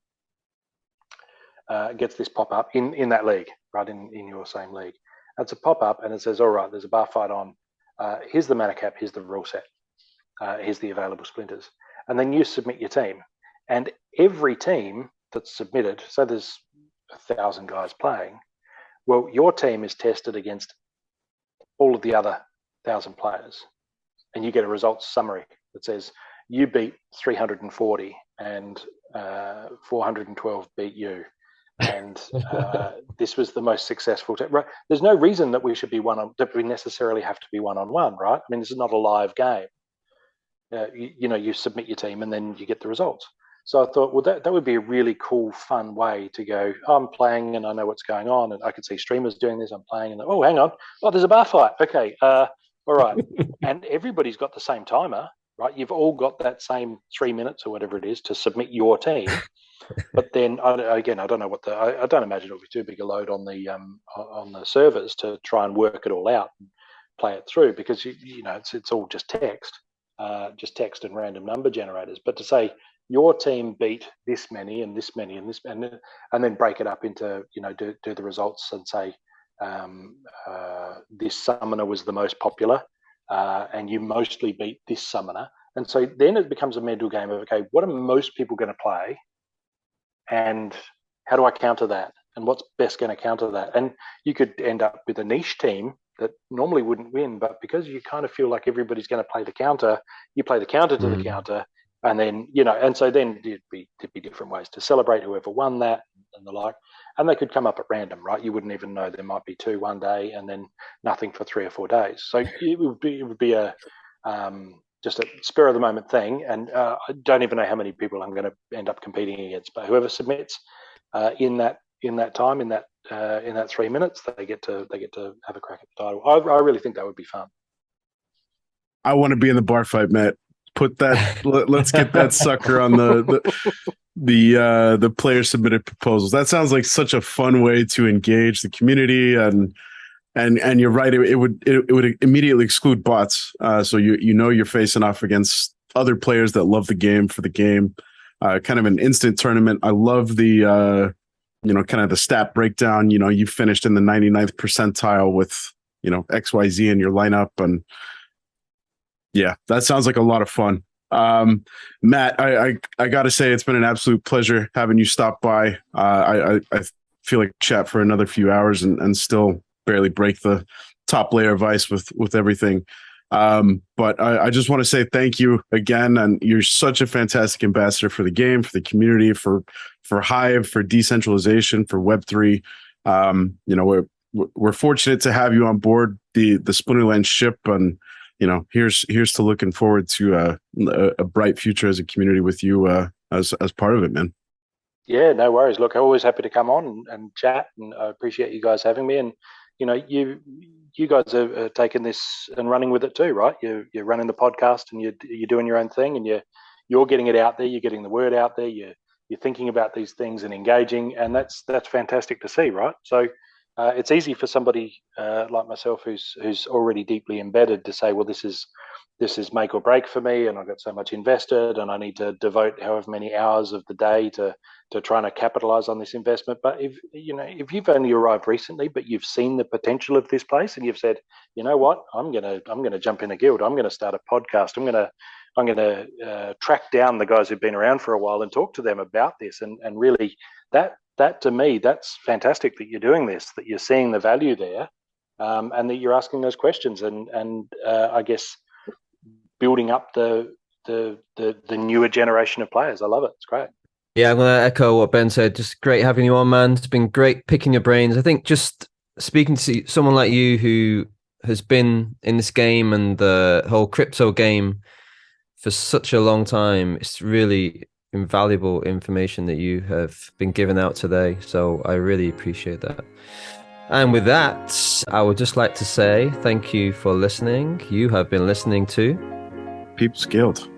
gets this pop up in that league, right, in your same league. It's a pop up and it says, all right, there's a bar fight on. Here's the mana cap. Here's the rule set. Here's the available splinters. And then you submit your team. And every team that's submitted, so there's 1,000 guys playing, well, your team is tested against all of the other 1,000 players. And you get a results summary that says you beat 340 and 412 beat you. And this was the most successful. Right? There's no reason that we should be that we necessarily have to be one-on-one, right? I mean, this is not a live game. You submit your team and then you get the results. So I thought, well, that would be a really cool, fun way to go. Oh, I'm playing and I know what's going on, and I could see streamers doing this. I'm playing and oh, hang on, oh, there's a bar fight. Okay, all right, and everybody's got the same timer, right? You've all got that same 3 minutes or whatever it is to submit your team. But then I don't know what I don't imagine it'll be too big a load on the servers to try and work it all out and play it through, because it's all just text and random number generators. But to say your team beat this many and this many and this many, and then break it up into do the results and say this summoner was the most popular and you mostly beat this summoner, and so then it becomes a mental game of, okay, what are most people going to play? And how do I counter that? And what's best going to counter that? And you could end up with a niche team that normally wouldn't win, but because you kind of feel like everybody's going to play the counter, you play the counter to the counter, and then and so then there'd be different ways to celebrate whoever won that and the like. And they could come up at random, right? You wouldn't even know. There might be 2 one day and then nothing for 3 or 4 days. So it would be a just a spur of the moment thing, and I don't even know how many people I'm going to end up competing against. But whoever submits in that time, in that 3 minutes, they get to have a crack at the title. I really think that would be fun. I want to be in the bar fight, Matt. Put that. Let's get that sucker on the player submitted proposals. That sounds like such a fun way to engage the community, and you're right. It would immediately exclude bots. So you're facing off against other players that love the game for the game. Kind of an instant tournament. I love the kind of the stat breakdown. You finished in the 99th percentile with XYZ in your lineup, and yeah, that sounds like a lot of fun. Matt, I got to say, it's been an absolute pleasure having you stop by. I feel like chat for another few hours and still barely break the top layer of ice with everything. But I just want to say thank you again. And you're such a fantastic ambassador for the game, for the community, for Hive, for decentralization, for Web3. We're fortunate to have you on board the Splinterlands ship, and here's to looking forward to a bright future as a community with you as part of it, man. Yeah, no worries. Look, I'm always happy to come on and chat, and I appreciate you guys having me. And you guys are taking this and running with it too, right? You're running the podcast and you're doing your own thing, and you're getting it out there. You're getting the word out there. You're thinking about these things and engaging, and that's fantastic to see, right? So it's easy for somebody like myself who's already deeply embedded to say, well, this is make or break for me, and I've got so much invested, and I need to devote however many hours of the day to trying to capitalize on this investment. But if you've only arrived recently, but you've seen the potential of this place, and you've said, you know what, I'm gonna jump in a guild, I'm gonna start a podcast, I'm gonna track down the guys who've been around for a while and talk to them about this, and really that to me, that's fantastic that you're doing this, that you're seeing the value there, and that you're asking those questions, and I guess building up the newer generation of players. I love it. It's great. Yeah, I'm going to echo what Ben said. Just great having you on, man. It's been great picking your brains. I think just speaking to someone like you who has been in this game and the whole crypto game for such a long time, it's really invaluable information that you have been giving out today. So I really appreciate that. And with that, I would just like to say thank you for listening. You have been listening to People's Guild.